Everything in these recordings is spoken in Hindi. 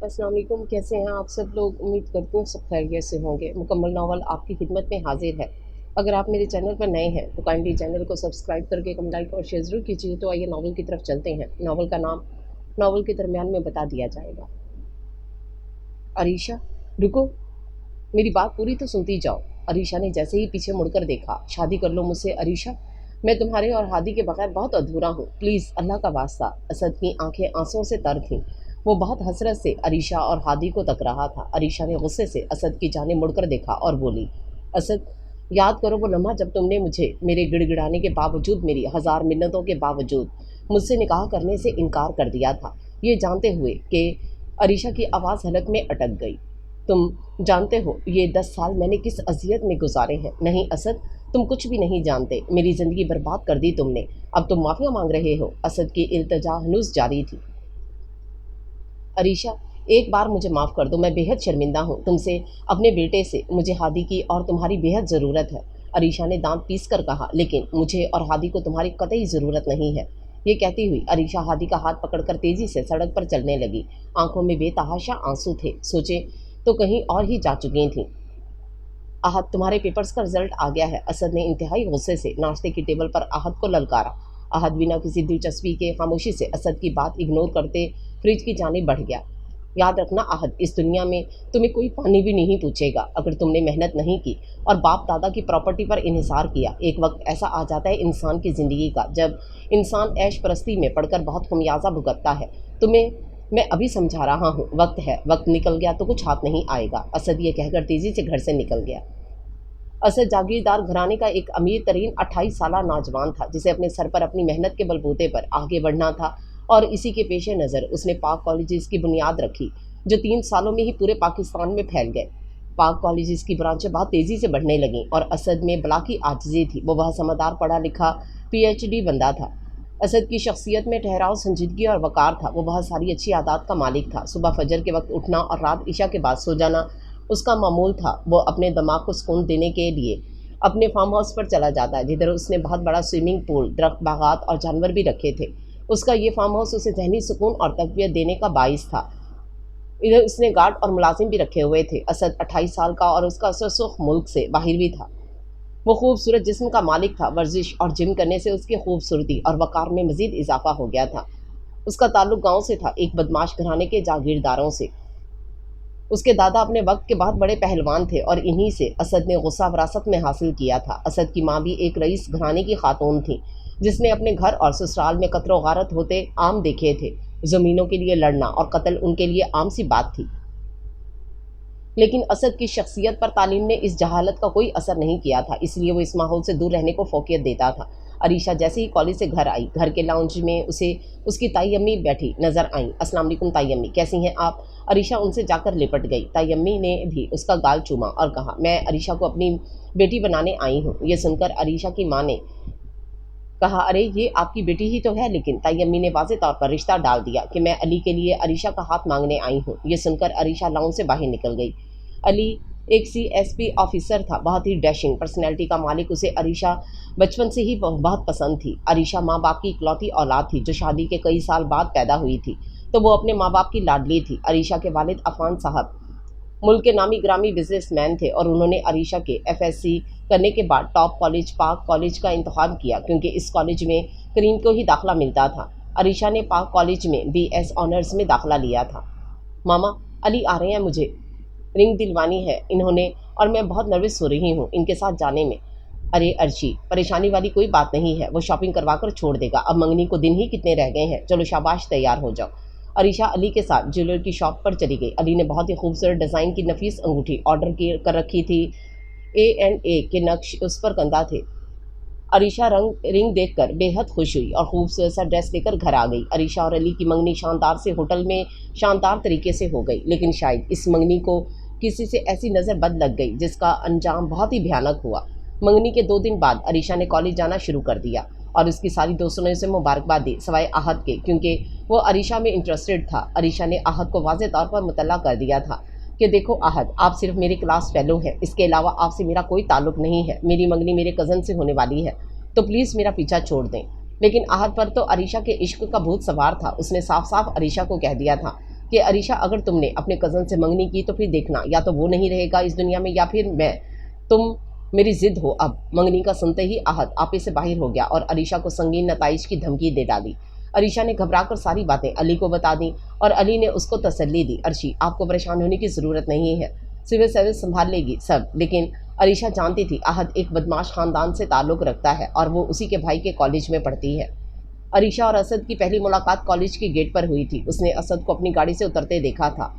अस्सलाम वालेकुम, कैसे हैं आप सब लोग। उम्मीद करती हूँ सब खैरियत से होंगे। मुकम्मल नावल आपकी खिदमत में हाजिर है। अगर आप मेरे चैनल पर नए हैं तो काइंडली चैनल को सब्सक्राइब करके कम लाइक और शेयर ज़रूर कीजिए। तो आइए नावल की तरफ चलते हैं। नावल का नाम नावल के दरमियान में बता दिया जाएगा। अरीशा, रुको, मेरी बात पूरी तो सुनती जाओ। अरीशा ने जैसे ही पीछे मुड़कर देखा। शादी कर लो मुझसे अरीशा, मैं तुम्हारे और हादी के बगैर बहुत अधूरा हूँ, प्लीज़ अल्लाह का वास्ता। असद की आंखें आंसुओं से तर थीं। वो बहुत हसरत से अरीशा और हादी को तक रहा था। अरीशा ने गुस्से से असद की जानिब मुड़कर देखा और बोली, असद, याद करो वो लम्हा जब तुमने मुझे मेरे गिड़गिड़ाने के बावजूद, मेरी हज़ार मिन्नतों के बावजूद मुझसे निकाह करने से इनकार कर दिया था, ये जानते हुए कि अरीशा की आवाज़ हलक में अटक गई। तुम जानते हो ये 10 साल मैंने किस अजियत में गुजारे हैं। नहीं असद, तुम कुछ भी नहीं जानते। मेरी ज़िंदगी बर्बाद कर दी तुमने। अब तुम माफ़िया मांग रहे हो। असद की इल्तिजा हनूस जारी थी। अरीशा, एक बार मुझे माफ़ कर दो, मैं बेहद शर्मिंदा हूँ तुमसे, अपने बेटे से। मुझे हादी की और तुम्हारी बेहद ज़रूरत है। अरीशा ने दांत पीस कर कहा, लेकिन मुझे और हादी को तुम्हारी कतई ज़रूरत नहीं है। ये कहती हुई अरीशा हादी का हाथ पकड़कर तेज़ी से सड़क पर चलने लगी। आंखों में बेतहाशा आंसू थे। सोचे तो कहीं और ही जा चुकी थीं। आहत, तुम्हारे पेपर्स का रिजल्ट आ गया है। असद ने इंतहाई गुस्से से नाश्ते की टेबल पर आहत को ललकारा। आहत बिना किसी दिलचस्पी के खामोशी से असद की बात इग्नोर करते फ्रिज की जानिब बढ़ गया। याद रखना आहत, इस दुनिया में तुम्हें कोई पानी भी नहीं पूछेगा अगर तुमने मेहनत नहीं की और बाप दादा की प्रॉपर्टी पर इन्हिसार किया। एक वक्त ऐसा आ जाता है इंसान की ज़िंदगी का जब इंसान ऐश परस्ती में पड़कर बहुत खमियाजा भुगतता है। तुम्हें मैं अभी समझा रहा हूँ, वक्त है, वक्त निकल गया तो कुछ हाथ नहीं आएगा। असद ये कहकर तेज़ी से घर से निकल गया। असद जागीरदार घराने का एक अमीर तरीन 28 साला नौजवान था, जिसे अपने सर पर अपनी मेहनत के बलबूते पर आगे बढ़ना था। और इसी के पेश नज़र उसने पाक कॉलेजेस की बुनियाद रखी, जो 3 सालों में ही पूरे पाकिस्तान में फैल गए। पाक कॉलेजेस की ब्रांचें बहुत तेज़ी से बढ़ने लगीं और असद में बला की आजिज़ी थी। वह समझदार, पढ़ा लिखा, PhD बंदा था। असद की शख्सियत में ठहराव, संजीदगी और वक़ार था। वो बहुत सारी अच्छी आदत का मालिक था। सुबह फजर के वक्त उठना और रात इशा के बाद सो जाना उसका मामूल था। वो अपने दिमाग को सुकून देने के लिए अपने फार्म हाउस पर चला जाता, जिधर उसने बहुत बड़ा स्विमिंग पूल, दरख्त, बागात और जानवर भी रखे थे। उसका ये फार्म हाउस उसे जहनी सुकून और तकवियत देने का बाइस था। इधर उसने गार्ड और मुलाजिम भी रखे हुए थे। असद 28 साल का और उसका असर मुल्क से बाहर भी था। वो खूबसूरत जिस्म का मालिक था। वर्जिश और जिम करने से उसकी खूबसूरती और वक़ार में मज़ीद इजाफा हो गया था। उसका ताल्लुक गांव से था, एक बदमाश घराने के जागीरदारों से। उसके दादा अपने वक्त के बहुत बड़े पहलवान थे और इन्हीं से असद ने गुस्सा विरासत में हासिल किया था। असद की माँ भी एक रईस घराने की खातून थी, जिसने अपने घर और ससुराल में कत्ल गारत होते आम देखे थे। ज़मीनों के लिए लड़ना और कत्ल उनके लिए आम सी बात थी। लेकिन असद की शख्सियत पर तालीम ने इस जहालत का कोई असर नहीं किया था, इसलिए वो इस माहौल से दूर रहने को फोकियत देता था। अरीशा जैसे ही कॉलेज से घर आई, घर के लाउंज में उसे उसकी ताई अम्मी बैठी नज़र आईं। अस्सलाम वालेकुम ताई अम्मी, कैसी हैं आप। अरीशा उनसे जाकर लिपट गई। ताई अम्मी ने भी उसका गाल चूमा और कहा, मैं अरीशा को अपनी बेटी बनाने आई हूँ। ये सुनकर अरीशा की माँ ने कहा, अरे ये आपकी बेटी ही तो है। लेकिन ताई अम्मी ने वाज़े तौर पर रिश्ता डाल दिया कि मैं अली के लिए अरीशा का हाथ मांगने आई हूँ। ये सुनकर अरीशा लाउंज से बाहर निकल गई। अली एक CSP ऑफिसर था, बहुत ही डैशिंग पर्सनैलिटी का मालिक। उसे अरीशा बचपन से ही बहुत पसंद थी। अरीशा माँ बाप की इकलौती औलाद थी, जो शादी के कई साल बाद पैदा हुई थी, तो वो अपने माँ बाप की लाडली थी। अरीशा के वालिद अफान साहब मुल्क के नामी ग्रामी बिजनेसमैन थे और उन्होंने अरीशा के FSC करने के बाद टॉप कॉलेज पाक कॉलेज का इंतखाब किया, क्योंकि इस कॉलेज में करीम को ही दाखिला मिलता था। अरीशा ने पाक कॉलेज में BS ऑनर्स में दाखिला लिया था। मामा, अली आ रहे हैं, मुझे रिंग दिलवानी है इन्होंने और मैं बहुत नर्वस हो रही हूँ इनके साथ जाने में। अरे अर्शी, परेशानी वाली कोई बात नहीं है, वो शॉपिंग करवा कर छोड़ देगा। अब मंगनी को दिन ही कितने रह गए हैं, चलो शाबाश तैयार हो जाओ। अरीशा अली के साथ ज्वेलर की शॉप पर चली गई। अली ने बहुत ही खूबसूरत डिज़ाइन की नफीस अंगूठी ऑर्डर कर रखी थी। A&A के नक्श उस पर कंधा थे। अरीशा रिंग देखकर बेहद खुश हुई और खूबसूरत सा ड्रेस लेकर घर आ गई। अरीशा और अली की मंगनी शानदार से होटल में शानदार तरीके से हो गई, लेकिन शायद इस मंगनी को किसी से ऐसी नज़र बद लग गई जिसका अंजाम बहुत ही भयानक हुआ। मंगनी के 2 दिन बाद अरीशा ने कॉलेज जाना शुरू कर दिया और उसकी सारी दोस्तों ने उसे मुबारकबाद दी, सिवाय आहत के, क्योंकि वो अरीशा में इंटरेस्टेड था। अरीशा ने आहत को वाज़े तौर पर मुतल्ला कर दिया था कि देखो आहत, आप सिर्फ मेरी क्लास फेलो हैं, इसके अलावा आपसे मेरा कोई ताल्लुक नहीं है। मेरी मंगनी मेरे कज़न से होने वाली है, तो प्लीज़ मेरा पीछा छोड़ दें। लेकिन आहत पर तो अरीशा के इश्क का भूत सवार था। उसने साफ साफ अरीशा को कह दिया था, कि अरीशा, अगर तुमने अपने कज़न से मंगनी की तो फिर देखना, या तो वो नहीं रहेगा इस दुनिया में या फिर मैं। तुम मेरी जिद हो अब। मंगनी का सुनते ही आहत आपे से बाहर हो गया और अरीशा को संगीन नताइज की धमकी दे डाली। अरीशा ने घबराकर सारी बातें अली को बता दी और अली ने उसको तसल्ली दी, अर्शी, आपको परेशान होने की ज़रूरत नहीं है, सिविल सर्विस संभाल लेगी सब। लेकिन अरीशा जानती थी आहत एक बदमाश ख़ानदान से ताल्लुक़ रखता है और वो उसी के भाई के कॉलेज में पढ़ती है। अरीशा और असद की पहली मुलाकात कॉलेज के गेट पर हुई थी। उसने असद को अपनी गाड़ी से उतरते देखा था।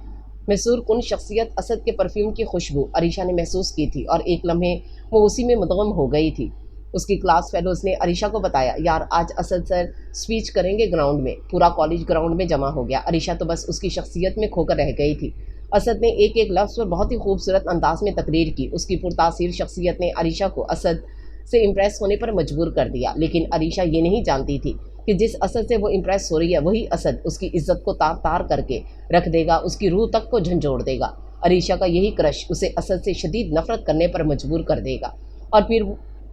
मैसूर कुन शख्सियत, असद के परफ्यूम की खुशबू अरीशा ने महसूस की थी और एक लम्हे वो उसी में मुदगम हो गई थी। उसकी क्लास फेलोज़ ने अरीशा को बताया, यार आज असद सर स्पीच करेंगे ग्राउंड में। पूरा कॉलेज ग्राउंड में जमा हो गया। अरीशा तो बस उसकी शख्सियत में खोकर रह गई थी। असद ने एक एक लफ्ज़ पर बहुत ही खूबसूरत अंदाज में तकरीर की। उसकी पुरतासीर शख्सियत ने अरीशा को असद से इम्प्रेस होने पर मजबूर कर दिया। लेकिन अरीशा ये नहीं जानती थी कि जिस असद से वो इम्प्रेस हो रही है वही असद उसकी इज्जत को तार तार करके रख देगा, उसकी रूह तक को झंझोड़ देगा। अरीशा का यही क्रश उसे असद से शदीद नफरत करने पर मजबूर कर देगा और फिर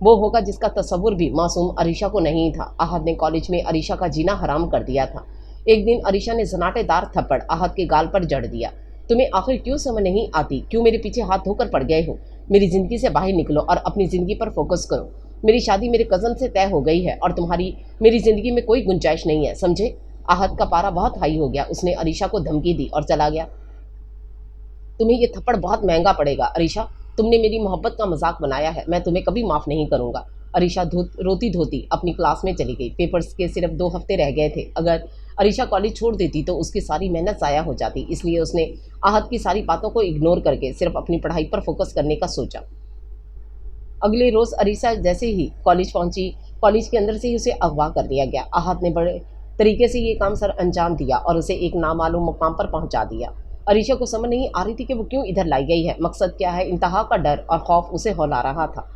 वो होगा जिसका तसव्वुर भी मासूम अरीशा को नहीं था। आहत ने कॉलेज में अरीशा का जीना हराम कर दिया था। एक दिन अरीशा ने जनाटेदार थप्पड़ आहत के गाल पर जड़ दिया। तुम्हें आखिर क्यों समझ नहीं आती? क्यों मेरे पीछे हाथ धोकर पड़ गए हो? मेरी ज़िंदगी से बाहर निकलो और अपनी ज़िंदगी पर फोकस करो। मेरी शादी मेरे कज़न से तय हो गई है और तुम्हारी मेरी ज़िंदगी में कोई गुंजाइश नहीं है, समझे? आहत का पारा बहुत हाई हो गया। उसने अरीशा को धमकी दी और चला गया। तुम्हें ये थप्पड़ बहुत महंगा पड़ेगा अरीशा। तुमने मेरी मोहब्बत का मजाक बनाया है, मैं तुम्हें कभी माफ़ नहीं करूँगा। अरीशा रोती धोती अपनी क्लास में चली गई। पेपर्स के सिर्फ 2 हफ्ते रह गए थे। अगर अरीशा कॉलेज छोड़ देती तो उसकी सारी मेहनत ज़ाया हो जाती, इसलिए उसने आहत की सारी बातों को इग्नोर करके सिर्फ अपनी पढ़ाई पर फोकस करने का सोचा। अगले रोज़ अरीशा जैसे ही कॉलेज पहुंची, कॉलेज के अंदर से ही उसे अगवा कर लिया गया। आहत ने बड़े तरीके से ये काम सर अंजाम दिया और उसे एक नामालूम मुकाम पर पहुंचा दिया। अरीशा को समझ नहीं आ रही थी कि वो क्यों इधर लाई गई है, मकसद क्या है। इंतहा का डर और खौफ उसे हौला रहा था।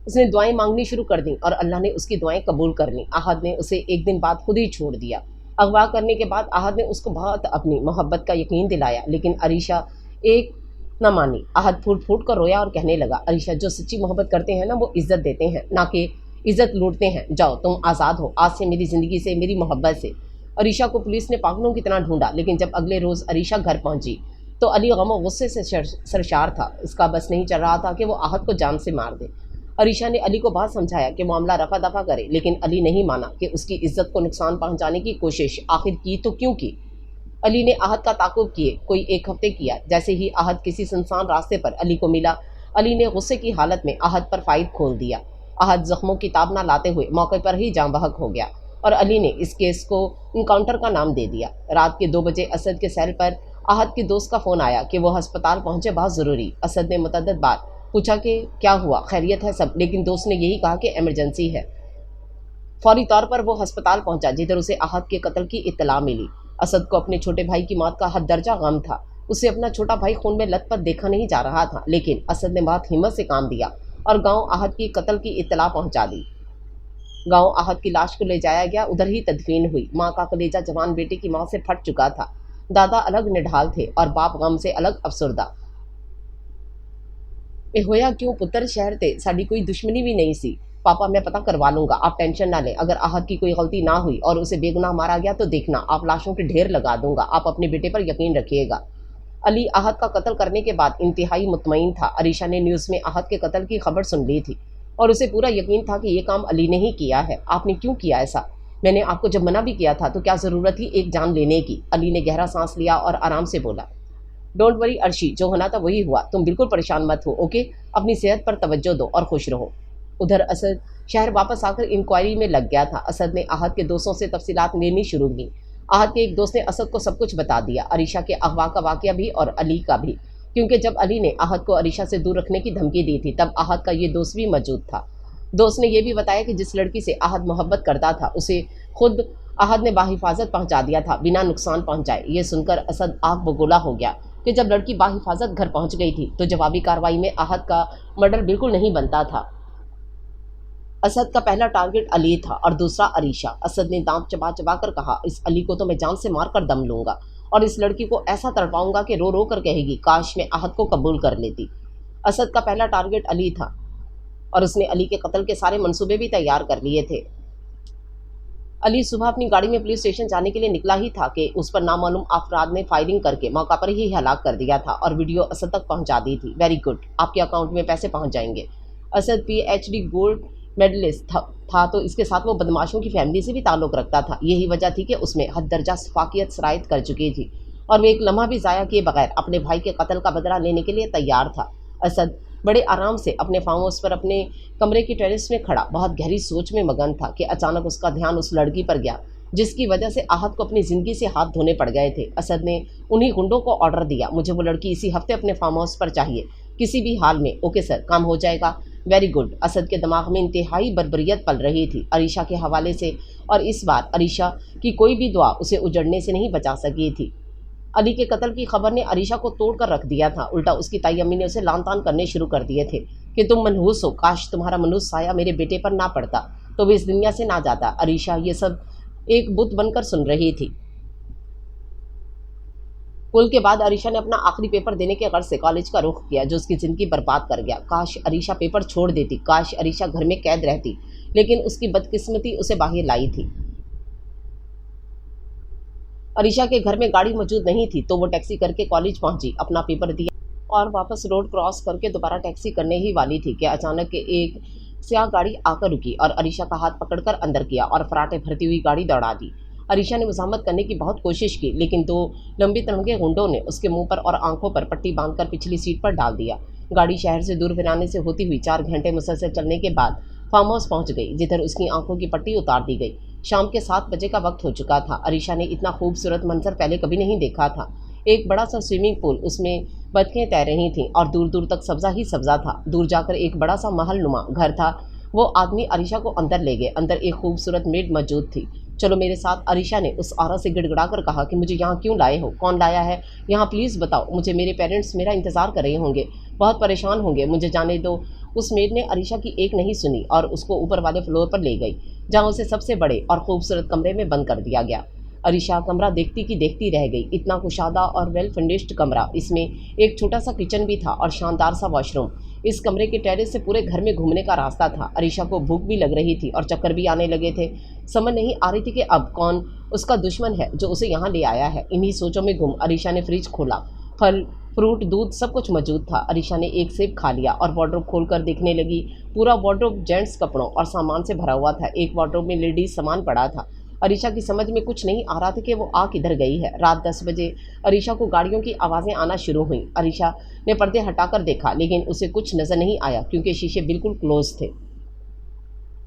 उसने दुआएं मांगनी शुरू कर दी और अल्लाह ने उसकी दुआएं कबूल कर लीं। आहत ने उसे एक दिन बाद खुद ही छोड़ दिया। अगवा करने के बाद आहत ने उसको बहुत अपनी मोहब्बत का यकीन दिलाया, लेकिन अरीशा एक न मानी। आहत फूट फूट कर रोया और कहने लगा, अरीशा, जो सच्ची मोहब्बत करते हैं ना वो इज्जत देते हैं, ना कि इज्जत लूटते हैं। जाओ, तुम आज़ाद हो आज से मेरी ज़िंदगी से, मेरी मोहब्बत से। अरीशा को पुलिस ने पागलों की तरह ढूंढा, लेकिन जब अगले रोज़ अरीशा घर पहुंची तो अली गम गुस्से से सरशार था। उसका बस नहीं चल रहा था कि वो आहत को जान से मार दे। अरीशा ने अली को बहुत समझाया कि मामला रफा दफा करे, लेकिन अली नहीं माना कि उसकी इज्जत को नुकसान पहुंचाने की कोशिश आखिर की तो क्यों की। अली ने आहत का ताकुब किए कोई 1 हफ्ते किया। जैसे ही आहत किसी सुनसान रास्ते पर अली को मिला, अली ने गुस्से की हालत में आहत पर फाइल खोल दिया। आहत जख्मों की ताब न लाते हुए मौके पर ही जाँ बहक हो गया और अली ने इस केस को इनकाउंटर का नाम दे दिया। रात के 2 बजे असद के सेल पर आहत के दोस्त का फ़ोन आया कि वो अस्पताल पहुंचे बहुत ज़रूरी। असद ने मुतअद्दिद बार पूछा कि क्या हुआ, खैरियत है सब, लेकिन दोस्त ने यही कहा कि इमरजेंसी है। फौरी तौर पर वो अस्पताल पहुंचा जिधर उसे आहत के कत्ल की इत्तला मिली। असद को अपने छोटे भाई की मौत का हद दर्जा गम था। उसे अपना छोटा भाई खून में लथपथ देखा नहीं जा रहा था, लेकिन असद ने बहुत हिम्मत से काम दिया और गांव आहत की कत्ल की इत्तला पहुंचा दी। गांव आहत की लाश को ले जाया गया, उधर ही तदफीन हुई। माँ का कलेजा जवान बेटे की मौत से फट चुका था। दादा अलग निढाल थे और बाप गम से अलग अफसरदा। ए होया क्यों पुत्र, शहर ते साड़ी कोई दुश्मनी भी नहीं सी। पापा, मैं पता करवा लूंगा, आप टेंशन ना लें। अगर आहत की कोई गलती ना हुई और उसे बेगुनाह मारा गया तो देखना, आप लाशों के ढेर लगा दूंगा। आप अपने बेटे पर यकीन रखिएगा। अली आहत का कत्ल करने के बाद इंतहाई मुतमईन था। अरीशा ने न्यूज़ में आहत के कत्ल की खबर सुन ली थी और उसे पूरा यकीन था कि ये काम अली ने ही किया है। आपने क्यों किया ऐसा? मैंने आपको जब मना भी किया था तो क्या ज़रूरत थी एक जान लेने की? अली ने गहरा सांस लिया और आराम से बोला, डोंट वरी अर्शी, जो होना था वही हुआ। तुम बिल्कुल परेशान मत हो, ओके? अपनी सेहत पर तवज्जो दो और खुश रहो। उधर असद शहर वापस आकर इंक्वायरी में लग गया था। असद ने आहत के दोस्तों से तफसीलात लेनी शुरू की। आहत के एक दोस्त ने असद को सब कुछ बता दिया, अरीशा के अगवा का वाकया भी और अली का भी, क्योंकि जब अली ने आहत को अरीशा से दूर रखने की धमकी दी थी तब आहत का ये दोस्त भी मौजूद था। दोस्त ने यह भी बताया कि जिस लड़की से आहत मोहब्बत करता था उसे खुद आहत ने बाहिफाजत पहुंचा दिया था बिना नुकसान पहुंचाए। ये सुनकर असद आग बगोला हो गया कि जब लड़की बाहिफाजत घर पहुंच गई थी तो जवाबी कार्रवाई में आहत का मर्डर बिल्कुल नहीं बनता था। असद का पहला टारगेट अली था और दूसरा अरीशा। असद ने दांत चबा चबा कर कहा, इस अली को तो मैं जान से मार कर दम लूंगा और इस लड़की को ऐसा तड़पाऊंगा कि रो रो कर कहेगी, काश मैं आहत को कबूल कर लेती। असद का पहला टारगेट अली था और उसने अली के कत्ल के सारे मंसूबे भी तैयार कर लिए थे। अली सुबह अपनी गाड़ी में पुलिस स्टेशन जाने के लिए निकला ही था कि उस पर नामालूम अफराद ने फायरिंग करके मौका पर ही हलाक कर दिया था और वीडियो असद तक पहुंचा दी थी। वेरी गुड, आपके अकाउंट में पैसे पहुंच जाएंगे। असद पीएचडी गोल्ड मेडलिस्ट था तो इसके साथ वो बदमाशों की फैमिली से भी ताल्लुक़ रखता था। यही वजह थी कि उसमें हद दर्जा शफाकियत शराइत कर चुकी थी और वे एक लम्हा भी ज़ाया किए बगैर अपने भाई के कत्ल का बदला लेने के लिए तैयार था। असद बड़े आराम से अपने फार्म हाउस पर अपने कमरे की टेरेस में खड़ा बहुत गहरी सोच में मगन था कि अचानक उसका ध्यान उस लड़की पर गया जिसकी वजह से आहत को अपनी ज़िंदगी से हाथ धोने पड़ गए थे। असद ने उन्हीं गुंडों को ऑर्डर दिया, मुझे वो लड़की इसी हफ्ते अपने फार्म हाउस पर चाहिए, किसी भी हाल में। ओके सर, काम हो जाएगा। Very good. असद के दिमाग में इंतहाई बर्बरियत पल रही थी अरीशा के हवाले से, और इस बार अरीशा की कोई भी दुआ उसे उजड़ने से नहीं बचा सकी थी। अली के कत्ल की खबर ने अरीशा को तोड़ कर रख दिया था। उल्टा उसकी ताई अम्मी ने उसे लान तान करने शुरू कर दिए थे कि तुम मनहूस हो, काश तुम्हारा मनहूस साया मेरे बेटे पर ना पड़ता तो वो इस दुनिया से ना जाता। अरीशा ये सब एक बुत बनकर सुन रही थी। पुल के बाद अरीशा ने अपना आखिरी पेपर देने के गर्ज से कॉलेज का रुख किया जो उसकी ज़िंदगी बर्बाद कर गया। काश अरीशा पेपर छोड़ देती, काश अरीशा घर में कैद रहती, लेकिन उसकी बदकिस्मती उसे बाहर लाई थी। अरीशा के घर में गाड़ी मौजूद नहीं थी तो वो टैक्सी करके कॉलेज पहुंची, अपना पेपर दिया और वापस रोड क्रॉस करके दोबारा टैक्सी करने ही वाली थी कि अचानक के एक स्याह गाड़ी आकर रुकी और अरीशा का हाथ पकड़कर अंदर किया और फराटे भरती हुई गाड़ी दौड़ा दी। अरीशा ने मज़ाहमत करने की बहुत कोशिश की लेकिन दो लंबे तिरंगे गुंडों ने उसके मुंह पर और आंखों पर पट्टी बांधकर पिछली सीट पर डाल दिया। गाड़ी शहर से दूर वीराने से होती हुई 4 घंटे मुसलसल चलने के बाद फार्म हाउस पहुंच गई जिधर उसकी आंखों की पट्टी उतार दी गई। शाम के 7 बजे का वक्त हो चुका था। अरीशा ने इतना खूबसूरत मंजर पहले कभी नहीं देखा था। एक बड़ा सा स्विमिंग पूल, उसमें बतखें तैर रही थीं और दूर दूर तक सब्जा ही सब्जा था। दूर जाकर एक बड़ा सा महल नुमा घर था। वो आदमी अरीशा को अंदर ले गए। अंदर एक खूबसूरत मेड मौजूद थी। चलो मेरे साथ, अरीशा ने उस औरत से गिड़गिड़ा कर कहा कि मुझे यहाँ क्यों लाए हो, कौन लाया है यहाँ, प्लीज़ बताओ मुझे, मेरे पेरेंट्स मेरा इंतज़ार कर रहे होंगे, बहुत परेशान होंगे, मुझे जाने दो। उस मेड ने अरीशा की एक नहीं सुनी और उसको ऊपर वाले फ्लोर पर ले गई जहाँ उसे सबसे बड़े और खूबसूरत कमरे में बंद कर दिया गया। अरीशा कमरा देखती की देखती रह गई। इतना कुशादा और वेल फर्निश्ड कमरा, इसमें एक छोटा सा किचन भी था और शानदार सा वॉशरूम। इस कमरे के टेरेस से पूरे घर में घूमने का रास्ता था। अरीशा को भूख भी लग रही थी और चक्कर भी आने लगे थे। समझ नहीं आ रही थी कि अब कौन उसका दुश्मन है जो उसे यहाँ ले आया है। इन्हीं सोचों में गुम अरीशा ने फ्रिज खोला। फल, फ्रूट, दूध सब कुछ मौजूद था। अरीशा ने एक सेब खा लिया और वार्डरोब खोलकर देखने लगी। पूरा वार्डरोब जेंट्स कपड़ों और सामान से भरा हुआ था। एक वार्डरोब में लेडीज सामान पड़ा था। अरीशा की समझ में कुछ नहीं आ रहा था कि वो आ किधर गई है। रात 10 बजे अरीशा को गाड़ियों की आवाज़ें आना शुरू हुई। अरीशा ने पर्दे हटाकर देखा लेकिन उसे कुछ नज़र नहीं आया क्योंकि शीशे बिल्कुल क्लोज थे।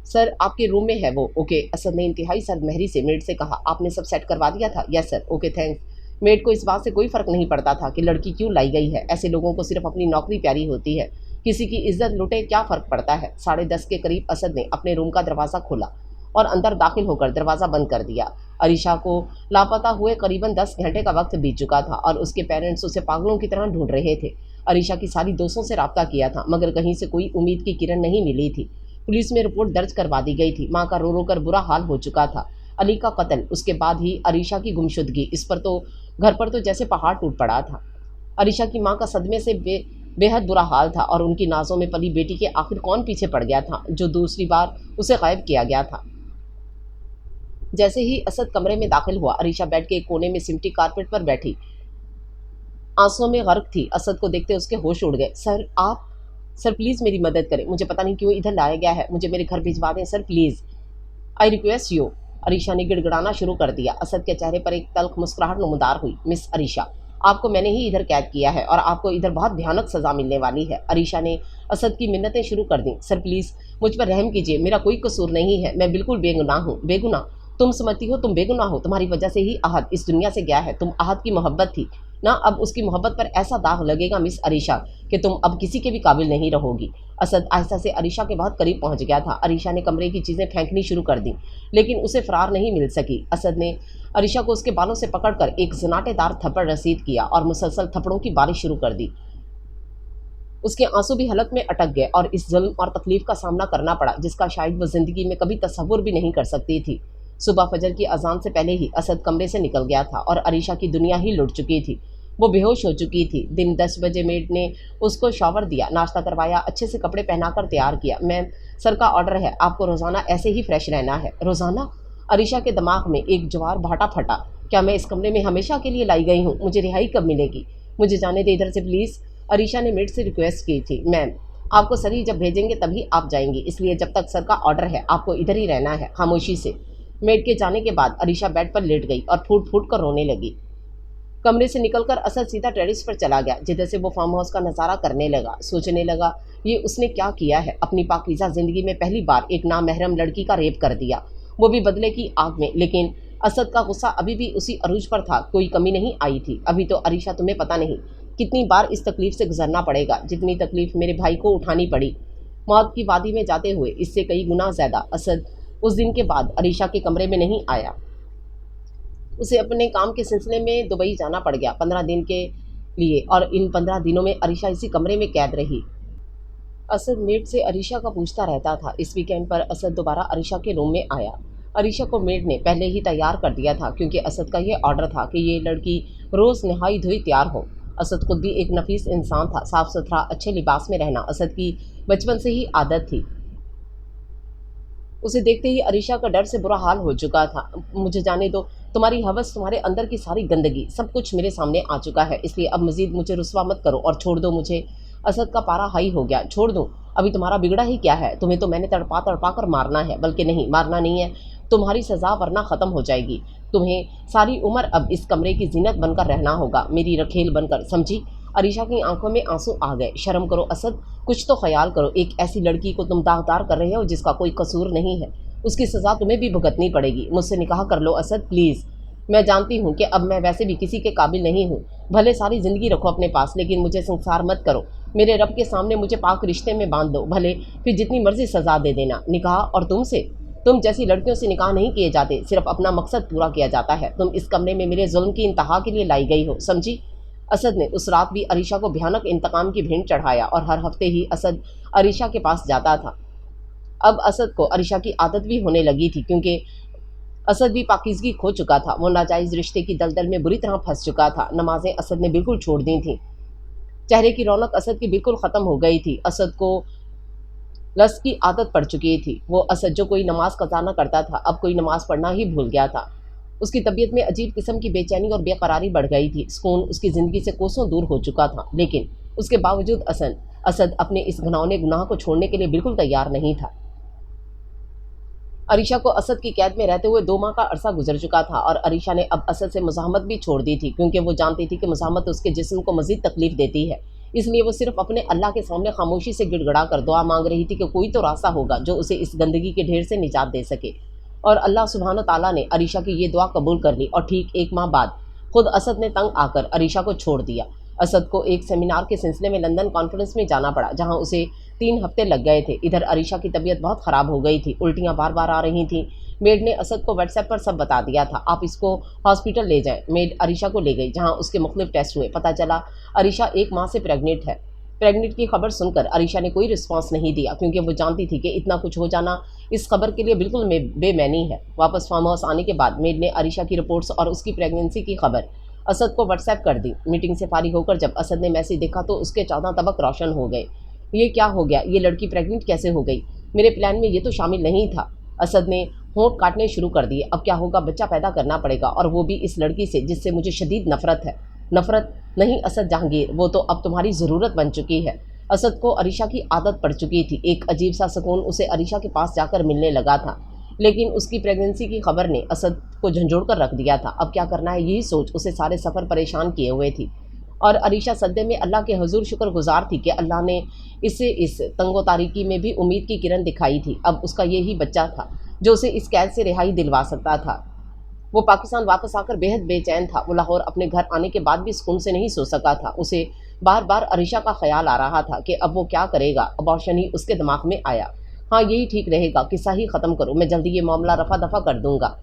सर आपके रूम में है वो। ओके, असद ने इंतहाई सदमहरी से मेड से कहा। आपने सब सेट करवा दिया था? Yes sir. Okay thanks. Made को इस बात से कोई फ़र्क नहीं पड़ता था कि लड़की क्यों लाई गई है। ऐसे लोगों को सिर्फ अपनी नौकरी प्यारी होती है, किसी की इज्जत लुटे क्या फ़र्क पड़ता है। 10:30 के करीब असद ने अपने रूम का दरवाज़ा खोला और अंदर दाखिल होकर दरवाज़ा बंद कर दिया। अरीशा को लापता हुए करीबन 10 घंटे का वक्त बीत चुका था और उसके पेरेंट्स उसे पागलों की तरह ढूंढ रहे थे। अरीशा की सारी दोस्तों से रब्ता किया था मगर कहीं से कोई उम्मीद की किरण नहीं मिली थी। पुलिस में रिपोर्ट दर्ज करवा दी गई थी। माँ का रो रो कर बुरा हाल हो चुका था। अली का कत्ल, उसके बाद ही अरीशा की गुमशुदगी, इस पर तो घर पर तो जैसे पहाड़ टूट पड़ा था। अरीशा की माँ का सदमे से बेहद बुरा हाल था और उनकी नाजों में पली बेटी के आखिर कौन पीछे पड़ गया था जो दूसरी बार उसे गायब किया गया था। जैसे ही असद कमरे में दाखिल हुआ, अरीशा बेड के एक कोने में सिमटी कारपेट पर बैठी आंसुओं में गर्क थी। असद को देखते उसके होश उड़ गए। सर आप, सर प्लीज़ मेरी मदद करें, मुझे पता नहीं क्यों इधर लाया गया है, मुझे मेरे घर भिजवा दें sir please, I request you. Arisha ने गिड़गिड़ाना शुरू कर दिया। असद के चेहरे पर एक तल्ख मुस्कुराहट नमूदार हुई। मिस अरीशा, आपको मैंने ही इधर कैद किया है और आपको इधर बहुत भयानक सज़ा मिलने वाली है। अरीशा ने असद की मिन्नतें शुरू कर दी। सर प्लीज़ मुझ पर रहम कीजिए, मेरा कोई कसूर नहीं है, मैं बिल्कुल बेगुनाह हूँ। बेगुनाह? तुम समझती हो तुम बेगुनाह हो? तुम्हारी वजह से ही आहत इस दुनिया से गया है। तुम आहत की मोहब्बत थी ना, अब उसकी मोहब्बत पर ऐसा दाग लगेगा मिस अरीशा कि तुम अब किसी के भी काबिल नहीं रहोगी। असद आहिस्ता से अरीशा के बहुत करीब पहुंच गया था। अरीशा ने कमरे की चीज़ें फेंकनी शुरू कर दी लेकिन उसे फरार नहीं मिल सकी। असद ने अरीशा को उसके बालों से पकड़कर एक जनाटेदार थप्पड़ रसीद किया और मुसलसल थप्पड़ों की बारिश शुरू कर दी। उसके आंसू भी हलक में अटक गए और इस जुल्म और तकलीफ का सामना करना पड़ा जिसका शायद वह जिंदगी में कभी तस्वुर भी नहीं कर सकती थी। सुबह फजर की अजान से पहले ही असद कमरे से निकल गया था और अरीशा की दुनिया ही लुट चुकी थी। वो बेहोश हो चुकी थी। दिन 10 बजे मेड ने उसको शॉवर दिया, नाश्ता करवाया, अच्छे से कपड़े पहनाकर तैयार किया। मैम सर का ऑर्डर है, आपको रोज़ाना ऐसे ही फ्रेश रहना है। रोज़ाना? अरीशा के दिमाग में एक ज्वार भाटा फटा। क्या मैं इस कमरे में हमेशा के लिए लाई गई हूँ? मुझे रिहाई कब मिलेगी? मुझे जाने दे इधर से प्लीज़। अरीशा ने मेड से रिक्वेस्ट की थी। मैम, आपको सर ही जब भेजेंगे तभी आप जाएंगी, इसलिए जब तक सर का ऑर्डर है आपको इधर ही रहना है, खामोशी से। मेड के जाने के बाद अरीशा बेड पर लेट गई और फूट फूट कर रोने लगी। कमरे से निकलकर असद सीधा टेरेस पर चला गया, जिधर से वो फार्म हाउस का नज़ारा करने लगा। सोचने लगा, ये उसने क्या किया है? अपनी पाकीज़ा ज़िंदगी में पहली बार एक नामहरम लड़की का रेप कर दिया, वो भी बदले की आग में। लेकिन असद का गुस्सा अभी भी उसी अरूज पर था, कोई कमी नहीं आई थी। अभी तो अरीशा, तुम्हें पता नहीं कितनी बार इस तकलीफ से गुजरना पड़ेगा जितनी तकलीफ मेरे भाई को उठानी पड़ी मौत की वादी में जाते हुए, इससे कई गुना ज़्यादा। असद उस दिन के बाद अरीशा के कमरे में नहीं आया। उसे अपने काम के सिलसिले में दुबई जाना पड़ गया 15 दिन के लिए, और इन 15 दिनों में अरीशा इसी कमरे में कैद रही। असद मेड से अरीशा का पूछता रहता था। इस वीकेंड पर असद दोबारा अरीशा के रूम में आया। अरीशा को मेड ने पहले ही तैयार कर दिया था, क्योंकि असद का ये ऑर्डर था कि ये लड़की रोज़ नहाई धोई तैयार हो। असद खुद भी एक नफीस इंसान था। साफ़ सुथरा अच्छे लिबास में रहना असद की बचपन से ही आदत थी। उसे देखते ही अरीशा का डर से बुरा हाल हो चुका था। मुझे जाने दो, तुम्हारी हवस, तुम्हारे अंदर की सारी गंदगी, सब कुछ मेरे सामने आ चुका है, इसलिए अब मजीद मुझे रुस्वा मत करो और छोड़ दो मुझे। असद का पारा हाई हो गया। छोड़ दूँ? अभी तुम्हारा बिगड़ा ही क्या है? तुम्हें तो मैंने तड़पा तड़पा कर मारना है, बल्कि नहीं, मारना नहीं है, तुम्हारी सज़ा वरना ख़त्म हो जाएगी। तुम्हें सारी उम्र अब इस कमरे की जीनत बनकर रहना होगा, मेरी रखेल बनकर, समझी? अरीशा की आंखों में आंसू आ गए। शर्म करो असद, कुछ तो ख्याल करो। एक ऐसी लड़की को तुम दागदार कर रहे हो जिसका कोई कसूर नहीं है, उसकी सज़ा तुम्हें भी भुगतनी पड़ेगी। मुझसे निकाह कर लो असद, प्लीज़। मैं जानती हूँ कि अब मैं वैसे भी किसी के काबिल नहीं हूँ, भले सारी ज़िंदगी रखो अपने पास, लेकिन मुझे संसार मत करो। मेरे रब के सामने मुझे पाक रिश्ते में बांध दो, भले फिर जितनी मर्जी सज़ा दे देना। निकाह और तुमसे, तुम जैसी लड़कियों से निकाह नहीं किए जाते, सिर्फ अपना मकसद पूरा किया जाता है। तुम इस कमरे में मेरे जुल्म की इंतहा के लिए लाई गई हो, समझी? असद ने उस रात भी अरीशा को भयानक इंतकाम की भेंट चढ़ाया, और हर हफ्ते ही असद अरीशा के पास जाता था। अब असद को अरीशा की आदत भी होने लगी थी, क्योंकि असद भी पाकीज़गी खो चुका था। वो नाजायज़ रिश्ते की दलदल में बुरी तरह फंस चुका था। नमाजें असद ने बिल्कुल छोड़ दी थीं। चेहरे की रौनक असद की बिल्कुल ख़त्म हो गई थी। असद को लस की आदत पड़ चुकी थी। वो असद जो कोई नमाज कज़ा न करता था, अब कोई नमाज पढ़ना ही भूल गया था। उसकी तबीयत में अजीब किस्म की बेचैनी और बेकरारी बढ़ गई थी। सुकून उसकी ज़िंदगी से कोसों दूर हो चुका था, लेकिन उसके बावजूद असद अपने इस घिनौने गुनाह को छोड़ने के लिए बिल्कुल तैयार नहीं था। अरीशा को असद की कैद में रहते हुए 2 माह का अरसा गुजर चुका था, और अरीशा ने अब असद से मुज़ाहमत भी छोड़ दी थी, क्योंकि वो जानती थी कि मुज़ाहमत उसके जिस्म को मज़ीद तकलीफ़ देती है। इसलिए वो सिर्फ अपने अल्लाह के सामने खामोशी से गिड़गड़ा कर दुआ मांग रही थी कि कोई तो रास्ता होगा जो उसे इस गंदगी के ढेर से निजात दे सके। और अल्लाह सुब्हान ताला ने अरीशा की ये दुआ कबूल कर ली, और ठीक 1 माह बाद खुद असद ने तंग आकर अरीशा को छोड़ दिया। असद को एक सेमिनार के सिलसिले में लंदन कॉन्फ्रेंस में जाना पड़ा, जहां उसे 3 हफ्ते लग गए थे। इधर अरीशा की तबीयत बहुत ख़राब हो गई थी, उल्टियां बार बार आ रही थीं। मेड ने असद को व्हाट्सएप पर सब बता दिया था। आप इसको हॉस्पिटल ले जाएं। मेड अरीशा को ले गई, जहां उसके मुख्तलिफ टेस्ट हुए। पता चला अरीशा 1 माह से प्रेग्नेंट है। प्रेग्नेंट की खबर सुनकर अरीशा ने कोई रिस्पांस नहीं दिया, क्योंकि वो जानती थी कि इतना कुछ हो जाना इस खबर के लिए बिल्कुल बेमैनी है। वापस फार्म हाउस आने के बाद मेड ने अरीशा की रिपोर्ट्स और उसकी प्रेगनेंसी की खबर असद को व्हाट्सएप कर दी। मीटिंग से फारिग होकर जब असद ने मैसेज देखा तो उसके 14 तबक रोशन हो गए। ये क्या हो गया? ये लड़की प्रेग्नेंट कैसे हो गई? मेरे प्लान में ये तो शामिल नहीं था। असद ने होंठ काटने शुरू कर दिए। अब क्या होगा? बच्चा पैदा करना पड़ेगा, और वो भी इस लड़की से जिससे मुझे शदीद नफरत है। नफरत नहीं असद जहांगीर, वो तो अब तुम्हारी ज़रूरत बन चुकी है। असद को अरीशा की आदत पड़ चुकी थी। एक अजीब सा सुकून उसे अरीशा के पास जाकर मिलने लगा था, लेकिन उसकी प्रेगनेंसी की खबर ने असद को झंझोड़ कर रख दिया था। अब क्या करना है, यही सोच उसे सारे सफ़र परेशान किए हुए थी। और अरीशा सद्दे में अल्लाह के हुजूर शुक्रगुजार थी कि अल्लाह ने इसे इस तंगो तारीकी में भी उम्मीद की किरण दिखाई थी। अब उसका यही बच्चा था जो उसे इस कैद से रिहाई दिलवा सकता था। वो पाकिस्तान वापस आकर बेहद बेचैन था। वो लाहौर अपने घर आने के बाद भी सुकून से नहीं सो सका था। उसे बार बार अरीशा का ख्याल आ रहा था कि अब वो क्या करेगा। अबॉर्शन ही उसके दिमाग में आया। हाँ, यही ठीक रहेगा, किस्सा ही ख़त्म करो, मैं जल्दी ये मामला रफा दफा कर दूंगा।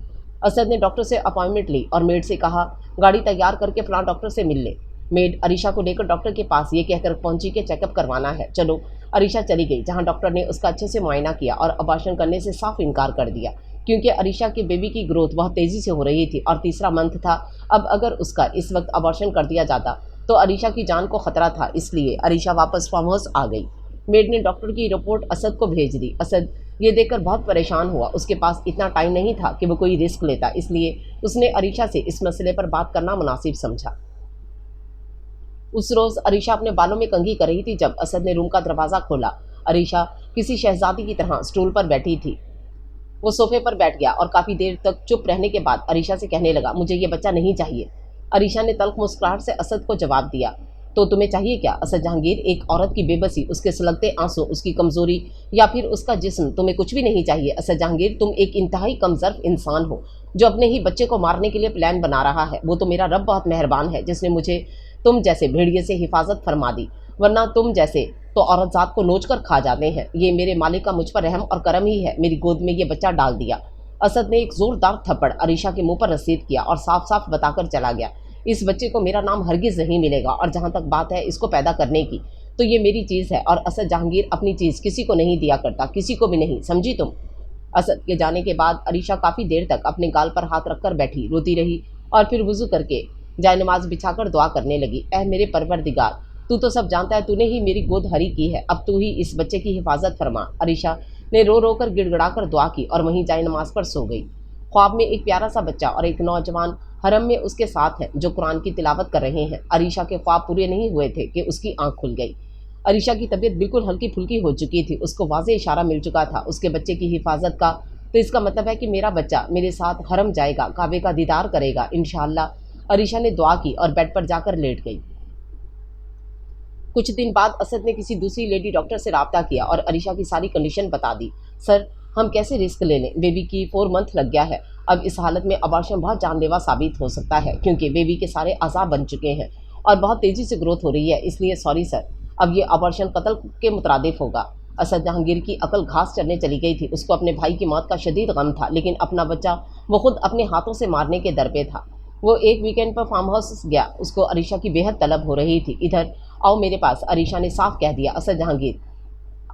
असद ने डॉक्टर से अपॉइंटमेंट ली और मेड से कहा गाड़ी तैयार करके फलां डॉक्टर से मिल ले। मेड अरीशा को लेकर डॉक्टर के पास ये कहकर पहुंची कि चेकअप करवाना है। चलो। अरीशा चली गई, जहां डॉक्टर ने उसका अच्छे से मुआयना किया और अबॉर्शन करने से साफ इनकार कर दिया, क्योंकि अरीशा के बेबी की ग्रोथ बहुत तेज़ी से हो रही थी और तीसरा मंथ था। अब अगर उसका इस वक्त अबॉर्शन कर दिया जाता तो अरीशा की जान को ख़तरा था। इसलिए अरीशा वापस फार्म हाउस आ गई। मेड ने डॉक्टर की रिपोर्ट असद को भेज दी। असद ये देखकर बहुत परेशान हुआ। उसके पास इतना टाइम नहीं था कि वो कोई रिस्क लेता, इसलिए उसने अरीशा से इस मसले पर बात करना मुनासिब समझा। उस रोज़ अरीशा अपने बालों में कंघी कर रही थी जब असद ने रूम का दरवाज़ा खोला। अरीशा किसी शहजादी की तरह स्टूल पर बैठी थी। वो सोफे पर बैठ गया और काफ़ी देर तक चुप रहने के बाद अरीशा से कहने लगा, मुझे ये बच्चा नहीं चाहिए। अरीशा ने तल्ख मुस्कुराहट से असद को जवाब दिया, तो तुम्हें चाहिए क्या? असद जहांगीर, एक औरत की बेबसी, उसके सुलगते आंसू, उसकी कमज़ोरी या फिर उसका जिस्म, तुम्हें कुछ भी नहीं चाहिए। असद जहांगीर, तुम एक इंतहाई कमज़र्फ इंसान हो जो अपने ही बच्चे को मारने के लिए प्लान बना रहा है। वो तो मेरा रब बहुत मेहरबान है जिसने मुझे तुम जैसे भेड़िए से हिफाजत फरमा दी, वरना तुम जैसे तो औरत जात को नोच कर खा जाते हैं। ये मेरे मालिक का मुझ पर रहम और करम ही है, मेरी गोद में ये बच्चा डाल दिया। असद ने एक ज़ोरदार थप्पड़ अरीशा के मुंह पर रसीद किया और साफ साफ बताकर चला गया, इस बच्चे को मेरा नाम हरगिज़ नहीं मिलेगा, और जहाँ तक बात है इसको पैदा करने की, तो ये मेरी चीज़ है और असद जहांगीर अपनी चीज़ किसी को नहीं दिया करता, किसी को भी नहीं, समझी तुम? असद के जाने के बाद अरीशा काफ़ी देर तक अपने गाल पर हाथ रखकर बैठी रोती रही और फिर वुज़ू करके जायनमाज बिछाकर दुआ करने लगी। ऐ मेरे परवरदिगार, तू तो सब जानता है, तूने ही मेरी गोद हरी की है, अब तू ही इस बच्चे की हिफाजत फरमा। अरीशा ने रो रो कर गिड़गड़ा कर दुआ की और वहीं जायनमाज पर सो गई। ख्वाब में एक प्यारा सा बच्चा और एक नौजवान हरम में उसके साथ हैं जो कुरान की तिलावत कर रहे हैं। अरीशा के ख्वाब पूरे नहीं हुए थे कि उसकी आंख खुल गई। अरीशा की तबीयत बिल्कुल हल्की फुल्की हो चुकी थी, उसको वाज़ेह इशारा मिल चुका था उसके बच्चे की हिफाजत का, तो इसका मतलब है कि मेरा बच्चा मेरे साथ हरम जाएगा, काबे का दीदार करेगा इंशाअल्लाह। अरीशा ने दुआ की और बेड पर जाकर लेट गई। कुछ दिन बाद असद ने किसी दूसरी लेडी डॉक्टर से रब्ता किया और अरीशा की सारी कंडीशन बता दी। सर, हम कैसे रिस्क ले लें? बेबी की 4 मंथ लग गया है, अब इस हालत में अबॉर्शन बहुत जानलेवा साबित हो सकता है क्योंकि बेबी के सारे अज़ा बन चुके हैं और बहुत तेज़ी से ग्रोथ हो रही है, इसलिए सॉरी सर, अब ये अबॉर्शन कत्ल के मुतरादिफ होगा। असद जहांगीर की अकल घास चरने चली गई थी। उसको अपने भाई की मौत का शदीद गम था, लेकिन अपना बच्चा वो खुद अपने हाथों से मारने के दर पे था। वो एक वीकेंड पर फार्म हाउस गया, उसको अरीशा की बेहद तलब हो रही थी। इधर आओ मेरे पास, अरीशा ने साफ कह दिया। असद जहांगीर,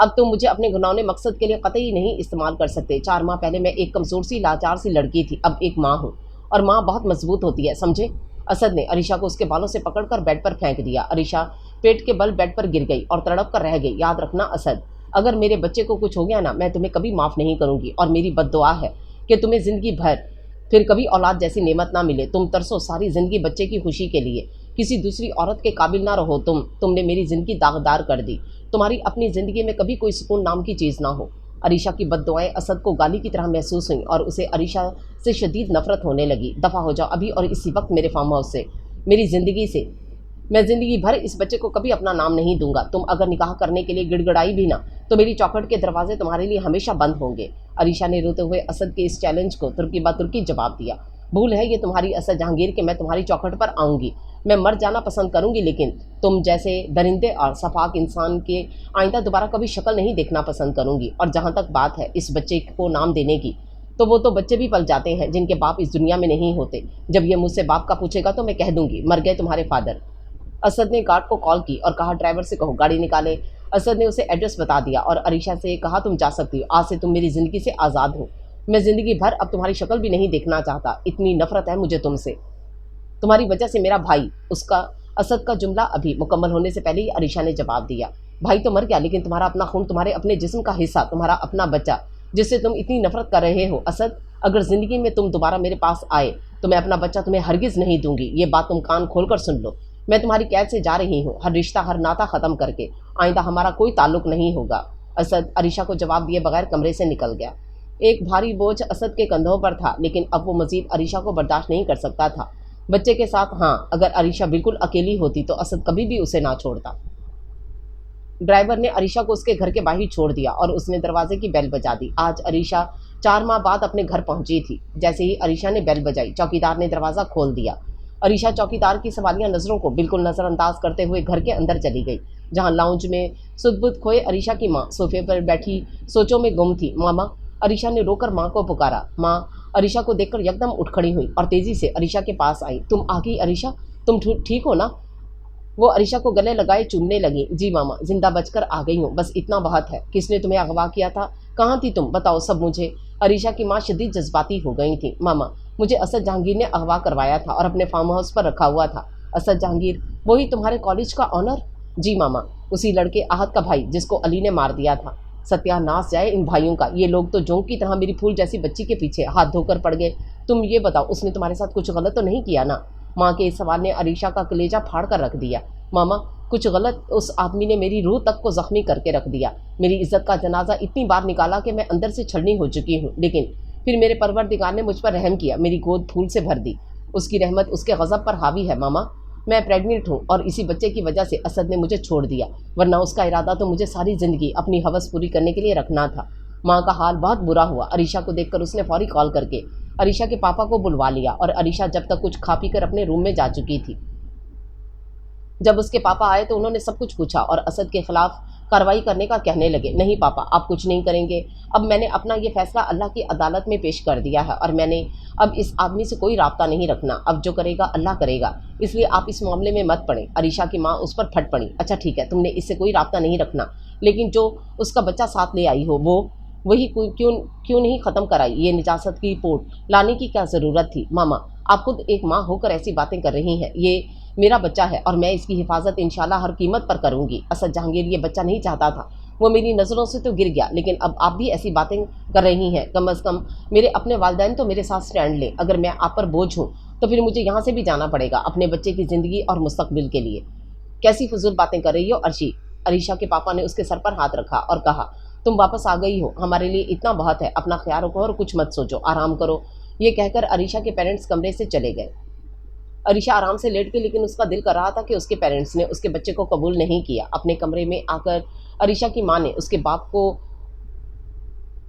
अब तुम मुझे अपने घिनौने मकसद के लिए कतई नहीं इस्तेमाल कर सकते। 4 माह पहले मैं एक कमज़ोर सी लाचार सी लड़की थी, अब एक माँ हूँ और माँ बहुत मजबूत होती है, समझे? असद ने अरीशा को उसके बालों से पकड़कर बेड पर फेंक दिया। अरीशा पेट के बल बेड पर गिर गई और तड़प कर रह गई। याद रखना असद, अगर मेरे बच्चे को कुछ हो गया ना, मैं तुम्हें कभी माफ़ नहीं करूँगी और मेरी बद्दुआ है कि तुम्हें ज़िंदगी भर फिर कभी औलाद जैसी नेमत ना मिले। तुम तरसो सारी ज़िंदगी बच्चे की खुशी के लिए, किसी दूसरी औरत के काबिल ना रहो। तुमने मेरी ज़िंदगी दागदार कर दी। तुम्हारी अपनी ज़िंदगी में कभी कोई सुकून नाम की चीज़ ना हो। अरीशा की बद्दुआएं असद को गाली की तरह महसूस हुई और उसे अरीशा से शदीद नफरत होने लगी। दफ़ा हो जाओ अभी और इसी वक्त मेरे फार्म हाउस से, मेरी ज़िंदगी से। मैं ज़िंदगी भर इस बच्चे को कभी अपना नाम नहीं दूंगा। तुम अगर निकाह करने के लिए गिड़गिड़ाई भी ना, तो मेरी चौखट के दरवाजे तुम्हारे लिए हमेशा बंद होंगे। अरीशा ने रोते हुए असद के इस चैलेंज को तुर्की बा तुर्की जवाब दिया। भूल है ये तुम्हारी असद जहांगीर कि मैं तुम्हारी चौखट पर आऊँगी। मैं मर जाना पसंद करूँगी, लेकिन तुम जैसे दरिंदे और सफाक इंसान के आइंदा दोबारा कभी शक्ल नहीं देखना पसंद करूँगी। और जहाँ तक बात है इस बच्चे को नाम देने की, तो वो तो बच्चे भी पल जाते हैं जिनके बाप इस दुनिया में नहीं होते। जब ये मुझसे बाप का पूछेगा तो मैं कह दूँगी, मर गए तुम्हारे फादर। असद ने गार्ड को कॉल की और कहा, ड्राइवर से कहो गाड़ी निकाले। असद ने उसे एड्रेस बता दिया और अरीशा से कहा, तुम जा सकती हो, आज से तुम मेरी ज़िंदगी से आज़ाद हो। मैं ज़िंदगी भर अब तुम्हारी शक्ल भी नहीं देखना चाहता, इतनी नफरत है मुझे तुमसे, तुम्हारी वजह से मेरा भाई। उसका असद का जुमला अभी मुकम्मल होने से पहले ही अरीशा ने जवाब दिया, भाई तो मर गया, लेकिन तुम्हारा अपना खून, तुम्हारे अपने जिस्म का हिस्सा, तुम्हारा अपना बच्चा जिससे तुम इतनी नफरत कर रहे हो। असद, अगर ज़िंदगी में तुम दोबारा मेरे पास आए तो मैं अपना बच्चा तुम्हें हरगिज़ नहीं दूंगी। ये बात तुम कान खोल कर सुन लो। मैं तुम्हारी कैद से जा रही हूँ, हर रिश्ता हर नाता ख़त्म करके। आइंदा हमारा कोई ताल्लुक नहीं होगा। असद अरीशा को जवाब दिए बगैर कमरे से निकल गया। एक भारी बोझ असद के कंधों पर था, लेकिन अब वो मजीद अरीशा को बर्दाश्त नहीं कर सकता था। बच्चे के साथ, हाँ, अगर अरीशा बिल्कुल अकेली होती तो असद कभी भी उसे ना छोड़ता। ड्राइवर ने अरीशा को उसके घर के बाहर छोड़ दिया और उसने दरवाजे की बेल बजा दी। आज अरीशा 4 माह बाद अपने घर पहुंची थी। जैसे ही अरीशा ने बेल बजाई, चौकीदार ने दरवाज़ा खोल दिया। अरीशा चौकीदार की सवालिया नज़रों को बिल्कुल नज़रअंदाज करते हुए घर के अंदर चली गई, जहां लाउंज में सुध-बुध खोए अरीशा की माँ सोफे पर बैठी सोचों में गुम थी। मामा, अरीशा ने रोकर माँ को पुकारा। माँ अरीशा को देखकर एकदम उठ खड़ी हुई और तेज़ी से अरीशा के पास आई। तुम आ गई अरीशा, तुम ठीक हो ना? वो अरीशा को गले लगाए चूमने लगी। जी मामा, जिंदा बचकर आ गई हूँ, बस इतना बहुत है। किसने तुम्हें अगवा किया था? कहाँ थी तुम? बताओ सब मुझे। अरीशा की माँ शदीद जज्बाती हो गई थी। मामा, मुझे असद जहांगीर ने अगवा करवाया था और अपने फार्म हाउस पर रखा हुआ था। असद जहांगीर, वही तुम्हारे कॉलेज का ऑनर? जी मामा, उसी लड़के आहत का भाई जिसको अली ने मार दिया था। सत्यानाश जाए इन भाइयों का, ये लोग तो जोंक की तरह मेरी फूल जैसी बच्ची के पीछे हाथ धोकर पड़ गए। तुम ये बताओ, उसने तुम्हारे साथ कुछ गलत तो नहीं किया ना? माँ के इस सवाल ने अरीशा का कलेजा फाड़ कर रख दिया। मामा, कुछ गलत? उस आदमी ने मेरी रूह तक को जख्मी करके रख दिया। मेरी इज्जत का जनाजा इतनी बार निकाला कि मैं अंदर से छलनी हो चुकी हूँ, लेकिन फिर मेरे परवरदिगार ने मुझ पर रहम किया, मेरी गोद फूल से भर दी। उसकी रहमत उसके गज़ब पर हावी है। मामा, मैं प्रेग्नेंट हूँ और इसी बच्चे की वजह से असद ने मुझे छोड़ दिया, वरना उसका इरादा तो मुझे सारी ज़िंदगी अपनी हवस पूरी करने के लिए रखना था। माँ का हाल बहुत बुरा हुआ। अरीशा को देखकर उसने फौरी कॉल करके अरीशा के पापा को बुलवा लिया और अरीशा जब तक कुछ खा पी कर अपने रूम में जा चुकी थी। जब उसके पापा आए तो उन्होंने सब कुछ पूछा और असद के खिलाफ कार्रवाई करने का कहने लगे। नहीं पापा, आप कुछ नहीं करेंगे। अब मैंने अपना ये फैसला अल्लाह की अदालत में पेश कर दिया है और मैंने अब इस आदमी से कोई राब्ता नहीं रखना। अब जो करेगा अल्लाह करेगा, इसलिए आप इस मामले में मत पड़े। अरीशा की माँ उस पर फट पड़ी। अच्छा ठीक है, तुमने इससे कोई राब्ता नहीं रखना, लेकिन जो उसका बच्चा साथ ले आई हो वही क्यों नहीं ख़त्म कराई? ये निजात की रिपोर्ट लाने की क्या ज़रूरत थी? मामा, आप खुद एक माँ होकर ऐसी बातें कर रही हैं। ये मेरा बच्चा है और मैं इसकी हिफाजत इंशाल्लाह हर कीमत पर करूंगी। असद जहांगीर ये बच्चा नहीं चाहता था, वो मेरी नज़रों से तो गिर गया, लेकिन अब आप भी ऐसी बातें कर रही हैं। कम अज़ कम मेरे अपने वालिदैन तो मेरे साथ स्टैंड लें। अगर मैं आप पर बोझ हूँ तो फिर मुझे यहाँ से भी जाना पड़ेगा अपने बच्चे की ज़िंदगी और मुस्तकबिल के लिए। कैसी फजूल बातें कर रही हो अर्शी? अरीशा के पापा ने उसके सर पर हाथ रखा और कहा, तुम वापस आ गई हो, हमारे लिए इतना बहुत है। अपना ख्याल रखो और कुछ मत सोचो, आराम करो। ये कहकर अरीशा के पेरेंट्स कमरे से चले गए। अरीशा आराम से लेट गई, लेकिन उसका दिल कर रहा था कि उसके पेरेंट्स ने उसके बच्चे को कबूल नहीं किया। अपने कमरे में आकर अरीशा की माँ ने उसके बाप को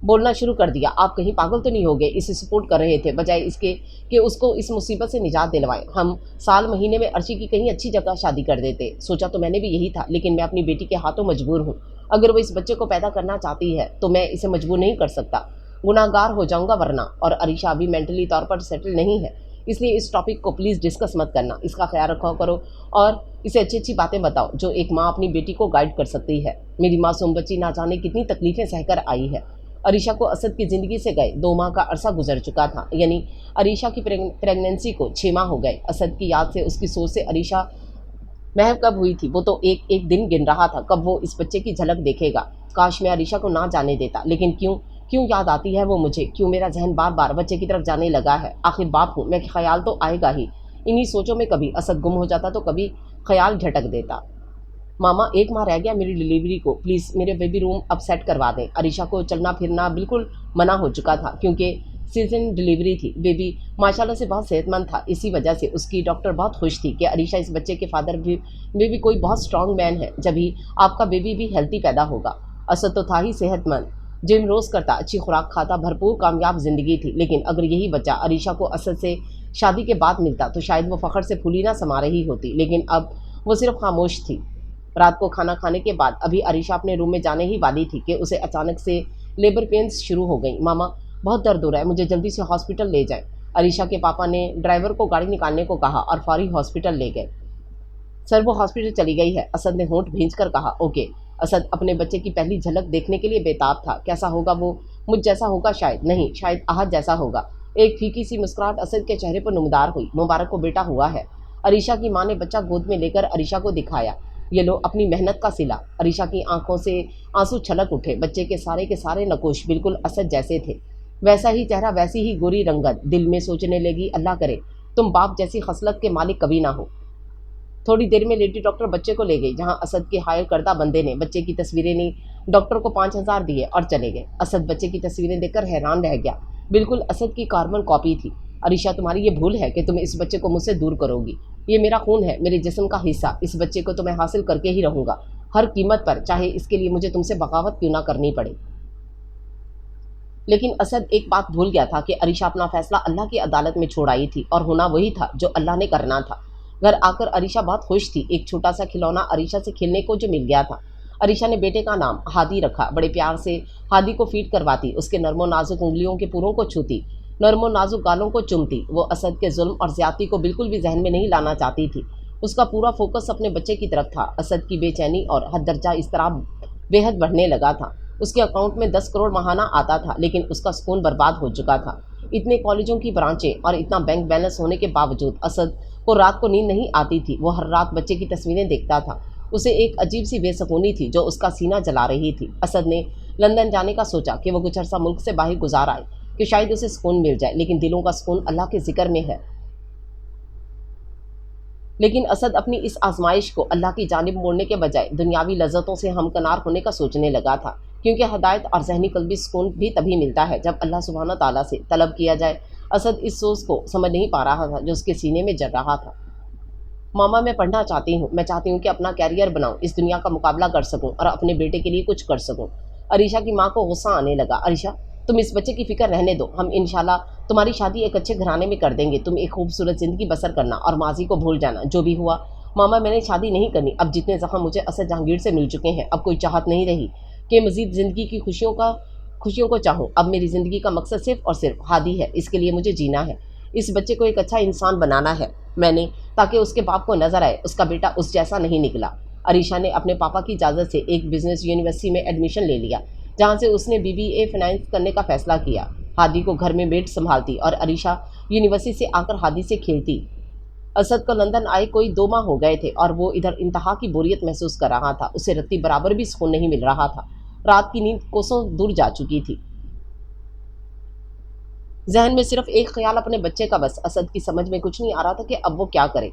बोलना शुरू कर दिया, आप कहीं पागल तो नहीं हो गए? इसे सपोर्ट कर रहे थे बजाय इसके कि उसको इस मुसीबत से निजात दिलवाएं। हम साल महीने में अर्शी की कहीं अच्छी जगह शादी कर देते। सोचा तो मैंने भी यही था, लेकिन मैं अपनी बेटी के हाथों मजबूर हूँ। अगर वो इस बच्चे को पैदा करना चाहती है तो मैं इसे मजबूर नहीं कर सकता, गुनाहगार हो जाऊँगा वरना। और अरीशा अभी मेंटली तौर पर सेटल नहीं है, इसलिए इस टॉपिक को प्लीज़ डिस्कस मत करना। इसका ख्याल रखा करो और इसे अच्छी अच्छी बातें बताओ जो एक माँ अपनी बेटी को गाइड कर सकती है। मेरी मासूम बच्ची ना जाने कितनी तकलीफ़ें सहकर आई है। अरीशा को असद की ज़िंदगी से गए 2 माह का अरसा गुजर चुका था, यानी अरीशा की प्रेगनेंसी को 6 माह हो गए। असद की याद से, उसकी सोच से अरीशा महव कब हुई थी वो तो एक एक दिन गिन रहा था, कब वो इस बच्चे की झलक देखेगा। काश मैं अरीशा को ना जाने देता, लेकिन क्यों याद आती है वो मुझे? क्यों मेरा जहन बार बार बच्चे की तरफ जाने लगा है? आखिर बाप हूँ मैं, ख्याल तो आएगा ही। इन्हीं सोचों में कभी असद गुम हो जाता तो कभी ख्याल झटक देता। मामा, 1 माह रह गया मेरी डिलीवरी को, प्लीज़ मेरे बेबी रूम अब सेट करवा दें। अरीशा को चलना फिरना बिल्कुल मना हो चुका था क्योंकि सीजन डिलीवरी थी। बेबी माशाल्लाह से बहुत सेहतमंद था, इसी वजह से उसकी डॉक्टर बहुत खुश थी कि अरीशा इस बच्चे के फादर भी कोई बहुत स्ट्रॉन्ग मैन है, जब ही आपका बेबी भी हेल्थी पैदा होगा। असद तो था ही सेहतमंद, जिम रोज़ करता, अच्छी खुराक खाता, भरपूर कामयाब ज़िंदगी थी। लेकिन अगर यही बच्चा अरीशा को असद से शादी के बाद मिलता तो शायद वो फ़ख्र से फूली ना समा रही होती, लेकिन अब वो सिर्फ खामोश थी। रात को खाना खाने के बाद अभी अरीशा अपने रूम में जाने ही वाली थी कि उसे अचानक से लेबर पेन्स शुरू हो गई। मामा, बहुत दर्द हो रहा है, मुझे जल्दी से हॉस्पिटल ले जाएं। अरीशा के पापा ने ड्राइवर को गाड़ी निकालने को कहा और फौरी हॉस्पिटल ले गए। सर वो हॉस्पिटल चली गई है, असद ने होंठ भींच कर कहा। ओके। असद अपने बच्चे की पहली झलक देखने के लिए बेताब था। कैसा होगा वो? मुझ जैसा होगा शायद? नहीं, शायद आहत जैसा होगा। एक फीकी सी मुस्कुराहट असद के चेहरे पर नुमदार हुई। मुबारक को बेटा हुआ है। अरीशा की माँ ने बच्चा गोद में लेकर अरीशा को दिखाया। ये लो अपनी मेहनत का सिला। अरीशा की आंखों से आंसू छलक उठे। बच्चे के सारे नकोश बिल्कुल असद जैसे थे, वैसा ही चेहरा, वैसी ही गोरी रंगत। दिल में सोचने लगी, अल्लाह करे तुम बाप जैसी खसलत के मालिक कभी ना हो। थोड़ी देर में लेडी डॉक्टर बच्चे को ले गई, जहां असद के हायर करदा बंदे ने बच्चे की तस्वीरें ली, डॉक्टर को 5000 दिए और चले गए। असद बच्चे की तस्वीरें देखकर हैरान रह गया, बिल्कुल असद की कार्बन कॉपी थी। अरीशा, तुम्हारी ये भूल है कि तुम इस बच्चे को मुझसे दूर करोगी। ये मेरा खून है, मेरे जिस्म का हिस्सा। इस बच्चे को तो मैं हासिल करके ही रहूँगा, हर कीमत पर, चाहे इसके लिए मुझे तुमसे बगावत क्यों ना करनी पड़े। लेकिन असद एक बात भूल गया था कि अरीशा अपना फैसला अल्लाह की अदालत में छोड़ आई थी और होना वही था जो अल्लाह ने करना था। घर आकर अरीशा बहुत खुश थी। एक छोटा सा खिलौना अरीशा से खेलने को जो मिल गया था। अरीशा ने बेटे का नाम हादी रखा। बड़े प्यार से हादी को फीड करवाती, उसके नर्मो नाजुक उंगलियों के पुरों को छूती, नर्मो नाजुक गालों को चुमती। वो असद के जुल्म और ज्यादती को बिल्कुल भी जहन में नहीं लाना चाहती थी। उसका पूरा फोकस अपने बच्चे की तरफ था। असद की बेचैनी और हद दर्जा इस्तराब बेहद बढ़ने लगा था। उसके अकाउंट में 10 करोड़ महाना आता था, लेकिन उसका सुकून बर्बाद हो चुका था। इतने कॉलेजों की ब्रांचें और इतना बैंक बैलेंस होने के बावजूद असद को रात को नींद नहीं आती थी। वो हर रात बच्चे की तस्वीरें देखता था। उसे एक अजीब सी बेसुकूनी थी जो उसका सीना जला रही थी। असद ने लंदन जाने का सोचा कि वो कुछ अर्सा मुल्क से बाहर गुजार आए कि शायद उसे सुकून मिल जाए, लेकिन दिलों का सुकून अल्लाह के जिक्र में है। लेकिन असद अपनी इस आजमाइश को अल्लाह की जानिब मोड़ने के बजाय दुनियावी लज्जतों से हमकनार होने का सोचने लगा था, क्योंकि हदायत और जहनी कल्बी सुकून भी तभी मिलता है जब अल्लाह सुब्हाना ताला से तलब किया जाए। असद इस सोच को समझ नहीं पा रहा था जो उसके सीने में जल रहा था। मामा, मैं पढ़ना चाहती हूँ, मैं चाहती हूँ कि अपना कैरियर बनाऊँ, इस दुनिया का मुकाबला कर सकूँ और अपने बेटे के लिए कुछ कर सकूँ। अरीशा की माँ को गुस्सा आने लगा। अरीशा, तुम इस बच्चे की फिक्र रहने दो, हम इंशाल्लाह तुम्हारी शादी एक अच्छे घराने में कर देंगे। तुम एक खूबसूरत ज़िंदगी बसर करना और माजी को भूल जाना, जो भी हुआ। मामा, मैंने शादी नहीं करनी। अब जितने जख्म मुझे असद जहांगीर से मिल चुके हैं, अब कोई चाहत नहीं रही कि मज़ीद ज़िंदगी की खुशियों को चाहूँ। अब मेरी ज़िंदगी का मकसद सिर्फ़ और सिर्फ हादी है। इसके लिए मुझे जीना है, इस बच्चे को एक अच्छा इंसान बनाना है मैंने, ताकि उसके बाप को नज़र आए उसका बेटा उस जैसा नहीं निकला। अरीशा ने अपने पापा की इजाज़त से एक बिजनेस यूनिवर्सिटी में एडमिशन ले लिया, जहाँ से उसने BBA फाइनेंस करने का फ़ैसला किया। हादी को घर में मेड संभालती और अरीशा यूनिवर्सिटी से आकर हादी से खेलती। असद को लंदन आए कोई 2 माह हो गए थे और वो इधर इंतहा की बोरियत महसूस कर रहा था। उसे रत्ती बराबर भी सुकून नहीं मिल रहा था। रात की नींद कोसों दूर जा चुकी थी। जहन में सिर्फ एक ख्याल अपने बच्चे का बस। असद की समझ में कुछ नहीं आ रहा था कि अब वो क्या करे।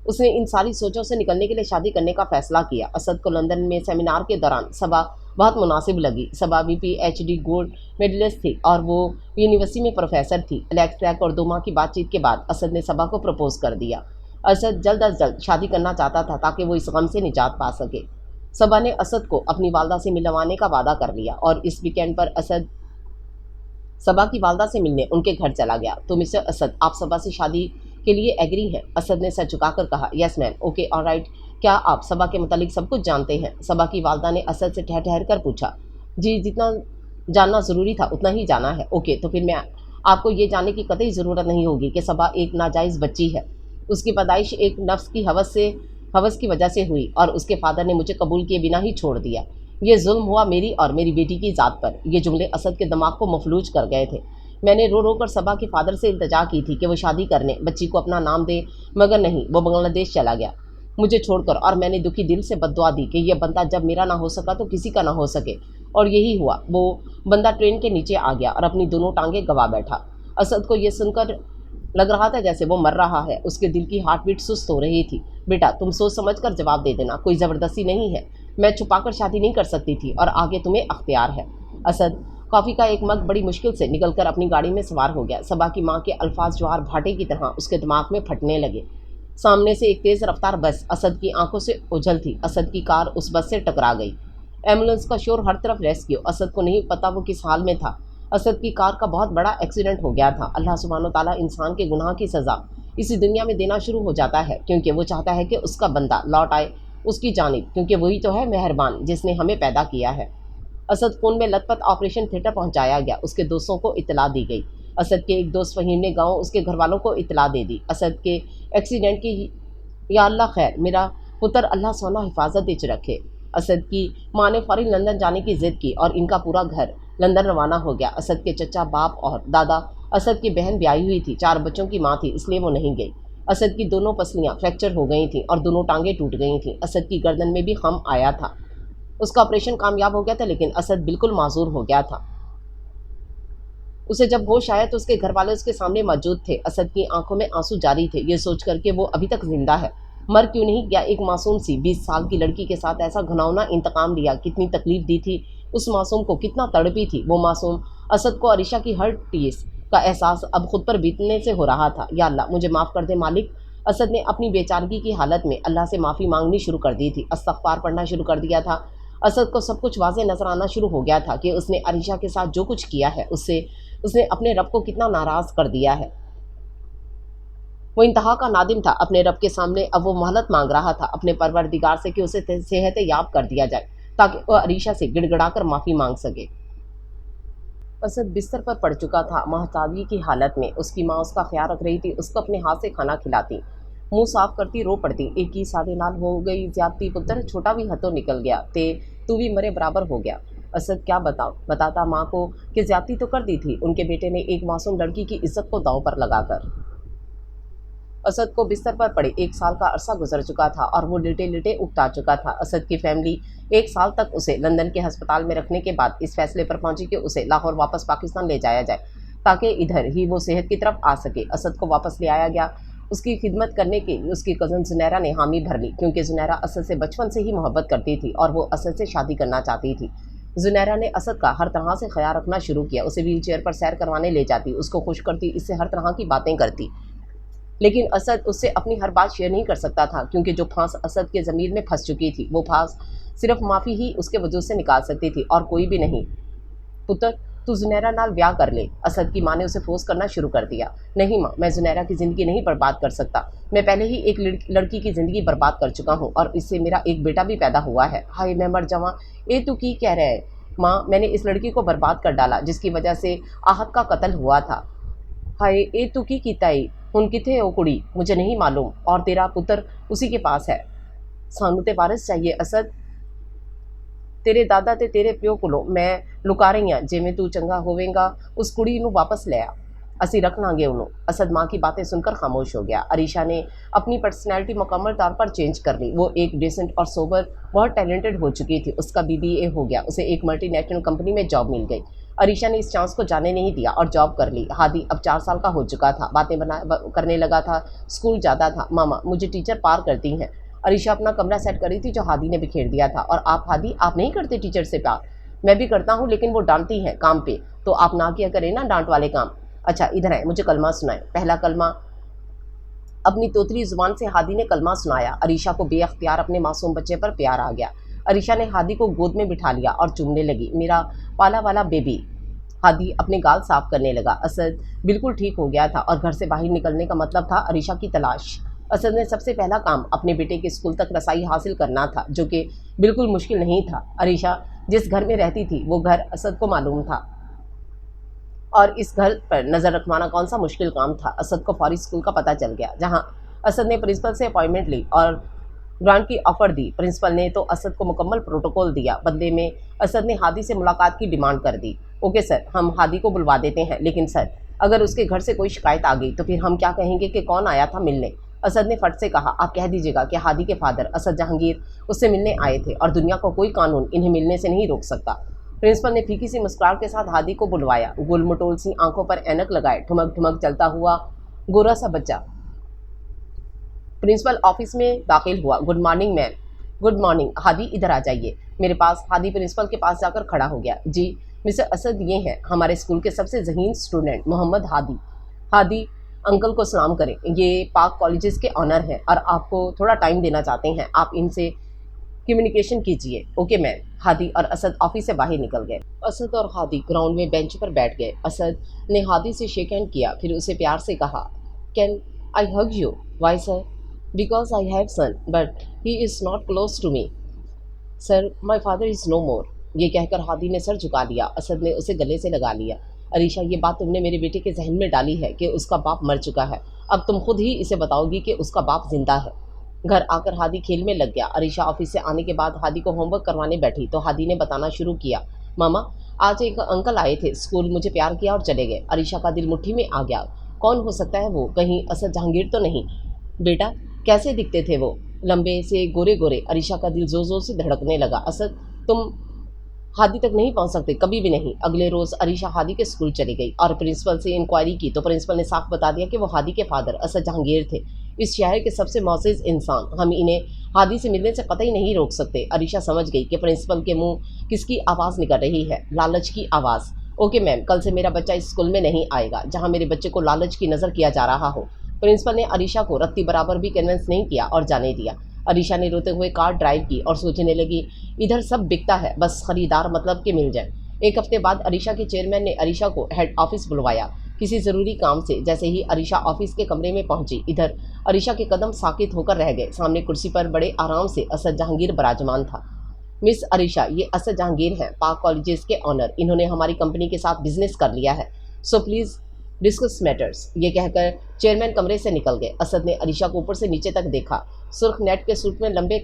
उसने इन सारी सोचों से निकलने के लिए शादी करने का फैसला किया। असद को लंदन में सेमिनार के दौरान सबा बहुत मुनासिब लगी। सबा PhD गोल्ड मेडलिस्ट थी और वो यूनिवर्सिटी में प्रोफेसर थी। लैक और 2 माह की बातचीत के बाद असद ने सबा को प्रपोज कर दिया। असद जल्द अज जल्द शादी करना चाहता था ताकि वो इस गम से निजात पा सके। सबा ने असद को अपनी वालदा से मिलवाने का वादा कर लिया और इस वीकेंड पर असद सबा की वालदा से मिलने उनके घर चला गया। तो मिस्टर असद, आप सबा से शादी के लिए एग्री हैं? असद ने सर झुकाकर कहा, यस मैन, ओके ऑलराइट। क्या आप सबा के मतलब सब कुछ जानते हैं? सबा की वालदा ने असद से ठहर कर पूछा। जी, जितना जानना ज़रूरी था उतना ही जाना है। ओके, तो फिर मैं आपको ये जानने की कतई ज़रूरत नहीं होगी कि सबा एक नाजायज़ बच्ची है। उसकी पैदाइश एक नफ्स की हवस की वजह से हुई और उसके फादर ने मुझे कबूल किए बिना ही छोड़ दिया। ये जुल्म हुआ मेरी और मेरी बेटी की ज़ात पर। ये जुमले असद के दिमाग को मफलूज कर गए थे। मैंने रो रो कर सबा के फादर से इल्तजा की थी कि वो शादी करने, बच्ची को अपना नाम दे, मगर नहीं, वो बांग्लादेश चला गया मुझे छोड़कर और मैंने दुखी दिल से बद्दुआ दी कि यह बंदा जब मेरा ना हो सका तो किसी का ना हो सके। और यही हुआ। वो बंदा ट्रेन के नीचे आ गया और अपनी दोनों टांगें गवा बैठा। असद को यह सुनकर लग रहा था जैसे वो मर रहा है। उसके दिल की हार्ट बीट सुस्त हो रही थी। बेटा, तुम सोच समझ कर जवाब दे देना, कोई ज़बरदस्ती नहीं है। मैं छुपाकर शादी नहीं कर सकती थी और आगे तुम्हें अख्तियार है। असद कॉफ़ी का एक मग बड़ी मुश्किल से निकलकर अपनी गाड़ी में सवार हो गया। सबा की माँ के अल्फाज ज्वार भाटे की तरह उसके दिमाग में फटने लगे। सामने से एक तेज़ रफ्तार बस असद की आंखों से ओझल थी। असद की कार उस बस से टकरा गई। एम्बुलेंस का शोर हर तरफ रेस्क्यू। असद को नहीं पता वो किस हाल में था। असद की कार का बहुत बड़ा एक्सीडेंट हो गया था। अल्लाह सुब्हानो ताला इंसान के गुनाह की सज़ा इसी दुनिया में देना शुरू हो जाता है, क्योंकि वो चाहता है कि उसका बंदा लौट आए उसकी जानिब, क्योंकि वही तो है मेहरबान जिसने हमें पैदा किया है। असद खून में लथपथ ऑपरेशन थिएटर पहुंचाया गया। उसके दोस्तों को इतला दी गई। असद के एक दोस्त फहीम ने गाँव उसके घर वालों को इतला दे दी असद के एक्सीडेंट की। या अल्लाह खैर, मेरा पुत्र अल्लाह सोना हिफाजत दिच रखे। असद की माँ ने फ़ौरन लंदन जाने की ज़िद की और इनका पूरा घर लंदन रवाना हो गया। असद के चचा, बाप और दादा। असद की बहन ब्याही हुई थी, 4 बच्चों की माँ थी, इसलिए वो नहीं गई। असद की दोनों पसलियाँ फ्रैक्चर हो गई थीं और दोनों टांगें टूट गई थीं। असद की गर्दन में भी खम आया था। उसका ऑपरेशन कामयाब हो गया था, लेकिन असद बिल्कुल माजूर हो गया था। उसे जब होश आया तो उसके घर वाले उसके सामने मौजूद थे। असद की आंखों में आंसू जारी थे, ये सोच कर के वो अभी तक जिंदा है। मर क्यों नहीं गया? एक मासूम सी 20 साल की लड़की के साथ ऐसा घिनौना इंतकाम लिया। कितनी तकलीफ दी थी उस मासूम को, कितना तड़पी थी वो मासूम। असद को अरीशा की हर टीस का एहसास अब खुद पर बीतने से हो रहा था। या अल्लाह, मुझे माफ़ कर दे मालिक। असद ने अपनी बेचारगी की हालत में अल्लाह से माफ़ी मांगनी शुरू कर दी थी, इस्तग़फ़ार पढ़ना शुरू कर दिया था। असद को सब कुछ वाज़े नज़र आना शुरू हो गया था कि उसने अरीशा के साथ जो कुछ किया है उससे उसने अपने रब को कितना नाराज़ कर दिया है। वो इंतहा का नादिम था अपने रब के सामने। अब वो मोहलत मांग रहा था अपने परवरदिगार से कि उसे सेहत याब कर दिया जाए ताकि वह अरीशा से गिड़गिड़ा कर माफ़ी मांग सके। असद बिस्तर पर पड़ चुका था, महताजी की हालत में। उसकी माँ उसका ख्याल रख रही थी, उसको अपने हाथ से खाना खिलाती, मुंह साफ करती, रो पड़ती। एक ही सादे नाल हो गई ज्यादती पुत्र, छोटा भी हथों निकल गया ते तू भी मरे बराबर हो गया। असद क्या बताता माँ को कि ज्यादती तो कर दी थी उनके बेटे ने एक मासूम लड़की की इज्जत को दांव पर लगाकर। असद को बिस्तर पर पड़े 1 साल का अरसा गुजर चुका था और वो लेटे लेटे उकता चुका था। असद की फैमिली 1 साल तक उसे लंदन के अस्पताल में रखने के बाद इस फैसले पर पहुंची कि उसे लाहौर वापस पाकिस्तान ले जाया जाए ताकि इधर ही वो सेहत की तरफ आ सके। असद को वापस ले आया गया। उसकी खिदमत करने के लिए उसकी कज़न जुनैरा ने हामी भर ली, क्योंकि जुनैरा असद से बचपन से ही मोहब्बत करती थी और वो असद से शादी करना चाहती थी। जुनैरा ने असद का हर तरह से ख्याल रखना शुरू किया। उसे व्हील चेयर पर सैर करवाने ले जाती, उसको खुश करती, इससे हर तरह की बातें करती। लेकिन असद उससे अपनी हर बात शेयर नहीं कर सकता था, क्योंकि जो फांस असद के ज़मीर में फंस चुकी थी वो फांस सिर्फ माफ़ी ही उसके वजूद से निकाल सकती थी और कोई भी नहीं। पुत्र, तू जुनैरा नाल ब्याह कर ले। असद की माँ ने उसे फोर्स करना शुरू कर दिया। नहीं माँ, मैं जुनैरा की ज़िंदगी नहीं बर्बाद कर सकता। मैं पहले ही एक लड़की की ज़िंदगी बर्बाद कर चुका हूँ और इससे मेरा एक बेटा भी पैदा हुआ है। हाय मैं मर जावा। ए तू की कह रहा है? माँ, मैंने इस लड़की को बर्बाद कर डाला जिसकी वजह से आहत का कत्ल हुआ था। हाय ए तू की कीता ही? हुण किथे ओ कुड़ी? मुझे नहीं मालूम, और तेरा पुत्र उसी के पास है। सानू ते वारिस चाहिए असद। तेरे दादा ते तेरे प्यो कोलों मैं लुका रही हाँ, जिवें तू चंगा होवेगा उस कुड़ी नूं वापस ले आ, असी रख लांगे उन्हों। असद माँ की बातें सुनकर खामोश हो गया। अरीशा ने अपनी पर्सनैलिटी मुकम्मल तौर पर चेंज कर ली। वो एक डिसेंट और सोबर, बहुत टैलेंटेड हो चुकी थी। उसका BBA हो गया, उसे एक मल्टीनेशनल कंपनी में जॉब मिल गई। अरीशा ने इस चांस को जाने नहीं दिया और जॉब कर ली। हादी अब 4 साल का हो चुका था, बातें करने लगा था, स्कूल जाता था। मामा, मुझे टीचर पार करती हैं। अरीशा अपना कमरा सेट करी थी जो हादी ने बिखेर दिया था। और आप हादी, आप नहीं करते टीचर से प्यार? मैं भी करता हूँ, लेकिन वो डांटती हैं काम पे, तो आप ना किया करें ना डांट वाले काम। अच्छा इधर आए, मुझे कलमा सुनाए। पहला कलमा। अपनी तोतली जुबान से हादी ने कलमा सुनाया। अरीशा को बेअख्तियार अपने मासूम बच्चे पर प्यार आ गया। अरीशा ने हादी को गोद में बिठा लिया और चूमने लगी। मेरा पाला वाला बेबी। हादी अपने गाल साफ करने लगा। असद बिल्कुल ठीक हो गया था और घर से बाहर निकलने का मतलब था अरीशा की तलाश। असद ने सबसे पहला काम अपने बेटे के स्कूल तक रसाई हासिल करना था, जो कि बिल्कुल मुश्किल नहीं था। अरीशा जिस घर में रहती थी वो घर असद को मालूम था और इस घर पर नज़र रखवाना कौन सा मुश्किल काम था। असद को फौरी स्कूल का पता चल गया, जहां असद ने प्रिंसिपल से अपॉइंटमेंट ली और ग्रांट की ऑफ़र दी। प्रिंसिपल ने तो असद को मुकम्मल प्रोटोकॉल दिया। बदले में असद ने हादी से मुलाकात की डिमांड कर दी। ओके सर, हम हादी को बुलवा देते हैं, लेकिन सर अगर उसके घर से कोई शिकायत आ गई तो फिर हम क्या कहेंगे कि कौन आया था मिलने? असद ने फट से कहा, आप कह दीजिएगा कि हादी के फादर असद जहांगीर उससे मिलने आए थे और दुनिया का कोई कानून इन्हें मिलने से नहीं रोक सकता। प्रिंसिपल ने फीकी सी मुस्कुराहट के साथ हादी को बुलवाया। गुलमटोल सी आंखों पर ऐनक लगाए ठुमक ठुमक चलता हुआ गोरा सा बच्चा प्रिंसिपल ऑफिस में दाखिल हुआ। Good morning ma'am. Good morning. Hadi इधर आ जाइए मेरे पास। हादी प्रिंसिपल के पास जाकर खड़ा हो गया। जी मिस्टर असद, ये हैं हमारे स्कूल के सबसे ज़हीन स्टूडेंट मोहम्मद हादी। हादी अंकल को सलाम करें, ये पाक कॉलेजेस के ऑनर हैं और आपको थोड़ा टाइम देना चाहते हैं, आप इनसे कम्युनिकेशन कीजिए। Okay ma'am. हादी और असद ऑफिस से बाहर निकल गए। असद और हादी ग्राउंड में बेंच पर बैठ गए। असद ने हादी से शेक हैंड किया, फिर उसे प्यार से कहा, can I hug you? Why sir? Because I have son but he is not close to me. Sir my father is no more. ये कहकर हादी ने सर झुका लिया। असद ने उसे गले से लगा लिया। अरीशा, ये बात तुमने मेरे बेटे के जहन में डाली है कि उसका बाप मर चुका है। अब तुम खुद ही इसे बताओगी कि उसका बाप जिंदा है। घर आकर हादी खेल में लग गया। अरीशा ऑफिस से आने के बाद हादी को होमवर्क करवाने बैठी तो हादी ने बताना शुरू किया, मामा आज एक अंकल आए थे स्कूल, मुझे प्यार किया और चले गए। अरीशा का दिल मुट्ठी में आ गया। कौन हो सकता है वो? कहीं असद जहांगीर तो नहीं? बेटा कैसे दिखते थे वो? लंबे से गोरे गोरे। अरीशा का दिल जोर जोर से धड़कने लगा। असद तुम हादी तक नहीं पहुंच सकते, कभी भी नहीं। अगले रोज़ अरीशा हादी के स्कूल चली गई और प्रिंसिपल से इंक्वायरी की तो प्रिंसिपल ने साफ बता दिया कि वो हादी के फादर असद जहांगीर थे, इस शहर के सबसे मोअज़्ज़ज़ इंसान। हम इन्हें हादी से मिलने से कतई नहीं रोक सकते। अरीशा समझ गई कि प्रिंसिपल के मुंह किसकी आवाज़ निकल रही है, लालच की आवाज़। ओके मैम, कल से मेरा बच्चा इस स्कूल में नहीं आएगा जहाँ मेरे बच्चे को लालच की नज़र किया जा रहा हो। प्रिंसिपल ने अरीशा को रत्ती बराबर भी कन्विंस नहीं किया और जाने दिया। अरीशा ने रोते हुए कार ड्राइव की और सोचने लगी, इधर सब बिकता है, बस खरीदार मतलब के मिल जाए। एक हफ्ते बाद अरीशा के चेयरमैन ने अरीशा को हेड ऑफिस बुलवाया किसी ज़रूरी काम से। जैसे ही अरीशा ऑफिस के कमरे में पहुंची, इधर अरीशा के कदम साकित होकर रह गए। सामने कुर्सी पर बड़े आराम से असद जहांगीर विराजमान था। मिस अरीशा, ये असद जहांगीर हैं, पाक कॉलेजेस के ऑनर। इन्होंने हमारी कंपनी के साथ बिजनेस कर लिया है, सो प्लीज़ डिस्कस मैटर्स। ये कहकर चेयरमैन कमरे से निकल गए। असद ने अरीशा को ऊपर से नीचे तक देखा। सुर्ख नेट के सूट में लंबे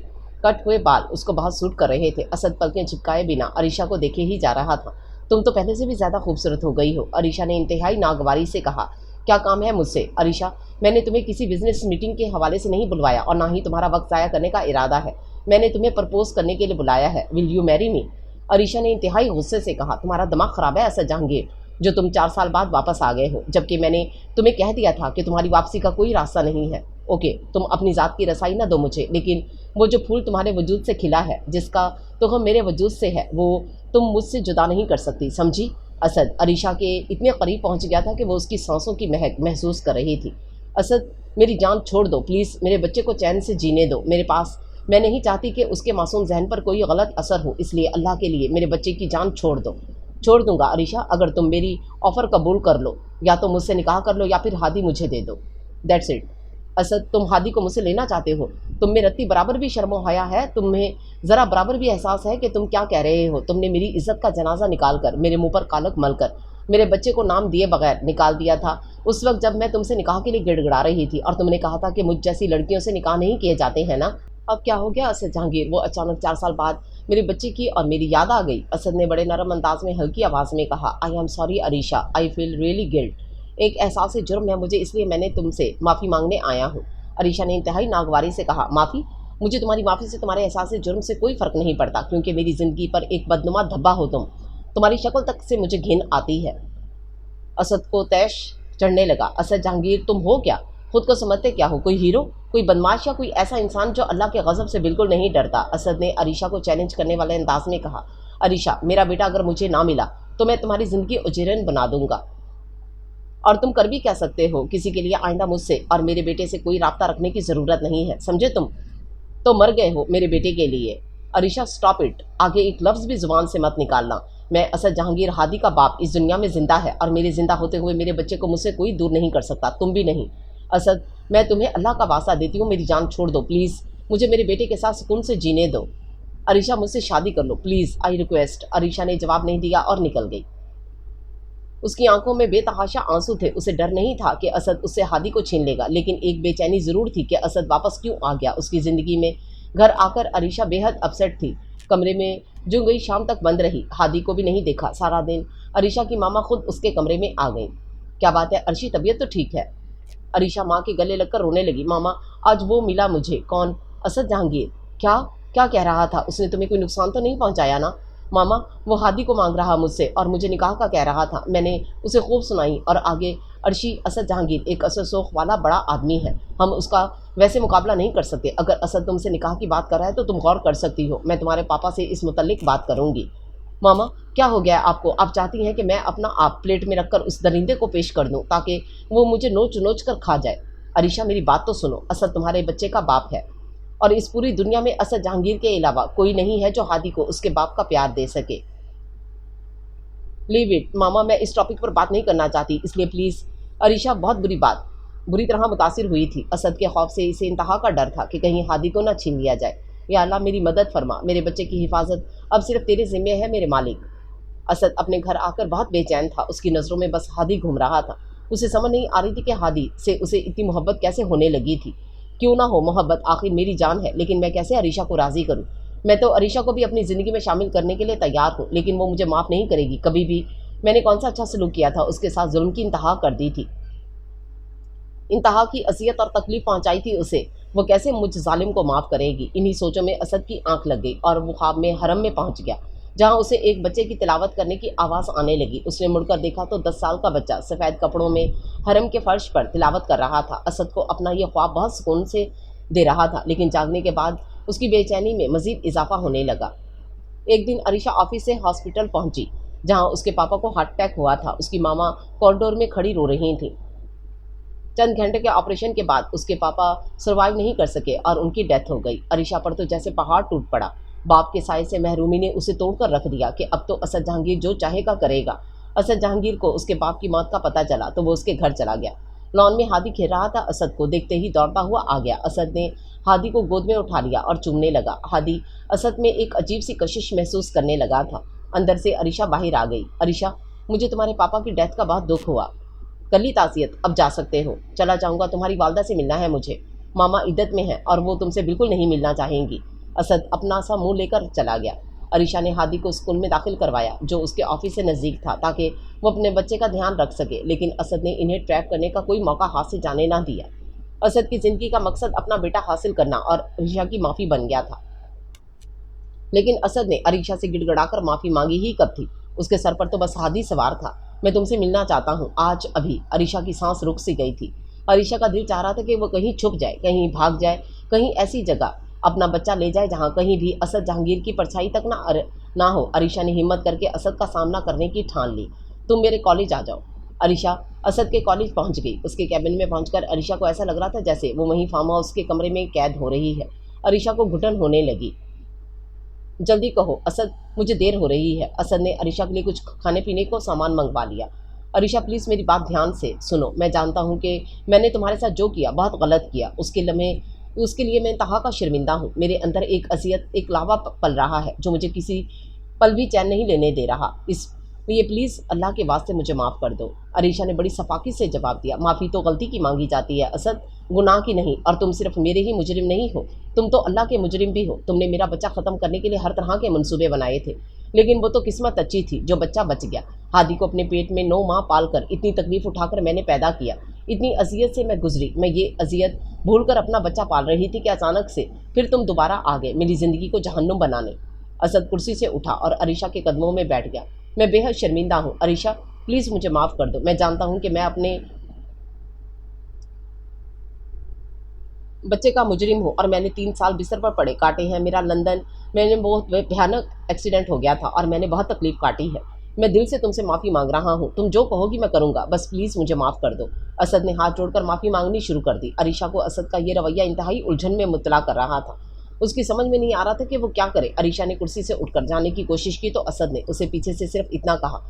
कट हुए बाल उसको बहुत सूट कर रहे थे। असद पलकें झिपकाए बिना अरीशा को देखे ही जा रहा था। तुम तो पहले से भी ज़्यादा खूबसूरत हो गई हो, अरीशा ने इंतहाई नागवारी से कहा। क्या काम है मुझसे? अरीशा, मैंने तुम्हें किसी बिजनेस मीटिंग के हवाले से नहीं बुलवाया और ना ही तुम्हारा वक्त ज़ाया करने का इरादा है। मैंने तुम्हें प्रपोज करने के लिए बुलाया है। Will you marry me? Arisha ने इंतहाई गुस्से से कहा, तुम्हारा दिमाग खराब है असद जहांगीर, जो तुम 4 साल बाद वापस आ गए हो, जबकि मैंने तुम्हें कह दिया था कि तुम्हारी वापसी का कोई रास्ता नहीं है। ओके, तुम अपनी ज़ात की रसाई ना दो मुझे, लेकिन वो जो फूल तुम्हारे वजूद से खिला है, जिसका तुम मेरे वजूद से है, वो तुम मुझसे जुदा नहीं कर सकती, समझी? असद अरीशा के इतने करीब पहुंच गया था कि वो उसकी सांसों की महक महसूस कर रही थी। असद, मेरी जान छोड़ दो प्लीज़, मेरे बच्चे को चैन से जीने दो मेरे पास। मैं नहीं चाहती कि उसके मासूम जहन पर कोई गलत असर हो, इसलिए अल्लाह के लिए मेरे बच्चे की जान छोड़ दो। छोड़ दूंगा अरीशा, अगर तुम मेरी ऑफ़र कबूल कर लो, या तो मुझसे निकाह कर लो या फिर हादी मुझे दे दो। That's it. असद, तुम हादी को मुझसे लेना चाहते हो? तुम में रत्ती बराबर भी शर्मो हया है? तुम्हें ज़रा बराबर भी एहसास है कि तुम क्या कह रहे हो? तुमने मेरी इज्जत का जनाजा निकाल कर, मेरे मुंह पर कालक मलकर, मेरे बच्चे को नाम दिए बगैर निकाल दिया था उस वक्त जब मैं तुमसे निकाह के लिए गिड़गिड़ा रही थी, और तुमने कहा था कि मुझ जैसी लड़कियों से निकाह नहीं किए जाते हैं ना। अब क्या हो गया असद जहांगीर? वो अचानक 4 साल बाद मेरे बच्चे की और मेरी याद आ गई। असद ने बड़े नरम अंदाज में हल्की आवाज़ में कहा, I am sorry Arisha, I feel really guilt. एक एहसास जुर्म है मुझे, इसलिए मैंने तुमसे माफ़ी मांगने आया हूँ। अरीशा ने इंतहाई नागवारी से कहा, माफ़ी? मुझे तुम्हारी माफ़ी से तुम्हारे एहसास जुर्म से कोई फ़र्क नहीं पड़ता, क्योंकि मेरी ज़िंदगी पर एक बदनुमा धब्बा हो तुम। तुम्हारी शक्ल तक से मुझे घिन आती है। असद को तैश चढ़ने लगा। असद जहांगीर, तुम हो क्या? खुद को समझते क्या हो? कोई हीरो, कोई बदमाश, या कोई ऐसा इंसान जो अल्लाह के गज़ब से बिल्कुल नहीं डरता? असद ने अरीशा को चैलेंज करने वाले अंदाज में कहा, अरीशा, मेरा बेटा अगर मुझे ना मिला तो मैं तुम्हारी ज़िंदगी उजैन बना दूंगा, और तुम कर भी क्या सकते हो? किसी के लिए आइंदा मुझसे और मेरे बेटे से कोई राब्ता रखने की ज़रूरत नहीं है, समझे? तुम तो मर गए हो मेरे बेटे के लिए। अरीशा, स्टॉप इट, आगे एक लफ्ज़ भी ज़ुबान से मत निकालना। मैं असद जहांगीर हादी का बाप इस दुनिया में ज़िंदा है, और मेरे ज़िंदा होते हुए मेरे बच्चे को मुझसे कोई दूर नहीं कर सकता, तुम भी नहीं। असद, मैं तुम्हें अल्लाह का वास्ता देती हूँ, मेरी जान छोड़ दो प्लीज़, मुझे मेरे बेटे के साथ सुकून से जीने दो। अरीशा, मुझसे शादी कर लो प्लीज़, आई रिक्वेस्ट। अरीशा ने जवाब नहीं दिया और निकल गई। उसकी आंखों में बेतहाशा आंसू थे। उसे डर नहीं था कि असद उससे हादी को छीन लेगा, लेकिन एक बेचैनी ज़रूर थी कि असद वापस क्यों आ गया उसकी ज़िंदगी में। घर आकर अरीशा बेहद अपसेट थी। कमरे में जो गई शाम तक बंद रही, हादी को भी नहीं देखा सारा दिन। अरीशा की मामा खुद उसके कमरे में आ गई। क्या बात है अर्शी, तबीयत तो ठीक है? अरीशा माँ के गले लगकर रोने लगी। मामा, आज वो मिला मुझे। कौन? असद जहांगीर। क्या? क्या कह रहा था? उसने तुम्हें कोई नुकसान तो नहीं पहुंचाया ना? मामा, वो हादी को मांग रहा मुझसे, और मुझे निकाह का कह रहा था। मैंने उसे खूब सुनाई, और आगे अर्शी, असद जहांगीर एक असर सोख वाला बड़ा आदमी है, हम उसका वैसे मुकाबला नहीं कर सकते। अगर असद तुमसे निकाह की बात कर रहा है तो तुम गौर कर सकती हो, मैं तुम्हारे पापा से इस मुतल्लिक बात करूँगी। मामा, क्या हो गया है आपको? आप चाहती हैं कि मैं अपना आप प्लेट में रखकर उस दरिंदे को पेश कर दूं, ताकि वो मुझे नोच नोच कर खा जाए? अरीशा, मेरी बात तो सुनो, असद तुम्हारे बच्चे का बाप है, और इस पूरी दुनिया में असद जहांगीर के अलावा कोई नहीं है जो हादी को उसके बाप का प्यार दे सके। लीव इट मामा, मैं इस टॉपिक पर बात नहीं करना चाहती, इसलिए प्लीज़। अरीशा बहुत बुरी तरह मुतासिर हुई थी। असद के खौफ से इसे इंतहा का डर था कि कहीं हादी को न छीन लिया जाए। या अल्लाह, मेरी मदद फरमा, मेरे बच्चे की हिफाजत अब सिर्फ तेरे ज़िम्मे है मेरे मालिक। असद अपने घर आकर बहुत बेचैन था। उसकी नज़रों में बस हादी घूम रहा था। उसे समझ नहीं आ रही थी कि हादी से उसे इतनी मोहब्बत कैसे होने लगी थी। क्यों ना हो मोहब्बत, आखिर मेरी जान है, लेकिन मैं कैसे अरीशा को राज़ी करूं? मैं तो अरीशा को भी अपनी ज़िंदगी में शामिल करने के लिए तैयार हूं, लेकिन वो मुझे माफ़ नहीं करेगी कभी भी। मैंने कौन सा अच्छा सलूक किया था? उसके साथ जुल्म की इंतहा कर दी थी, इंतहा की असियत और तकलीफ पहुंचाई थी उसे। वो कैसे मुझ जालिम को माफ़ करेगी? इन्हीं सोचों में असद की आंख लग गई, और वो ख्वाब में हरम में पहुंच गया, जहां उसे एक बच्चे की तिलावत करने की आवाज़ आने लगी। उसने मुड़कर देखा तो 10 साल का बच्चा सफ़ेद कपड़ों में हरम के फर्श पर तिलावत कर रहा था। असद को अपना यह ख्वाब बहुत सुकून से दे रहा था, लेकिन जागने के बाद उसकी बेचैनी में मज़ीद इजाफा होने लगा। एक दिन अरीशा ऑफिस से हॉस्पिटल पहुंची, जहां उसके पापा को हार्ट अटैक हुआ था। उसकी मामा कॉरिडोर में खड़ी रो रही थी। चंद घंटे के ऑपरेशन के बाद उसके पापा सर्वाइव नहीं कर सके और उनकी डेथ हो गई। अरीशा पर तो जैसे पहाड़ टूट पड़ा। बाप के साय से महरूमी ने उसे तोड़कर रख दिया कि अब तो असद जहांगीर जो चाहेगा करेगा। असद जहांगीर को उसके बाप की मौत का पता चला तो वो उसके घर चला गया। लॉन में हादी खेल रहा था। असद को देखते ही दौड़ता हुआ आ गया। असद ने हादी को गोद में उठा लिया और चूमने लगा। हादी असद में एक अजीब सी कशिश महसूस करने लगा था। अंदर से अरीशा बाहर आ गई। अरीशा, मुझे तुम्हारे पापा की डेथ का बहुत दुख हुआ। कल ही ताज़ियत, अब जा सकते हो। चला जाऊंगा, तुम्हारी वालदा से मिलना है मुझे। मामा इद्दत में है और वो तुमसे बिल्कुल नहीं मिलना चाहेंगी। असद अपना सा मुंह लेकर चला गया। अरीशा ने हादी को स्कूल में दाखिल करवाया जो उसके ऑफिस से नज़दीक था ताकि वो अपने बच्चे का ध्यान रख सके, लेकिन असद ने इन्हें ट्रैप करने का कोई मौका हाथ से जाने ना दिया। असद की ज़िंदगी का मकसद अपना बेटा हासिल करना और अरीशा की माफ़ी बन गया था, लेकिन असद ने अरीशा से गिड़गड़ाकर माफ़ी मांगी ही कब थी? उसके सर पर तो बस हादी सवार था। मैं तुमसे मिलना चाहता हूँ आज अभी। अरीशा की सांस रुक सी गई थी। अरीशा का दिल चाह रहा था कि वो कहीं छुप जाए, कहीं भाग जाए, कहीं ऐसी जगह अपना बच्चा ले जाए जहाँ कहीं भी असद जहांगीर की परछाई तक ना हो। अरीशा ने हिम्मत करके असद का सामना करने की ठान ली। तुम मेरे कॉलेज आ जाओ। अरीशा असद के कॉलेज पहुंच गई। उसके कैबिन में पहुंचकर अरीशा को ऐसा लग रहा था जैसे वो वहीं फार्म हाउस के कमरे में कैद हो रही है। अरीशा को घुटन होने लगी। जल्दी कहो असद, मुझे देर हो रही है। असद ने अरीशा के लिए कुछ खाने पीने को सामान मंगवा लिया। अरीशा प्लीज़ मेरी बात ध्यान से सुनो। मैं जानता हूँ कि मैंने तुम्हारे साथ जो किया बहुत गलत किया। उसके लिए मैं इंतहा का शर्मिंदा हूँ। मेरे अंदर एक असियत, एक लावा पल रहा है जो मुझे किसी पल भी चैन नहीं लेने दे रहा। इसलिए प्लीज़ अल्लाह के वास्ते मुझे माफ़ कर दो। अरीशा ने बड़ी सफाकी से जवाब दिया। माफ़ी तो गलती की मांगी जाती है असद, गुनाह की नहीं। और तुम सिर्फ मेरे ही मुजरिम नहीं हो, तुम तो अल्लाह के मुजरिम भी हो। तुमने मेरा बच्चा ख़त्म करने के लिए हर तरह के मंसूबे बनाए थे, लेकिन वो तो किस्मत अच्छी थी जो बच्चा बच गया। हादी को अपने पेट में 9 माह पाल कर, इतनी तकलीफ़ उठाकर मैंने पैदा किया। इतनी अजियत से मैं गुजरी। मैं ये अजियत भूल कर अपना बच्चा पाल रही थी कि अचानक से फिर तुम दोबारा आ गए मेरी ज़िंदगी को जहन्नुम बनाने। असद कुर्सी से उठा और अरीशा के कदमों में बैठ गया। मैं बेहद शर्मिंदा हूँ अरीशा, प्लीज़ मुझे माफ़ कर दो। मैं जानता हूँ कि मैं अपने बच्चे का मुजरिम हूँ और मैंने 3 साल बिस्तर पर पड़े काटे हैं। मेरा लंदन मैंने बहुत भयानक एक्सीडेंट हो गया था और मैंने बहुत तकलीफ काटी है। मैं दिल से तुमसे माफ़ी मांग रहा हूँ। तुम जो कहोगी मैं करूँगा, बस प्लीज़ मुझे माफ़ कर दो। असद ने हाथ जोड़कर माफ़ी मांगनी शुरू कर दी। अरीशा को असद का ये रवैया इंतहाई उलझन में मुब्तला कर रहा था। उसकी समझ में नहीं आ रहा था कि वो क्या करे। अरीशा ने कुर्सी से उठकर जाने की कोशिश की तो असद ने उसे पीछे से सिर्फ इतना कहा,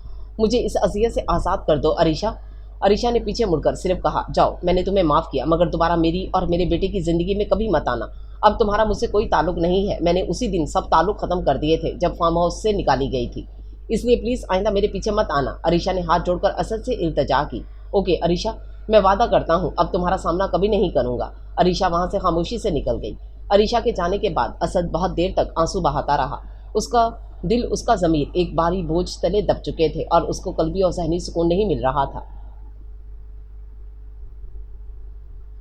मुझे इस अजियत से आज़ाद कर दो अरीशा। अरीशा ने पीछे मुड़कर सिर्फ कहा, जाओ, मैंने तुम्हें माफ़ किया, मगर दोबारा मेरी और मेरे बेटे की ज़िंदगी में कभी मत आना। अब तुम्हारा मुझसे कोई ताल्लुक नहीं है। मैंने उसी दिन सब ताल्लुक ख़त्म कर दिए थे जब फार्म हाउस से निकाली गई थी, इसलिए प्लीज़ आइंदा मेरे पीछे मत आना। अरीशा ने हाथ जोड़कर असद से इल्तजा की। ओके अरीशा, मैं वादा करता हूँ अब तुम्हारा सामना कभी नहीं करूँगा। अरीशा वहाँ से खामोशी से निकल गई। अरीशा के जाने के बाद असद बहुत देर तक आंसू बहाता रहा। उसका दिल, उसका ज़मीर एक भारी बोझ तले दब चुके थे और उसको कल्बी और ज़हनी सुकून नहीं मिल रहा था।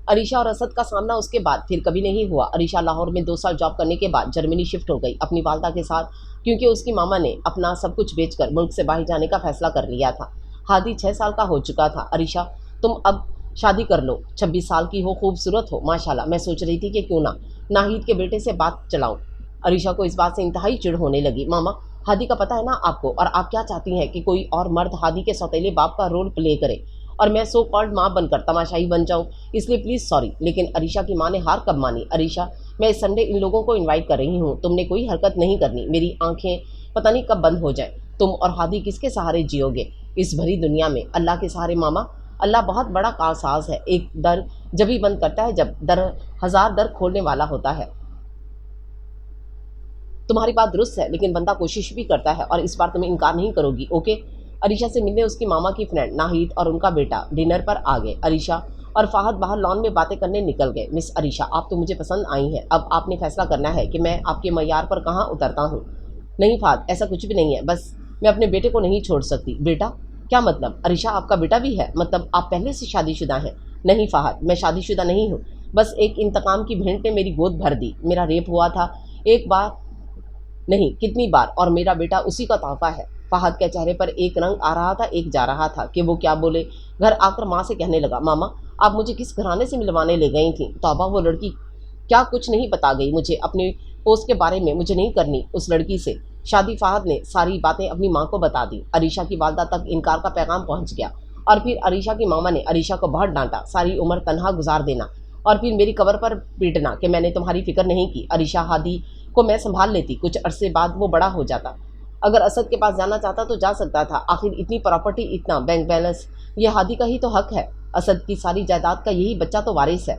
अरीशा और असद का सामना उसके बाद फिर कभी नहीं हुआ। अरीशा लाहौर में 2 साल जॉब करने के बाद जर्मनी शिफ्ट हो गई अपनी वालदा के साथ, क्योंकि उसकी मामा ने अपना सब कुछ बेचकर मुल्क से बाहर जाने का फैसला कर लिया था। हादी 6 साल का हो चुका था। अरीशा, तुम अब शादी कर लो। 26 साल की हो, खूबसूरत हो माशाल्लाह। मैं सोच रही थी कि क्यों ना नाहिद के बेटे से बात चलाऊं। अरीशा को इस बात से इंतहाई चिढ़ होने लगी। मामा, हादी का पता है ना आपको, और आप क्या चाहती हैं कि कोई और मर्द हादी के सौतेले बाप का रोल प्ले करे और मैं सो कॉल्ड माँ बनकर तमाशाई बन जाऊँ। इसलिए प्लीज़ सॉरी। लेकिन अरीशा की माँ ने हार कब मानी। अरीशा, मैं इस संडे इन लोगों को इनवाइट कर रही हूँ, तुमने कोई हरकत नहीं करनी। मेरी आंखें पता नहीं कब बंद हो जाए। तुम और हादी किसके सहारे जियोगे इस भरी दुनिया में? अल्लाह के सहारे मामा। अल्लाह बहुत बड़ा कारसाज है। एक दर जब ही बंद करता है जब हज़ार दर खोलने वाला होता है। तुम्हारी बात दुरुस्त है, लेकिन बंदा कोशिश भी करता है और इस बार तुम्हें इनकार नहीं करोगी, ओके? अरीशा से मिलने उसकी मामा की फ्रेंड नाहिद और उनका बेटा डिनर पर आ गए। अरीशा और फाहद बाहर लॉन में बातें करने निकल गए। मिस अरीशा, आप तो मुझे पसंद आई हैं। अब आपने फैसला करना है कि मैं आपके मयार पर कहाँ उतरता हूँ। नहीं फाहद, ऐसा कुछ भी नहीं है, बस मैं अपने बेटे को नहीं छोड़ सकती। बेटा? क्या मतलब? अरीशा, आपका बेटा भी है? मतलब आप पहले से शादीशुदा हैं? नहीं फाहद, मैं शादीशुदा नहीं हूँ। बस एक इंतकाम की भेंट ने मेरी गोद भर दी। मेरा रेप हुआ था, एक बार नहीं कितनी बार, और मेरा बेटा उसी का तोहफा है। फहद के चेहरे पर एक रंग आ रहा था, एक जा रहा था कि वो क्या बोले। घर आकर माँ से कहने लगा, मामा आप मुझे किस घराने से मिलवाने ले गई थी? तौबा, वो लड़की क्या कुछ नहीं बता गई मुझे अपने पोस्ट के बारे में। मुझे नहीं करनी उस लड़की से शादी। फहद ने सारी बातें अपनी माँ को बता दी। अरीशा की वालदा तक इनकार का पैगाम पहुँच गया और फिर अरीशा की मामा ने अरीशा को बहुत डांटा, सारी उम्र तनहा गुजार देना और फिर मेरी कब्र पर पीटना कि मैंने तुम्हारी फिक्र नहीं की। अरीशा, हादी को मैं संभाल लेती, कुछ अरसे बाद वो बड़ा हो जाता। अगर असद के पास जाना चाहता तो जा सकता था। आखिर इतनी प्रॉपर्टी, इतना बैंक बैलेंस, ये हादी का ही तो हक है। असद की सारी जायदाद का यही बच्चा तो वारिस है।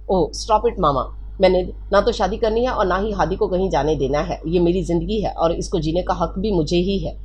ओह स्टॉप इट मामा, मैंने ना तो शादी करनी है और ना ही हादी को कहीं जाने देना है। ये मेरी ज़िंदगी है और इसको जीने का हक भी मुझे ही है।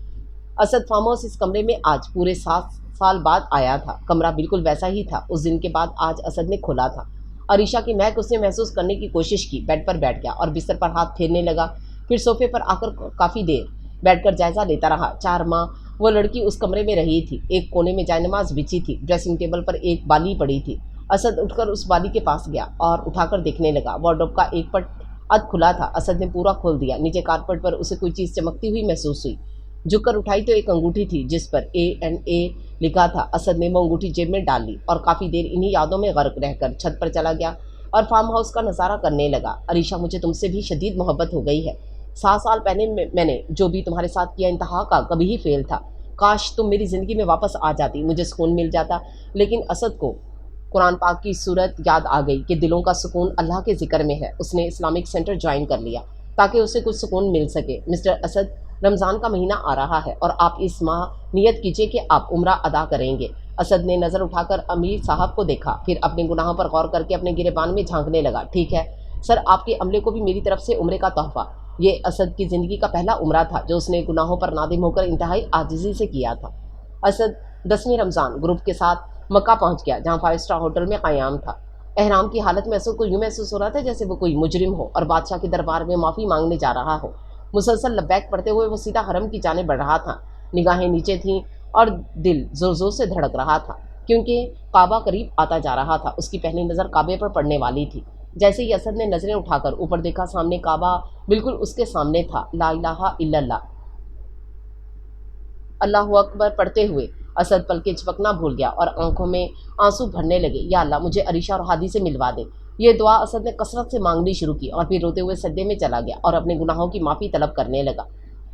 असद फार्म हाउस इस कमरे में आज पूरे 7 साल बाद आया था। कमरा बिल्कुल वैसा ही था। उस दिन के बाद आज असद ने खोला था। अरीशा की महक उसने महसूस करने की कोशिश की। बेड पर बैठ गया और बिस्तर पर हाथ फेरने लगा। फिर सोफे पर आकर काफ़ी देर बैठकर जायजा लेता रहा। 4 माह वो लड़की उस कमरे में रही थी। एक कोने में जायनमाज बिछी थी, ड्रेसिंग टेबल पर एक बाली पड़ी थी। असद उठकर उस बाली के पास गया और उठाकर देखने लगा। वार्डरोब का एक पट अध खुला था। असद ने पूरा खोल दिया। नीचे कारपेट पर उसे कोई चीज़ चमकती हुई महसूस हुई। झुककर उठाई तो एक अंगूठी थी जिस पर A&A लिखा था। असद ने वो अंगूठी जेब में डाल ली और काफ़ी देर इन्हीं यादों में गर्क रहकर छत पर चला गया और फार्म हाउस का नज़ारा करने लगा। अरीशा, मुझे तुमसे भी शदीद मोहब्बत हो गई है। 7 साल पहले मैंने जो भी तुम्हारे साथ किया इंतहा का कभी ही फेल था। काश तुम मेरी ज़िंदगी में वापस आ जाती, मुझे सुकून मिल जाता। लेकिन असद को कुरान पाक की सूरत याद आ गई कि दिलों का सुकून अल्लाह के ज़िक्र में है। उसने इस्लामिक सेंटर ज्वाइन कर लिया ताकि उसे कुछ सुकून मिल सके। मिस्टर असद, रमज़ान का महीना आ रहा है और आप इस माह नियत कीजिए कि आप उम्रा अदा करेंगे। असद ने नज़र उठाकर अमीर साहब को देखा, फिर अपने गुनाहों पर गौर करके अपने गिरेबान में झांकने लगा। ठीक है सर, आपके अमले को भी मेरी तरफ से उम्रे का तोहफ़ा। ये असद की ज़िंदगी का पहला उम्रा था जो उसने गुनाहों पर नादिम होकर इंतहाई आजिज़ी से किया था। असद 10वीं रमज़ान ग्रुप के साथ मक्का पहुंच गया, जहां 5 स्टार होटल में क़याम था। एहराम की हालत में असद को यूँ महसूस हो रहा था जैसे वो कोई मुजरिम हो और बादशाह के दरबार में माफ़ी मांगने जा रहा हो। मुसलसल लब्बैक पढ़ते हुए वो सीधा हरम की जाने बढ़ रहा था। निगाहें नीचे थीं और दिल ज़ोर ज़ोर से धड़क रहा था क्योंकि काबा करीब आता जा रहा था। उसकी पहली नज़र काबे पर पड़ने वाली थी। जैसे ही असद ने नज़रें उठाकर ऊपर देखा, सामने काबा बिल्कुल उसके सामने था। ला इलाहा इल्लल्लाह, अल्लाहु अकबर पढ़ते हुए असद पलके झपकना भूल गया और आंखों में आंसू भरने लगे। या अल्लाह, मुझे अरीशा और हादी से मिलवा दे। ये दुआ असद ने कसरत से मांगनी शुरू की और फिर रोते हुए सज्जे में चला गया और अपने गुनाहों की माफ़ी तलब करने लगा।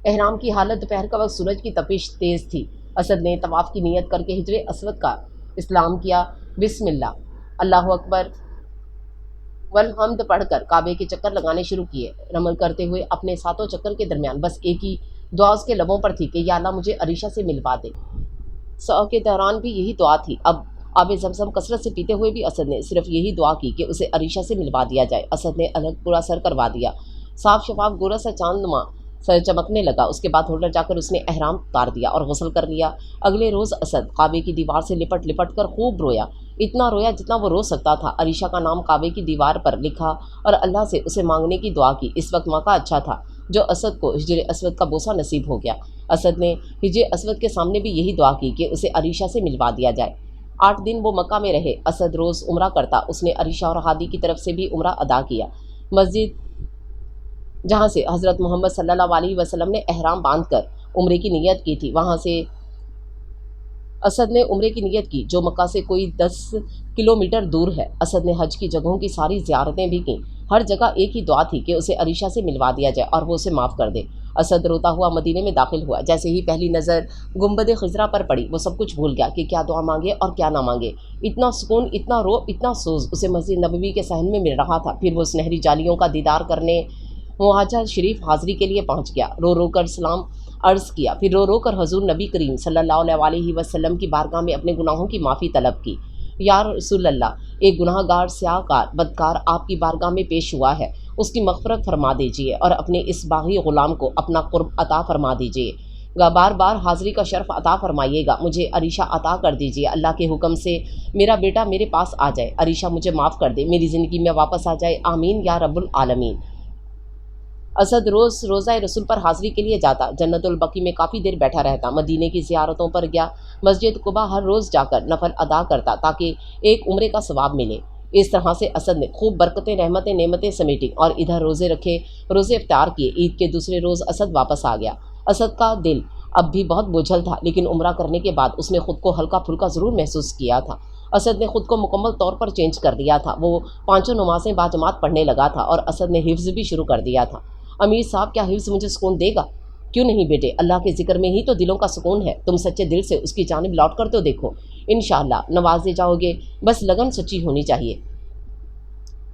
एहराम की हालत दोपहर का वक्त, सूरज की तपिश तेज़ थी। असद ने तवाफ़ की नीयत करके हिजरे असवद का इस्लाम किया। बिस्मिल्लाह, अल्लाहु अकबर वल हम्द पढ़कर काबे के चक्कर लगाने शुरू किए। रमल करते हुए अपने 7 चक्कर के दरमियान बस एक ही दुआ उसके लबों पर थी कि या अल्लाह, मुझे अरीशा से मिलवा दे। सौ के दौरान भी यही दुआ थी। अब आब ज़मज़म कसरत से पीते हुए भी असद ने सिर्फ यही दुआ की कि उसे अरीशा से मिलवा दिया जाए। असद ने अलग पूरा सर करवा दिया। साफ शफाफ गोरा सा चांदनुमा सर चमकने लगा। उसके बाद होटल जाकर उसने एहराम उतार दिया और गसल कर लिया। अगले रोज़ असद काबे की दीवार से लिपट लिपट कर खूब रोया। इतना रोया जितना वो रो सकता था। अरीशा का नाम काबे की दीवार पर लिखा और अल्लाह से उसे मांगने की दुआ की। इस वक्त मौका अच्छा था जो असद को हिजर असवद का बोसा नसीब हो गया। असद ने हिजर असवद के सामने भी यही दुआ की कि उसे अरीशा से मिलवा दिया जाए। 8 दिन वो मक्का में रहे। असद रोज़ उम्रा करता। उसने अरीशा और हादी की तरफ से भी उम्रा अदा किया। मस्जिद जहाँ से हज़रत मोहम्मद सल्लल्लाहु अलैहि वसल्लम ने एहराम बांध कर उम्रे की नीयत की थी, वहाँ से असद ने उम्रे की नीयत की जो मक्का से कोई 10 किलोमीटर दूर है। असद ने हज की जगहों की सारी ज़ियारतें भी कीं। हर जगह एक ही दुआ थी कि उसे अरीशा से मिलवा दिया जाए और वो उसे माफ़ कर दे। असद रोता हुआ मदीने में दाखिल हुआ। जैसे ही पहली नज़र गुंबद खिजरा पर पड़ी, वो सब कुछ भूल गया कि क्या दुआ मांगे और क्या ना मांगे। इतना सुकून, इतना रो, इतना सोज उसे मस्जिद नबवी के सहन में मिल रहा था। फिर वो सुनहरी जालियों का दीदार करने मुहाजा शरीफ हाज़िरी के लिए पहुँच गया। रो रो कर सलाम अर्ज़ किया, फिर रो रो कर हजूर नबी करीम सल्लल्लाहु अलैहि वसल्लम की बारगाह में अपने गुनाहों की माफ़ी तलब की। या रसूल अल्लाह, एक गुनाहगार स्याहकार बदकार आपकी बारगाह में पेश हुआ है, उसकी मग़फ़रत फरमा दीजिए और अपने इस बागी ग़ुलाम को अपना क़ुर्ब अता फरमा दीजिए। बार बार हाज़िरी का शर्फ़ अता फरमाइएगा। मुझे अरीशा अता कर दीजिए। अल्लाह के हुक्म से मेरा बेटा मेरे पास आ जाए। अरीशा मुझे माफ़ कर दे, मेरी ज़िंदगी में वापस आ जाए। आमीन या रब्बुल आलमीन। असद रोज़ रोज़ा रसूल पर हाज़िरी के लिए जाता। जन्नतुल बकी में काफ़ी देर बैठा रहता। मदीने की ज़ियारतों पर गया। मस्जिद कुबा हर रोज़ जाकर नफल अदा करता ताकि एक उम्रे का सवाब मिले। इस तरह से असद ने खूब बरकतें, रहमतें, नेमतें समेटी और इधर रोज़े रखे, रोज़े इफ्तार किए। ईद के दूसरे रोज़ असद वापस आ गया। असद का दिल अब भी बहुत बोझल था, लेकिन उम्रा करने के बाद उसने ख़ुद को हल्का फुल्का ज़रूर महसूस किया था। असद ने ख़ुद को मुकम्मल तौर पर चेंज कर लिया था। वो 5 नमाज़ें बाजमात पढ़ने लगा था और असद ने हिफ्ज़ भी शुरू कर दिया था। अमीर साहब, क्या हिफ्ज़ मुझे सुकून देगा? क्यों नहीं बेटे, अल्लाह के ज़िक्र में ही तो दिलों का सुकून है। तुम सच्चे दिल से उसकी जानिब लौट कर तो देखो, इंशाअल्लाह नवाजे जाओगे। बस लगन सच्ची होनी चाहिए।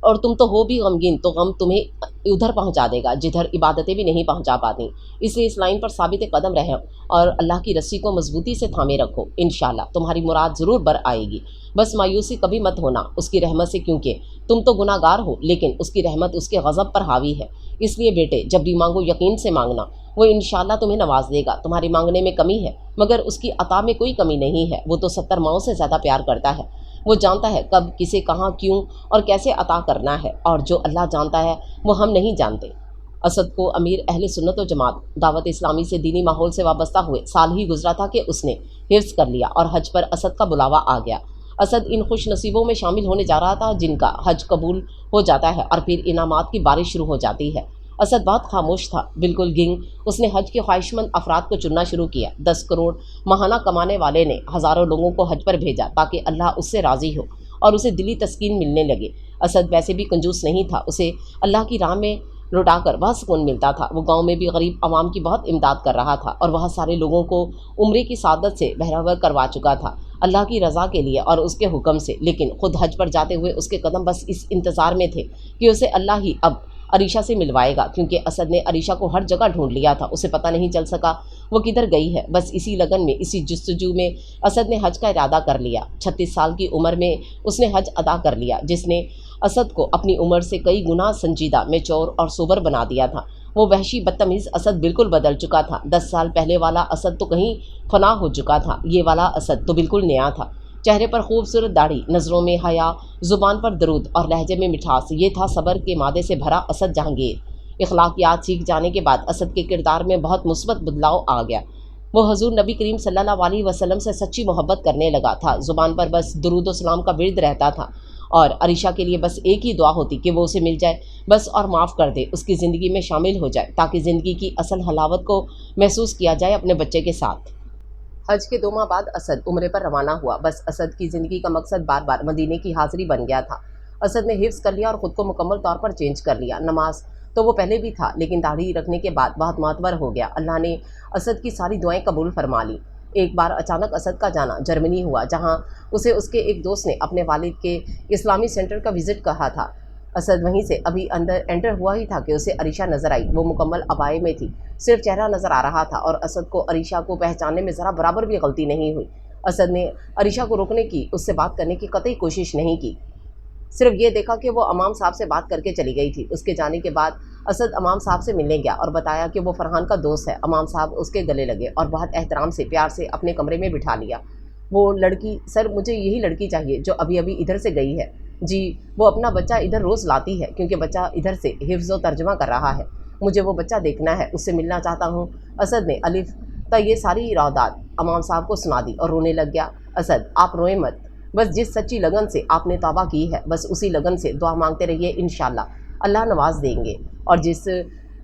और तुम तो हो भी गमगीन, तो गम तुम्हें उधर पहुंचा देगा जिधर इबादतें भी नहीं पहुंचा पाती। इसलिए इस लाइन पर साबित कदम रहो और अल्लाह की रस्सी को मजबूती से थामे रखो। इंशाअल्लाह तुम्हारी मुराद ज़रूर बर आएगी। बस मायूसी कभी मत होना उसकी रहमत से, क्योंकि तुम तो गुनाहगार हो, लेकिन उसकी रहमत उसके गज़ब पर हावी है। इसलिए बेटे, जब भी मांगो यकीन से मांगना, वो इंशाअल्लाह तुम्हें नवाज देगा। तुम्हारी मांगने में कमी है, मगर उसकी अता में कोई कमी नहीं है। वो तो 70 माओं से ज़्यादा प्यार करता है। वो जानता है कब, किसे, कहाँ, क्यों और कैसे अता करना है, और जो अल्लाह जानता है वो हम नहीं जानते। असद को अमीर अहले सुन्नत व जमात दावत इस्लामी से दीनी माहौल से वाबस्ता हुए साल ही गुजरा था कि उसने हिफ्ज़ कर लिया और हज पर असद का बुलावा आ गया। असद इन खुश नसीबों में शामिल होने जा रहा था जिनका हज कबूल हो जाता है और फिर इनामात की बारिश शुरू हो जाती है। असद बहुत खामोश था, बिल्कुल गिंग। उसने हज के ख्वाहिशमंद अफराद को चुनना शुरू किया। 10 करोड़ महाना कमाने वाले ने हज़ारों लोगों को हज पर भेजा ताकि अल्लाह उससे राज़ी हो और उसे दिली तस्कीन मिलने लगे। असद वैसे भी कंजूस नहीं था, उसे अल्लाह की राह में लौटाकर वह सुकून मिलता था। वो गांव में भी गरीब आवाम की बहुत इमदाद कर रहा था और वह सारे लोगों को उम्रे की सादत से बहरावर करवा चुका था, अल्लाह की रज़ा के लिए और उसके हुक्म से। लेकिन खुद हज पर जाते हुए उसके कदम बस इस इंतज़ार में थे कि उसे अल्लाह ही अब अरीशा से मिलवाएगा, क्योंकि असद ने अरीशा को हर जगह ढूंढ लिया था। उसे पता नहीं चल सका वो किधर गई है। बस इसी लगन में, इसी जुस्तजू में असद ने हज का इरादा कर लिया। 36 साल की उम्र में उसने हज अदा कर लिया, जिसने असद को अपनी उम्र से कई गुना संजीदा, मेच्योर और सोबर बना दिया था। वो वहशी बदतमीज़ असद बिल्कुल बदल चुका था। 10 साल पहले वाला असद तो कहीं फना हो चुका था, ये वाला असद तो बिल्कुल नया था। चेहरे पर खूबसूरत दाढ़ी, नज़रों में हया, ज़ुबान पर दरूद और लहजे में मिठास। ये था सब्र के मादे से भरा असद जहांगीर। इखलाकियात सीख जाने के बाद असद के किरदार में बहुत मुस्बत बदलाव आ गया। वो हजूर नबी करीम सल्लल्लाहु अलैहि वसल्लम से सच्ची मोहब्बत करने लगा था। ज़ुबान पर बस दुरूद व सलाम का विर्द रहता था और अरीशा के लिए बस एक ही दुआ होती कि वो उसे मिल जाए बस और माफ़ कर दे, उसकी ज़िंदगी में शामिल हो जाए ताकि ज़िंदगी की असल हलावत को महसूस किया जाए अपने बच्चे के साथ। हज के 2 माह बाद असद उम्रे पर रवाना हुआ। बस असद की ज़िंदगी का मकसद बार बार मदीने की हाज़िरी बन गया था। असद ने हिफ्ज़ कर लिया और ख़ुद को मुकम्मल तौर पर चेंज कर लिया। नमाज तो वो पहले भी था, लेकिन दाढ़ी रखने के बाद बहुत मातबर हो गया। अल्लाह ने असद की सारी दुआएं कबूल फरमा ली। एक बार अचानक असद का जाना जर्मनी हुआ, जहाँ उसे उसके एक दोस्त ने अपने वालिद के इस्लामी सेंटर का विज़िट कहा था। असद वहीं से अभी अंदर एंटर हुआ ही था कि उसे अरीशा नज़र आई। वो मुकम्मल अबाए में थी, सिर्फ चेहरा नज़र आ रहा था और असद को अरीशा को पहचानने में ज़रा बराबर भी गलती नहीं हुई। असद ने अरीशा को रोकने की, उससे बात करने की कतई कोशिश नहीं की। सिर्फ ये देखा कि वो अमाम साहब से बात करके चली गई थी। उसके जाने के बाद असद अमाम साहब से मिलने गया और बताया कि वो फरहान का दोस्त है। अमाम साहब उसके गले लगे और बहुत एहतराम से, प्यार से अपने कमरे में बिठा लिया। वो लड़की, सर मुझे यही लड़की चाहिए जो अभी अभी इधर से गई है। जी, वो अपना बच्चा इधर रोज़ लाती है क्योंकि बच्चा इधर से हिफ्ज़ व तर्जुमा कर रहा है। मुझे वो बच्चा देखना है, उससे मिलना चाहता हूँ। असद ने अलिफ तक ये सारी इरादात अमाम साहब को सुना दी और रोने लग गया। असद, आप रोएं मत, बस जिस सच्ची लगन से आपने तौबा की है बस उसी लगन से दुआ मांगते रहिए, इंशाल्लाह अल्लाह नवाज देंगे। और जिस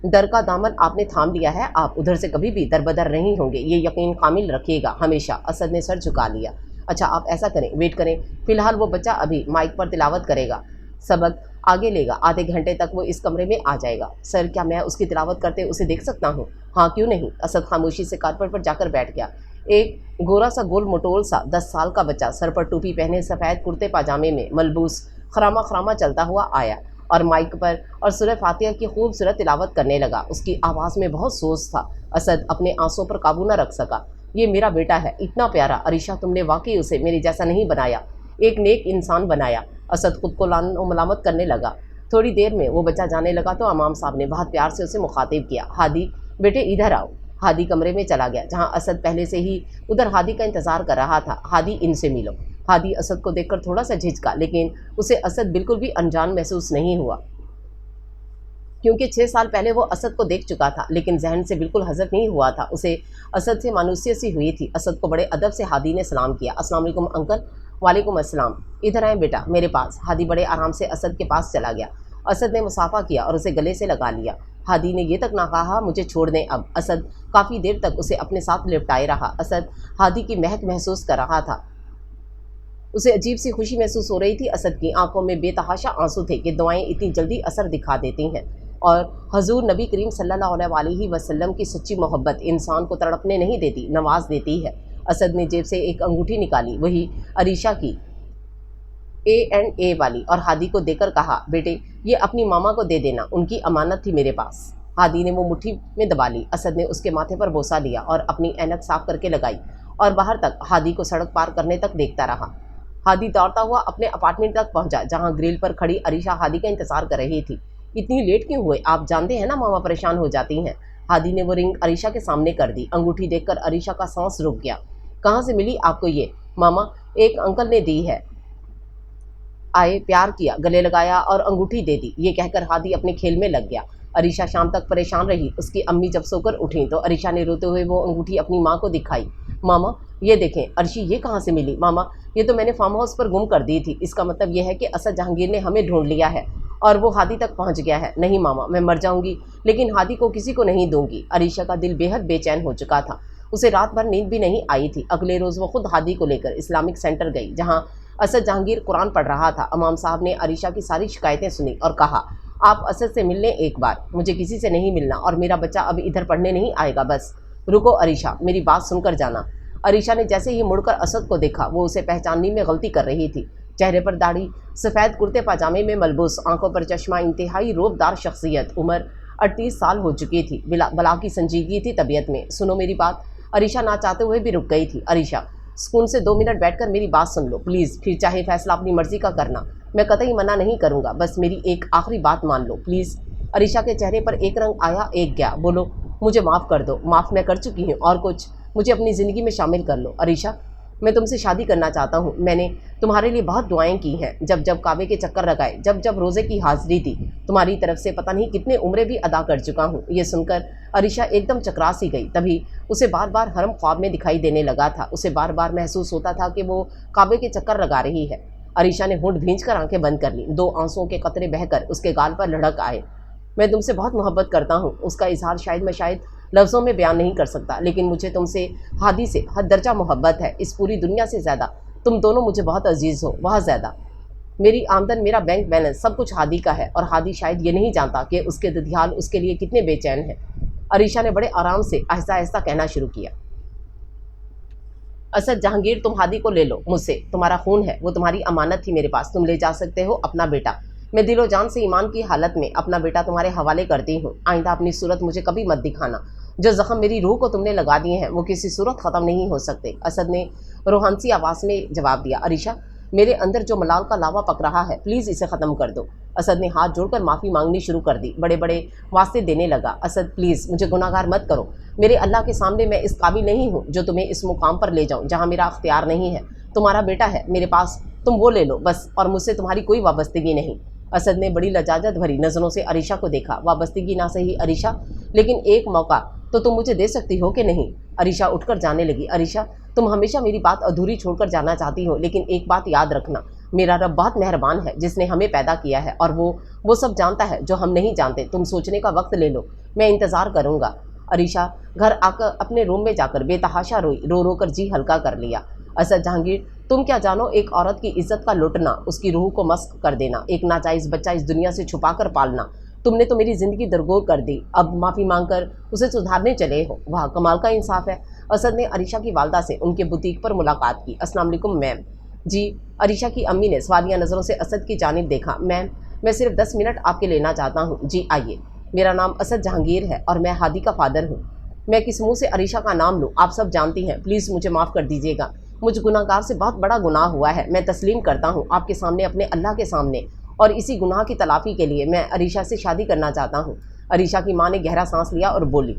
डर का दामन आपने थाम लिया है, आप उधर से कभी भी दरबदर नहीं होंगे, ये यकीन कामिल रखिएगा हमेशा। असद ने सर झुका लिया। अच्छा, आप ऐसा करें, वेट करें, फ़िलहाल वो बच्चा अभी माइक पर तिलावत करेगा, सबक आगे लेगा, आधे घंटे तक वो इस कमरे में आ जाएगा। सर, क्या मैं उसकी तिलावत करते उसे देख सकता हूँ? हाँ, क्यों नहीं। असद खामोशी से कारपेट पर जाकर बैठ गया। एक गोरा सा, गोल मटोल सा 10 साल का बच्चा सर पर टोपी पहने, सफ़ेद कुर्ते पाजामे में मलबूस खरामा खरामा चलता हुआ आया और माइक पर और सूरह फातिहा की खूबसूरत तिलावत करने लगा। उसकी आवाज़ में बहुत सोच था। असद अपने आंसुओं पर काबू न रख सका। ये मेरा बेटा है, इतना प्यारा। अरीशा, तुमने वाकई उसे मेरे जैसा नहीं बनाया, एक नेक इंसान बनाया। असद खुद को लान और मलामत करने लगा। थोड़ी देर में वो बच्चा जाने लगा तो अमाम साहब ने बहुत प्यार से उसे मुखातिब किया। हादी बेटे, इधर आओ। हादी कमरे में चला गया जहाँ असद पहले से ही उधर हादी का इंतज़ार कर रहा था। हादी, इनसे मिलो। हादी असद को देखकर थोड़ा सा झिझका, लेकिन उसे असद बिल्कुल भी अनजान महसूस नहीं हुआ, क्योंकि 6 साल पहले वो असद को देख चुका था, लेकिन जहन से बिल्कुल हज़फ नहीं हुआ था। उसे असद से मानूसियत सी हुई थी। असद को बड़े अदब से हादी ने सलाम किया। अस्सलाम वालेकुम अंकल। वालेकुम अस्सलाम। इधर आए बेटा, मेरे पास। हादी बड़े आराम से असद के पास चला गया। असद ने मुसाफा किया और उसे गले से लगा लिया। हादी ने ये तक ना कहा मुझे छोड़ दें अब। असद काफ़ी देर तक उसे अपने साथ लिपटाए रहा। असद हादी की महक महसूस कर रहा था। उसे अजीब सी खुशी महसूस हो रही थी। असद की आंखों में बेतहाशा आंसू थे कि दुआएं इतनी जल्दी असर दिखा देती हैं और हजूर नबी करीम सल्लल्लाहु अलैहि वसल्लम की सच्ची मोहब्बत इंसान को तड़पने नहीं देती, नवाज देती है। असद ने जेब से एक अंगूठी निकाली, वही अरीशा की A&A वाली, और हादी को देकर कहा, बेटे ये अपनी मामा को दे देना, उनकी अमानत थी मेरे पास। हादी ने वो मुट्ठी में दबा ली। असद ने उसके माथे पर बोसा लिया और अपनी ऐनक साफ करके लगाई और बाहर तक हादी को सड़क पार करने तक देखता रहा। हादी दौड़ता हुआ अपने अपार्टमेंट तक पहुंचा, जहां ग्रिल पर खड़ी अरीशा हादी का इंतजार कर रही थी। इतनी लेट क्यों हुए? आप जानते हैं ना मामा परेशान हो जाती हैं। हादी ने वो रिंग अरीशा के सामने कर दी। अंगूठी देखकर अरीशा का सांस रुक गया। कहाँ से मिली आपको ये? मामा, एक अंकल ने दी है। आए, प्यार किया, गले लगाया और अंगूठी दे दी। ये कहकर हादी अपने खेल में लग गया। अरीशा शाम तक परेशान रही। उसकी अम्मी जब सोकर उठी तो अरीशा ने रोते हुए वो अंगूठी अपनी माँ को दिखाई। मामा ये देखें। अर्शी ये कहाँ से मिली? मामा ये तो मैंने फार्म हाउस पर गुम कर दी थी। इसका मतलब यह है कि असद जहांगीर ने हमें ढूंढ लिया है और वो हादी तक पहुंच गया है। नहीं मामा, मैं मर जाऊंगी लेकिन हादी को किसी को नहीं दूंगी। अरीशा का दिल बेहद बेचैन हो चुका था। उसे रात भर नींद भी नहीं आई थी। अगले रोज़ वो खुद हादी को लेकर इस्लामिक सेंटर गई जहाँ असद जहांगीर कुरान पढ़ रहा था। इमाम साहब ने अरीशा की सारी शिकायतें सुनी और कहा, आप असद से मिल लें एक बार, मुझे किसी से नहीं मिलना और मेरा बच्चा अब इधर पढ़ने नहीं आएगा। बस रुको अरीशा, मेरी बात सुनकर जाना। अरीशा ने जैसे ही मुड़कर असद को देखा वो उसे पहचानने में गलती कर रही थी। चेहरे पर दाढ़ी, सफ़ेद कुर्ते पाजामे में मलबूस, आंखों पर चश्मा, इंतहाई रोबदार शख्सियत। उम्र 38 साल हो चुकी थी। बला की संजीदगी थी तबीयत में। सुनो मेरी बात। अरीशा ना चाहते हुए भी रुक गई थी। अरीशा सुकून से 2 मिनट बैठकर मेरी बात सुन लो प्लीज़, फिर चाहे फैसला अपनी मर्जी का करना। मैं कतई मना नहीं करूँगा, बस मेरी एक आखिरी बात मान लो प्लीज़। अरीशा के चेहरे पर एक रंग आया एक गया। बोलो, मुझे माफ़ कर दो। माफ़ मैं कर चुकी हूँ और कुछ, मुझे अपनी ज़िंदगी में शामिल कर लो। अरीशा मैं तुमसे शादी करना चाहता हूँ। मैंने तुम्हारे लिए बहुत दुआएं की हैं, जब जब काबे के चक्कर लगाए, जब जब रोज़े की हाज़िरी दी, तुम्हारी तरफ से पता नहीं कितने उम्रें भी अदा कर चुका हूँ। ये सुनकर अरीशा एकदम चकरा सी गई। तभी उसे बार बार हरम ख्वाब में दिखाई देने लगा था। उसे बार बार महसूस होता था कि वो काबे के चक्कर लगा रही है। अरीशा ने होंठ भींच कर आंखें बंद कर ली। 2 आंसुओं के कतरे बहकर उसके गाल पर लढ़क आए। मैं तुमसे बहुत मोहब्बत करता हूँ। उसका इजहार शायद लफ्ज़ों में बयान नहीं कर सकता, लेकिन मुझे तुमसे, हादी से हद दर्जा मोहब्बत है। इस पूरी दुनिया से ज़्यादा तुम दोनों मुझे बहुत अजीज़ हो, बहुत ज़्यादा। मेरी आमदन, मेरा बैंक बैलेंस, सब कुछ हादी का है और हादी शायद ये नहीं जानता कि उसके ददियाल उसके लिए कितने बेचैन हैं। अरीशा ने बड़े आराम से आहिस्ता आहिस्ता कहना शुरू किया। असद जहांगीर, तुम हादी को ले लो मुझसे। तुम्हारा खून है, वो तुम्हारी अमानत थी मेरे पास। तुम ले जा सकते हो अपना बेटा। मैं दिलो जान से ईमान की हालत में अपना बेटा तुम्हारे हवाले करती हूँ। आइंदा अपनी सूरत मुझे कभी मत दिखाना। जो ज़ख्म मेरी रूह को तुमने लगा दिए हैं वो किसी सूरत ख़त्म नहीं हो सकते। असद ने रूहानसी आवाज़ में जवाब दिया। अरीशा मेरे अंदर जो मलाल का लावा पक रहा है, प्लीज़ इसे ख़त्म कर दो। असद ने हाथ जोड़कर माफ़ी मांगनी शुरू कर दी। बड़े बड़े वास्ते देने लगा। असद प्लीज़ मुझे गुनाहगार मत करो। मेरे अल्लाह के सामने मैं इस काबिल नहीं हूँ जो तुम्हें इस मुकाम पर ले जाऊँ जहाँ मेरा अख्तियार नहीं है। तुम्हारा बेटा है मेरे पास, तुम वो ले लो बस, और मुझसे तुम्हारी कोई वाबस्तगी नहीं। असद ने बड़ी लजाजत भरी नज़रों से अरीशा को देखा। वाबस्तगी ना सही अरीशा, लेकिन एक मौका तो तुम मुझे दे सकती हो कि नहीं? अरीशा उठकर जाने लगी। अरीशा तुम हमेशा मेरी बात अधूरी छोड़कर जाना चाहती हो, लेकिन एक बात याद रखना, मेरा रब बहुत मेहरबान है जिसने हमें पैदा किया है और वो सब जानता है जो हम नहीं जानते। तुम सोचने का वक्त ले लो, मैं इंतज़ार करूँगा। अरीशा घर आकर अपने रूम में जाकर बेतहाशा रोई। रो रो कर जी हल्का कर लिया। असद जहांगीर तुम क्या जानो एक औरत की इज्जत का लुटना, उसकी रूह को मस्क कर देना, एक नाजायज़ बच्चा इस दुनिया से छुपा कर पालना। तुमने तो मेरी ज़िंदगी दरगोर कर दी, अब माफ़ी मांगकर उसे सुधारने चले हो। वाह कमाल का इंसाफ है। असद ने अरीशा की वालदा से उनके बुटीक पर मुलाकात की। अस्सलाम वालेकुम मैम। जी। अरीशा की अम्मी ने सवालिया नज़रों से असद की जानिब देखा। मैम मैं सिर्फ 10 मिनट आपके लेना चाहता हूँ। जी आइए। मेरा नाम असद जहांगीर है और मैं हादी का फ़ादर हूँ। मैं किस मुँह से अरीशा का नाम लूँ, आप सब जानती हैं। प्लीज़ मुझे माफ़ कर दीजिएगा। मुझ गुनाहगार से बहुत बड़ा गुनाह हुआ है। मैं तस्लीम करता हूँ आपके सामने, अपने अल्लाह के सामने, और इसी गुनाह की तलाफ़ी के लिए मैं अरीशा से शादी करना चाहता हूँ। अरीशा की माँ ने गहरा सांस लिया और बोली,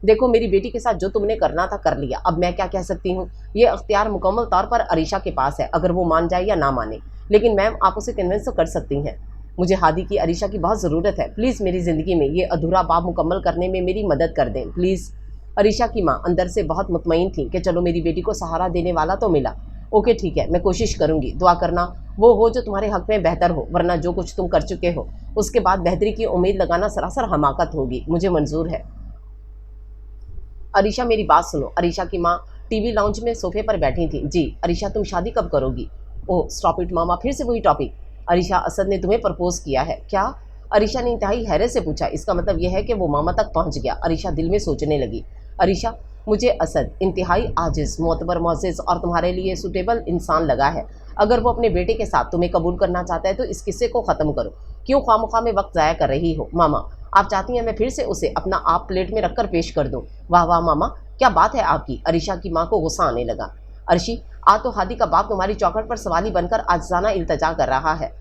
देखो मेरी बेटी के साथ जो तुमने करना था कर लिया, अब मैं क्या कह सकती हूँ। ये अख्तियार मुकम्मल तौर पर अरीशा के पास है, अगर वो मान जाए या ना माने। लेकिन मैम आप उसे कन्विंस तो कर सकती हैं। मुझे हादी की, अरीशा की बहुत ज़रूरत है। प्लीज़ मेरी ज़िंदगी में ये अधूरा बाब मुकम्मल करने में मेरी मदद कर दें प्लीज़। अरीशा की माँ अंदर से बहुत मुतमईन थी कि चलो मेरी बेटी को सहारा देने वाला तो मिला। ओके ठीक है, मैं कोशिश करूँगी। दुआ करना वो हो जो तुम्हारे हक़ में बेहतर हो, वरना जो कुछ तुम कर चुके हो उसके बाद बेहतरी की उम्मीद लगाना सरासर हमाकत होगी। मुझे मंजूर है। अरीशा मेरी बात सुनो। अरीशा की माँ टीवी लाउंज में सोफे पर बैठी थी। जी। अरीशा तुम शादी कब करोगी? ओह स्टॉप इट मामा, फिर से वही टॉपिक। अरीशा असद ने तुम्हें प्रपोज किया है क्या? अरीशा ने इंतहाई हैरत से पूछा। इसका मतलब यह है कि वो मामा तक पहुंच गया। अरीशा दिल में सोचने लगी। अरीशा मुझे असद इंतहाई आजिज़, मोतबर, मोअज़्ज़िज़ और तुम्हारे लिए सूटेबल इंसान लगा है। अगर वो अपने बेटे के साथ तुम्हें कबूल करना चाहता है तो इस किस्से को ख़त्म करो। क्यों खामख्वाह में वक्त ज़ाया कर रही हो? मामा आप चाहती हैं मैं फिर से उसे अपना आप प्लेट में रखकर पेश कर दूं? वाह वाह मामा क्या बात है आपकी। अरीशा की माँ को गुस्सा आने लगा। अर्शी आज तो हादी का बाप तुम्हारी चौखट पर सवाली बनकर आजाना इल्तजा कर रहा है।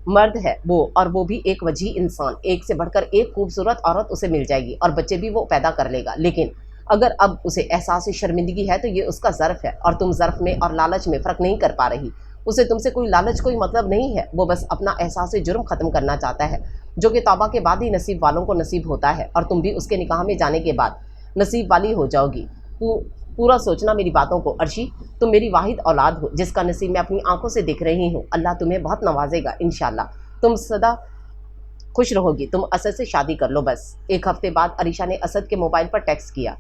मर्द है वो, और वो भी एक वजी इंसान। एक से बढ़कर एक खूबसूरत औरत उसे मिल जाएगी और बच्चे भी वो पैदा कर लेगा। लेकिन अगर अब उसे एहसास शर्मिंदगी है तो ये उसका ज़र्फ़ है, और तुम ज़र्फ़ में और लालच में फ़र्क नहीं कर पा रही। उसे तुमसे कोई लालच, कोई मतलब नहीं है। वो बस अपना एहसास जुर्म ख़त्म करना चाहता है। जो कि तौबा के बाद ही नसीब वालों को नसीब होता है, और तुम भी उसके निकाह में जाने के बाद नसीब वाली हो जाओगी। पूरा सोचना मेरी बातों को अर्शी, तुम मेरी वाहिद औलाद हो जिसका नसीब मैं अपनी आंखों से दिख रही हूँ। अल्लाह तुम्हें बहुत नवाजेगा इंशाल्लाह, तुम सदा खुश रहोगी। तुम असद से शादी कर लो बस। एक हफ्ते बाद अरीशा ने असद के मोबाइल पर टेक्स्ट किया,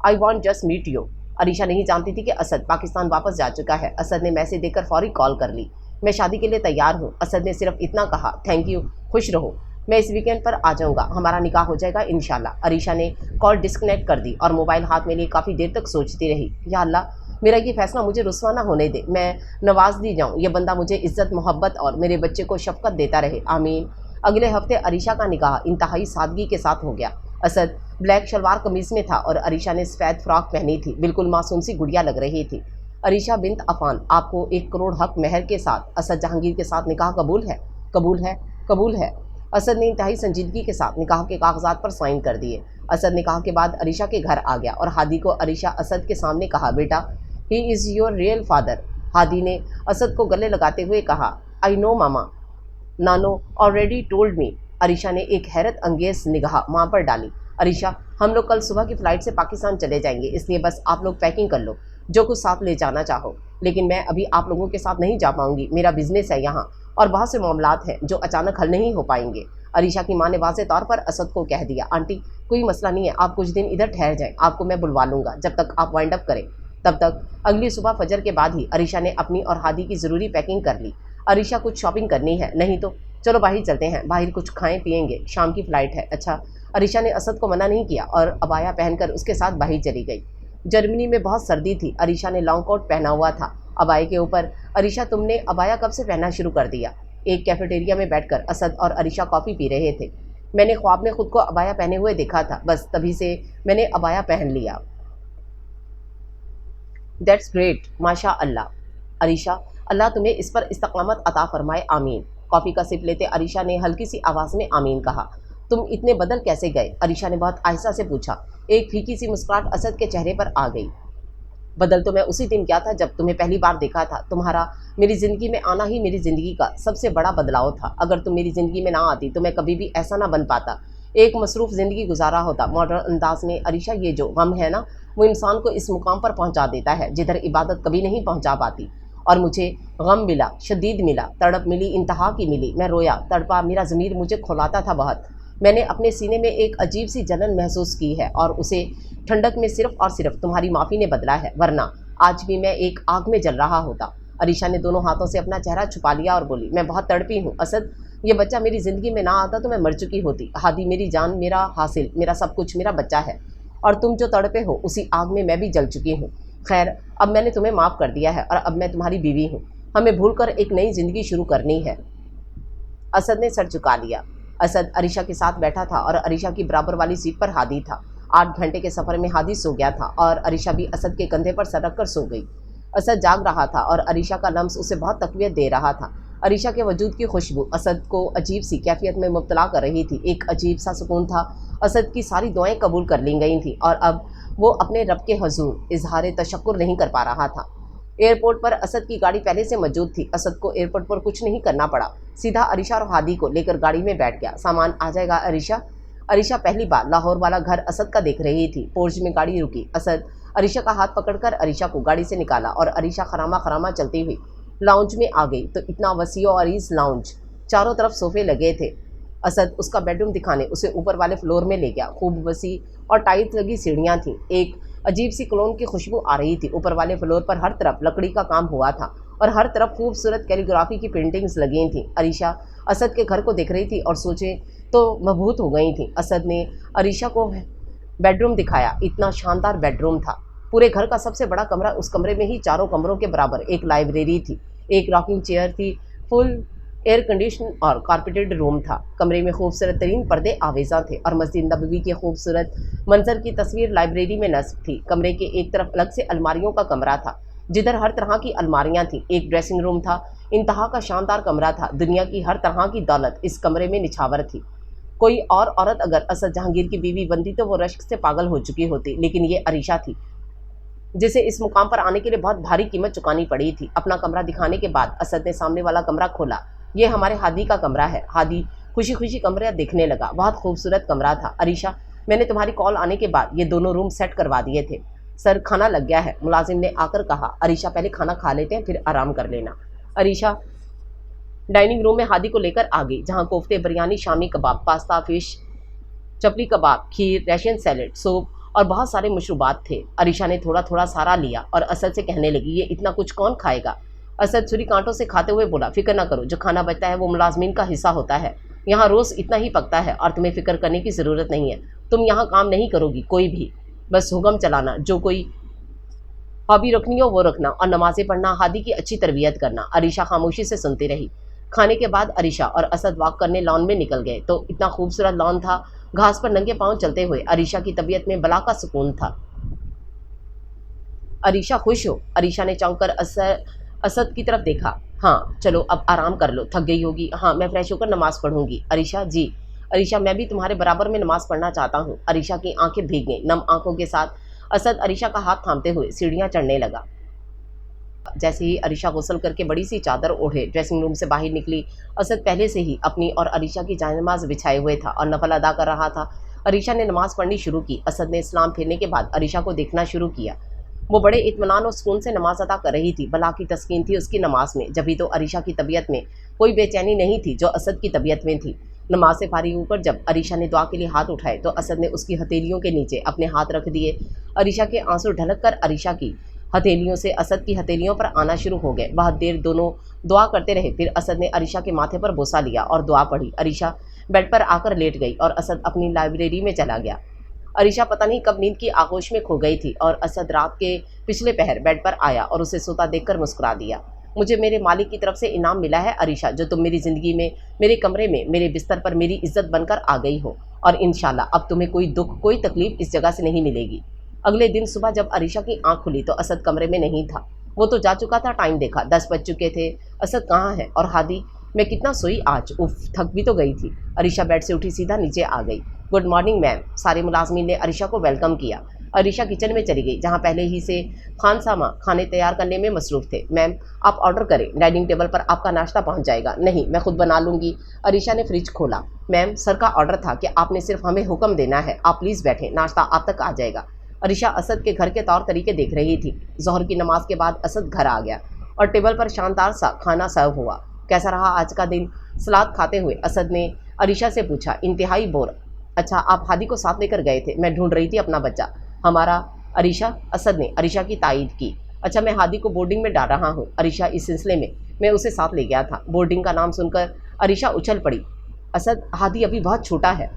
I want just meet you. Arisha नहीं जानती थी कि असद पाकिस्तान वापस जा चुका है। असद ने मैसेज देकर फौरी कॉल कर ली, मैं शादी के लिए तैयार हूँ। असद ने सिर्फ इतना कहा, थैंक यू, खुश रहो, मैं इस वीकेंड पर आ जाऊँगा, हमारा निकाह हो जाएगा इंशाल्लाह। अरीशा ने कॉल डिस्कनेक्ट कर दी और मोबाइल हाथ में लिए काफ़ी देर तक सोचती रही, या अल्लाह मेरा ये फैसला मुझे रुस्वा ना होने दे, मैं नवाज दी जाऊँ, ये बंदा मुझे इज्जत मोहब्बत और मेरे बच्चे को शफकत देता रहे, आमीन। अगले हफ्ते अरीशा का निकाह इंतहाई सादगी के साथ हो गया। असद ब्लैक शलवार कमीज़ में था और अरीशा ने सफ़ेद फ्रॉक पहनी थी, बिल्कुल मासूम सी गुड़िया लग रही थी। अरीशा बिन्त अफान, आपको 1 करोड़ हक महर के साथ असद जहांगीर के साथ निकाह कबूल है? कबूल है, कबूल है। असद ने इंतहाई संजीदगी के साथ निकाह के कागजात पर साइन कर दिए। असद निकाह के बाद अरीशा के घर आ गया और हादी को अरीशा असद के सामने कहा, बेटा he is your real father. Hadi ने असद को गले लगाते हुए कहा, आई नो मामा, नानो ऑलरेडी टोल्ड मी। अरीशा ने एक हैरत अंगेज निगाह माँ पर डाली। अरीशा, हम लोग कल सुबह की फ़्लाइट से पाकिस्तान चले जाएंगे, इसलिए बस आप लोग पैकिंग कर लो, जो कुछ साथ ले जाना चाहो। लेकिन मैं अभी आप लोगों के साथ नहीं जा पाऊंगी, मेरा बिजनेस है यहाँ और बहुत से मामलात हैं जो अचानक हल नहीं हो पाएंगे। अरीशा की माँ ने वाज़े तौर पर असद को कह दिया, आंटी कोई मसला नहीं है, आप कुछ दिन इधर ठहर जाएं, आपको मैं बुलवा लूँगा जब तक आप वाइंड अप करें। तब तक अगली सुबह फजर के बाद ही अरीशा ने अपनी और हादी की ज़रूरी पैकिंग कर ली। अरीशा कुछ शॉपिंग करनी है, नहीं तो चलो बाहर चलते हैं, बाहर कुछ खाएं पिएंगे, शाम की फ़्लाइट है। अच्छा। अरीशा ने असद को मना नहीं किया और अबाया पहनकर उसके साथ बाहर चली गई। जर्मनी में बहुत सर्दी थी, अरीशा ने लॉन्ग कोट पहना हुआ था अबाया के ऊपर। अरीशा, तुमने अबाया कब से पहनना शुरू कर दिया? एक कैफेटेरिया में बैठकर असद और अरीशा कॉफ़ी पी रहे थे। मैंने ख्वाब में खुद को अबाया पहने हुए देखा था, बस तभी से मैंने अबाया पहन लिया। दैट्स ग्रेट, माशा अल्लाह। अरीशा, अल्लाह तुम्हें इस पर इस्तकामत अता फरमाए, आमीन। कॉफ़ी का सिप लेते अरीशा ने हल्की सी आवाज़ में आमीन कहा। तुम इतने बदल कैसे गए? अरीशा ने बहुत आहिस्ता से पूछा। एक फीकी सी मुस्कुराहट असद के चेहरे पर आ गई। बदल तो मैं उसी दिन क्या था जब तुम्हें पहली बार देखा था। तुम्हारा मेरी ज़िंदगी में आना ही मेरी ज़िंदगी का सबसे बड़ा बदलाव था। अगर तुम मेरी ज़िंदगी में ना आती तो मैं कभी भी ऐसा ना बन पाता, एक मसरूफ़ ज़िंदगी गुजारा होता। मॉडर्न अंदाज में अरीशा, ये जो गम है ना, वो इंसान को इस मुकाम पर पहुंचा देता है जिधर इबादत कभी नहीं पहुंचा पाती। और मुझे गम मिला, शदीद मिला, तड़प मिली, इंतहा की मिली। मैं रोया, तड़पा, मेरा ज़मीर मुझे खुलाता था बहुत। मैंने अपने सीने में एक अजीब सी जलन महसूस की है और उसे ठंडक में सिर्फ़ और सिर्फ तुम्हारी माफ़ी ने बदला है, वरना आज भी मैं एक आग में जल रहा होता। अरीशा ने दोनों हाथों से अपना चेहरा छुपा लिया और बोली, मैं बहुत तड़पी हूँ असद, ये बच्चा मेरी ज़िंदगी में ना आता तो मैं मर चुकी होती। हादी मेरी जान, मेरा हासिल, मेरा सब कुछ, मेरा बच्चा है। और तुम जो तड़पे हो उसी आग में मैं भी जल चुकी हूँ। खैर, अब मैंने तुम्हें माफ़ कर दिया है और अब मैं तुम्हारी बीवी हूँ। हमें भूलकर एक नई ज़िंदगी शुरू करनी है। असद ने सर झुका लिया। असद अरीशा के साथ बैठा था और अरीशा की बराबर वाली सीट पर हादी था। 8 घंटे के सफ़र में हादी सो गया था और अरीशा भी असद के कंधे पर सर रखकर सो गई। असद जाग रहा था और अरीशा का लम्स उसे बहुत तकवीत दे रहा था। अरीशा के वजूद की खुशबू असद को अजीब सी कैफियत में मुब्तला कर रही थी। एक अजीब सा सुकून था। असद की सारी दुआएं कबूल कर ली गई थीं और अब वो अपने रब के हजूर इजहार तशक्कुर नहीं कर पा रहा था। एयरपोर्ट पर असद की गाड़ी पहले से मौजूद थी। असद को एयरपोर्ट पर कुछ नहीं करना पड़ा, सीधा अरीशा और हादी को लेकर गाड़ी में बैठ गया। सामान आ जाएगा अरीशा। अरीशा पहली बार लाहौर वाला घर असद का देख रही थी। पोर्च में गाड़ी रुकी। असद अरीशा का हाथ पकड़कर अरीशा को गाड़ी से निकाला और अरीशा खरामा खरामा चलती हुई लाउंज में आ गई तो इतना वसी और अरीज लाउंज, चारों तरफ सोफे लगे थे। असद उसका बेडरूम दिखाने उसे ऊपर वाले फ्लोर में ले गया। खूब वसी और टाइल्स लगी सीढ़ियाँ थीं। एक अजीब सी क्लोन की खुशबू आ रही थी। ऊपर वाले फ्लोर पर हर तरफ लकड़ी का काम हुआ था और हर तरफ खूबसूरत कैलीग्राफी की पेंटिंग्स लगी थीं। अरीशा असद के घर को देख रही थी और सोचे तो मबहूत हो गई थी। असद ने अरीशा को बेडरूम दिखाया। इतना शानदार बेडरूम था। पूरे घर का सबसे बड़ा कमरा, उस कमरे में ही चारों कमरों के बराबर एक लाइब्रेरी थी, एक रॉकिंग चेयर थी, फुल एयर कंडीशन और कारपेटेड रूम था। कमरे में खूबसूरत तरीन पर्दे आवेज़ा थे और मस्जिद नबवी के खूबसूरत मंजर की तस्वीर लाइब्रेरी में नस्ब थी। कमरे के एक तरफ अलग से अलमारियों का कमरा था जिधर हर तरह की अलमारियां थीं। एक ड्रेसिंग रूम था। इंतहा का शानदार कमरा था। दुनिया की हर तरह की दौलत इस कमरे में निछावर थी। कोई और औरत अगर असद जहांगीर की बीवी बनती तो वो रश्क से पागल हो चुकी होती, लेकिन ये अरीशा थी जिसे इस मुकाम पर आने के लिए बहुत भारी कीमत चुकानी पड़ी थी। अपना कमरा दिखाने के बाद असद ने सामने वाला कमरा खोला। ये हमारे हादी का कमरा है। हादी खुशी खुशी कमरा देखने लगा। बहुत खूबसूरत कमरा था। अरीशा, मैंने तुम्हारी कॉल आने के बाद ये दोनों रूम सेट करवा दिए थे। सर, खाना लग गया है, मुलाजिम ने आकर कहा। अरीशा, पहले खाना खा लेते हैं, फिर आराम कर लेना। अरीशा डाइनिंग रूम में हादी को लेकर आ गई, जहाँ कोफ्ते, बिरयानी, शामी कबाब, पास्ता, फिश, चपली कबाब, खीर, रशियन सैलेड, सूप और बहुत सारे मशरूबात थे। अरीशा ने थोड़ा थोड़ा सारा लिया और असद से कहने लगी, ये इतना कुछ कौन खाएगा? असद छुरी कांटों से खाते हुए बोला, फिक्र ना करो, जो खाना बचता है वो मुलाजमीन का हिस्सा होता है। यहाँ रोज़ इतना ही पकता है और तुम्हें फिक्र करने की ज़रूरत नहीं है। तुम यहाँ काम नहीं करोगी कोई भी, बस हुक्म चलाना, जो कोई हॉबी रखनी हो वो रखना, और नमाज़ें पढ़ना, हादी की अच्छी तरबियत करना। अरीशा खामोशी से सुनती रही। खाने के बाद अरीशा और असद वॉक करने लॉन में निकल गए तो इतना खूबसूरत लॉन था। घास पर नंगे पांव चलते हुए अरीशा की तबीयत में बला का सुकून था। अरीशा, खुश हो? अरीशा ने चौंक कर असद की तरफ देखा। हाँ, चलो अब आराम कर लो, थक गई होगी। हाँ, मैं फ्रेश होकर नमाज़ पढ़ूंगी। अरीशा, जी। अरीशा, मैं भी तुम्हारे बराबर में नमाज़ पढ़ना चाहता हूँ। अरीशा की आंखें भीग गईं। नम आंखों के साथ असद अरीशा का हाथ थामते हुए सीढ़ियाँ चढ़ने लगा। जैसे ही अरीशा गुस्ल करके बड़ी सी चादर ओढ़े ड्रेसिंग रूम से बाहर निकली, असद पहले से ही अपनी और अरीशा की जायनमाज बिछाए हुए था और नफल अदा कर रहा था। अरीशा ने नमाज़ पढ़नी शुरू की। असद ने इस्लाम फेरने के बाद अरीशा को देखना शुरू किया। वो बड़े इत्मीनान और सुकून से नमाज अदा कर रही थी। बला की तस्कीन थी उसकी नमाज में। जब भी तो अरीशा की तबीयत में कोई बेचैनी नहीं थी जो असद की तबीयत में थी। नमाज से फारिग होकर जब अरीशा ने दुआ के लिए हाथ उठाए तो असद ने उसकी हथेलियों के नीचे अपने हाथ रख दिए। अरीशा के आंसू ढलक कर अरीशा की हथेलियों से असद की हथेलियों पर आना शुरू हो गए। बहुत देर दोनों दुआ करते रहे। फिर असद ने अरीशा के माथे पर बोसा लिया और दुआ पढ़ी। अरीशा बेड पर आकर लेट गई और असद अपनी लाइब्रेरी में चला गया। अरीशा पता नहीं कब नींद की आगोश में खो गई थी और असद रात के पिछले पहर बेड पर आया और उसे सोता देखकर मुस्कुरा दिया। मुझे मेरे मालिक की तरफ से इनाम मिला है अरीशा, जो तुम मेरी ज़िंदगी में, मेरे कमरे में, मेरे बिस्तर पर मेरी इज्जत बनकर आ गई हो, और इंशाल्लाह अब तुम्हें कोई दुख, कोई तकलीफ इस जगह से नहीं मिलेगी। अगले दिन सुबह जब अरीशा की आंख खुली तो असद कमरे में नहीं था। वो तो जा चुका था। टाइम देखा, 10 बज चुके थे। असद कहाँ है? और हादी? मैं कितना सोई आज, उफ, थक भी तो गई थी। अरीशा बेड से उठी, सीधा नीचे आ गई। Good morning ma'am. सारे मुलाजमीन ने अरीशा को वेलकम किया। अरीशा किचन में चली गई, जहाँ पहले ही से खानसामा खाने तैयार करने में मसरूफ़ थे। मैम, आप ऑर्डर करें, डाइनिंग टेबल पर आपका नाश्ता पहुँच जाएगा। नहीं, मैं खुद बना लूँगी। अरीशा ने फ्रिज खोला। मैम, सर का ऑर्डर था कि आपने सिर्फ हमें हुक्म देना है। आप प्लीज़ बैठें, नाश्ता आप तक आ जाएगा। अरीशा असद के घर के तौर तरीके देख रही थी। ज़ोहर की नमाज के बाद असद घर आ गया और टेबल पर शानदार सा खाना सर्व हुआ। कैसा रहा आज का दिन? सलाद खाते हुए असद ने अरीशा से पूछा। इंतहाई बोर। अच्छा, आप हादी को साथ लेकर गए थे? मैं ढूंढ रही थी अपना बच्चा। हमारा अरीशा? असद ने अरीशा की तायीद की। अच्छा, मैं हादी को बोर्डिंग में डाल रहा हूँ अरीशा, इस सिलसिले में मैं उसे साथ ले गया था। बोर्डिंग का नाम सुनकर अरीशा उछल पड़ी। असद, हादी अभी बहुत छोटा है।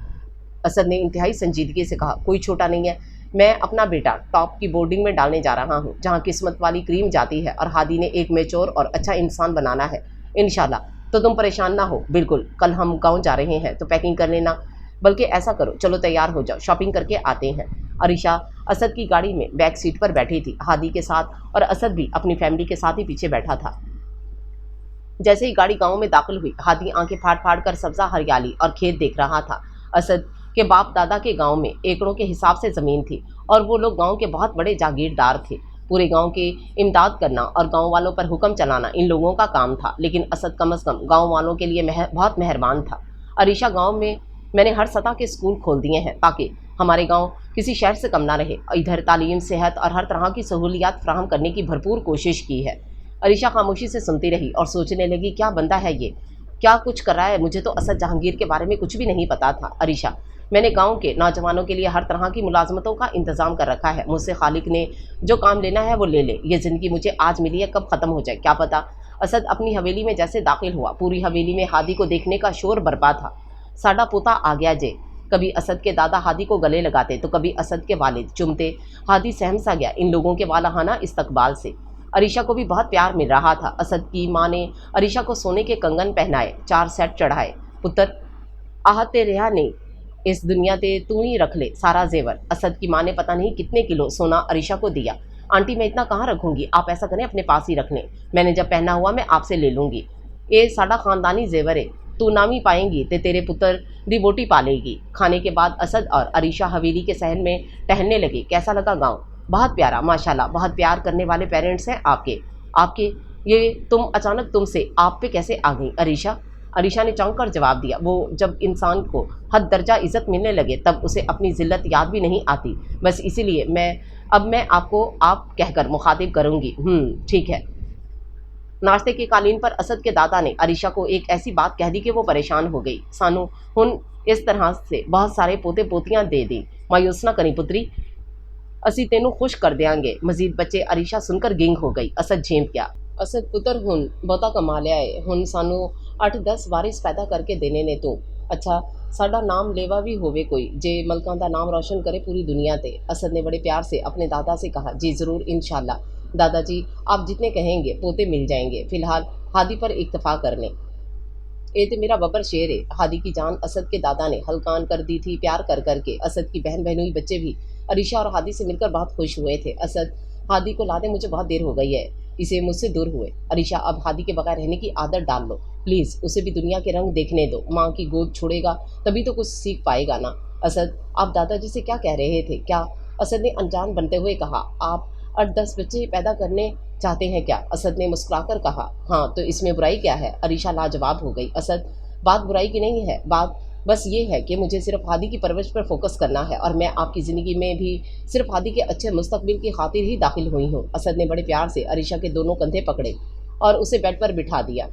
असद ने इंतहाई संजीदगी से कहा। कोई छोटा नहीं है, मैं अपना बेटा टॉप की बोर्डिंग में डालने जा रहा हूँ, जहाँ किस्मत वाली क्रीम जाती है और हादी ने एक मैच्योर और अच्छा इंसान बनाना है इंशाल्लाह। तो तुम परेशान ना हो। बिल्कुल, कल हम गाँव जा रहे हैं तो पैकिंग कर लेना। बल्कि ऐसा करो, चलो तैयार हो जाओ, शॉपिंग करके आते हैं। अरीशा असद की गाड़ी में बैक सीट पर बैठी थी, हादी के साथ, और असद भी अपनी फैमिली के साथ ही पीछे बैठा था। जैसे ही गाड़ी गांव में दाखिल हुई, हादी आंखें फाड़ फाड़ कर सब्जा, हरियाली और खेत देख रहा था। असद के बाप दादा के गांव में एकड़ों के हिसाब से ज़मीन थी और वो लोग गांव के बहुत बड़े जागीरदार थे। पूरे गांव के इमदाद करना और गांव वालों पर हुक्म चलाना इन लोगों का काम था, लेकिन असद कम अज़ कम गांव वालों के लिए बहुत मेहरबान था। अरीशा, गांव में मैंने हर सतह के स्कूल खोल दिए हैं ताकि हमारे गांव किसी शहर से कम ना रहे। इधर तालीम, सेहत और हर तरह की सहूलियात फराहम करने की भरपूर कोशिश की है। अरीशा खामोशी से सुनती रही और सोचने लगी, क्या बंदा है ये, क्या कुछ कर रहा है। मुझे तो असद जहांगीर के बारे में कुछ भी नहीं पता था। अरीशा, मैंने गांव के नौजवानों के लिए हर तरह की मुलाजमतों का इंतज़ाम कर रखा है। मुझसे खालिक ने जो काम लेना है वो ले ले। ये ज़िंदगी मुझे आज मिली है, कब ख़त्म हो जाए क्या पता। असद अपनी हवेली में जैसे दाखिल हुआ, पूरी हवेली में हादी को देखने का शोर बरपा था। साडा पोता आ गया जे। कभी असद के दादा हादी को गले लगाते तो कभी असद के वालिद चुमते। हादी सहम सा गया इन लोगों के वालाहाना इस्तकबाल से। अरीशा को भी बहुत प्यार मिल रहा था। असद की माँ ने अरीशा को सोने के कंगन पहनाए, 4 सेट चढ़ाए। पुत्र, आहते रिहा नहीं, इस दुनिया ते तू ही रख ले सारा जेवर। असद की माँ ने पता नहीं कितने किलो सोना अरीशा को दिया। आंटी, मैं इतना कहाँ रखूँगी, आप ऐसा करें अपने पास ही रख लें, मैंने जब पहना हुआ मैं आपसे ले लूँगी। ये साडा खानदानी जेवर है, तू नामी पाएंगी ते तेरे पुत्र दी बोटी पालेगी। खाने के बाद असद और अरीशा हवेली के सहन में टहलने लगे। कैसा लगा गाँव? बहुत प्यारा, माशाल्लाह, बहुत प्यार करने वाले पेरेंट्स हैं आपके। ये तुम अचानक तुमसे आप पे कैसे आ गई अरीशा? अरीशा ने चौंक कर जवाब दिया। वो जब इंसान को हद दर्जा इज्जत मिलने लगे तब उसे अपनी जिल्लत याद भी नहीं आती। बस इसीलिए मैं आपको आप कहकर मुखातिब करूँगी। ठीक है। नाश्ते के कालीन पर असद के दादा ने अरीशा को एक ऐसी बात कह दी कि वो परेशान हो गई। सानू हुन इस तरह से बहुत सारे पोते पोतियां दे दी। मायूस ना करी पुत्री, असी तेनू खुश कर देंगे। मजीद बच्चे। अरीशा सुनकर गिंग हो गई। असद झेंप गया। असद पुत्र हुन बहुता कमा लिया है, हुन सानू 8-10 वारिस पैदा करके देने ने तू। अच्छा साडा नाम लेवा भी होवे कोई जे मलकां दा नाम रोशन करे पूरी दुनिया ते। असद ने बड़े प्यार से अपने दादा से कहा। जी ज़रूर इंशाल्लाह दादाजी, आप जितने कहेंगे पोते मिल जाएंगे। फिलहाल हादी पर इक्तफा कर लें। ये तो मेरा बब्बर शेर है। हादी की जान असद के दादा ने हल्कान कर दी थी प्यार कर करके। असद की बहन बहनोई बच्चे भी अरीशा और हादी से मिलकर बहुत खुश हुए थे। असद हादी को लादे मुझे बहुत देर हो गई है, इसे मुझसे दूर हुए। अरीशा अब हादी के बगैर रहने की आदत डाल लो प्लीज़, उसे भी दुनिया के रंग देखने दो। माँ की गोद छोड़ेगा तभी तो कुछ सीख पाएगा ना। असद आप दादाजी से क्या कह रहे थे? क्या? असद ने अनजान बनते हुए कहा। आप 8-10 बच्चे पैदा करने चाहते हैं क्या? असद ने मुस्कुराकर कहा। हाँ तो इसमें बुराई क्या है? अरीशा लाजवाब हो गई। असद बात बुराई की नहीं है, बात बस ये है कि मुझे सिर्फ हादी की परवरिश पर फोकस करना है और मैं आपकी ज़िंदगी में भी सिर्फ हादी के अच्छे मुस्तकबिल की खातिर ही दाखिल हुई हूँ। असद ने बड़े प्यार से अरीशा के दोनों कंधे पकड़े और उसे बेड पर बिठा दिया।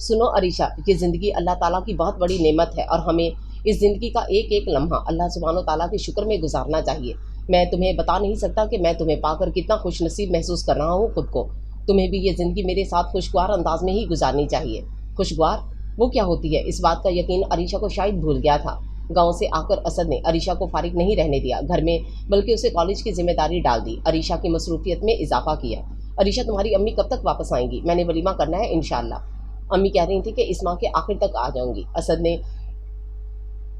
सुनो अरीशा, ये ज़िंदगी अल्लाह ताला की बहुत बड़ी नेमत है और हमें इस ज़िंदगी का एक एक लम्हा अल्लाह सुब्हानो ताला के शुक्र में गुजारना चाहिए। मैं तुम्हें बता नहीं सकता कि मैं तुम्हें पाकर कितना खुश नसीब महसूस कर रहा हूँ खुद को। तुम्हें भी ये ज़िंदगी मेरे साथ खुशगवार अंदाज में ही गुजारनी चाहिए। खुशगवार? वो क्या होती है? इस बात का यकीन अरीशा को शायद भूल गया था। गांव से आकर असद ने अरीशा को फारिग नहीं रहने दिया घर में, बल्कि उसे कॉलेज की जिम्मेदारी डाल दी। अरीशा की मसरूफियत में इजाफा किया। अरीशा तुम्हारी अम्मी कब तक वापस आएंगी? मैंने वलीमा करना है इंशाल्लाह। अम्मी कह रही थी कि इस माह के आखिर तक आ जाऊंगी। असद ने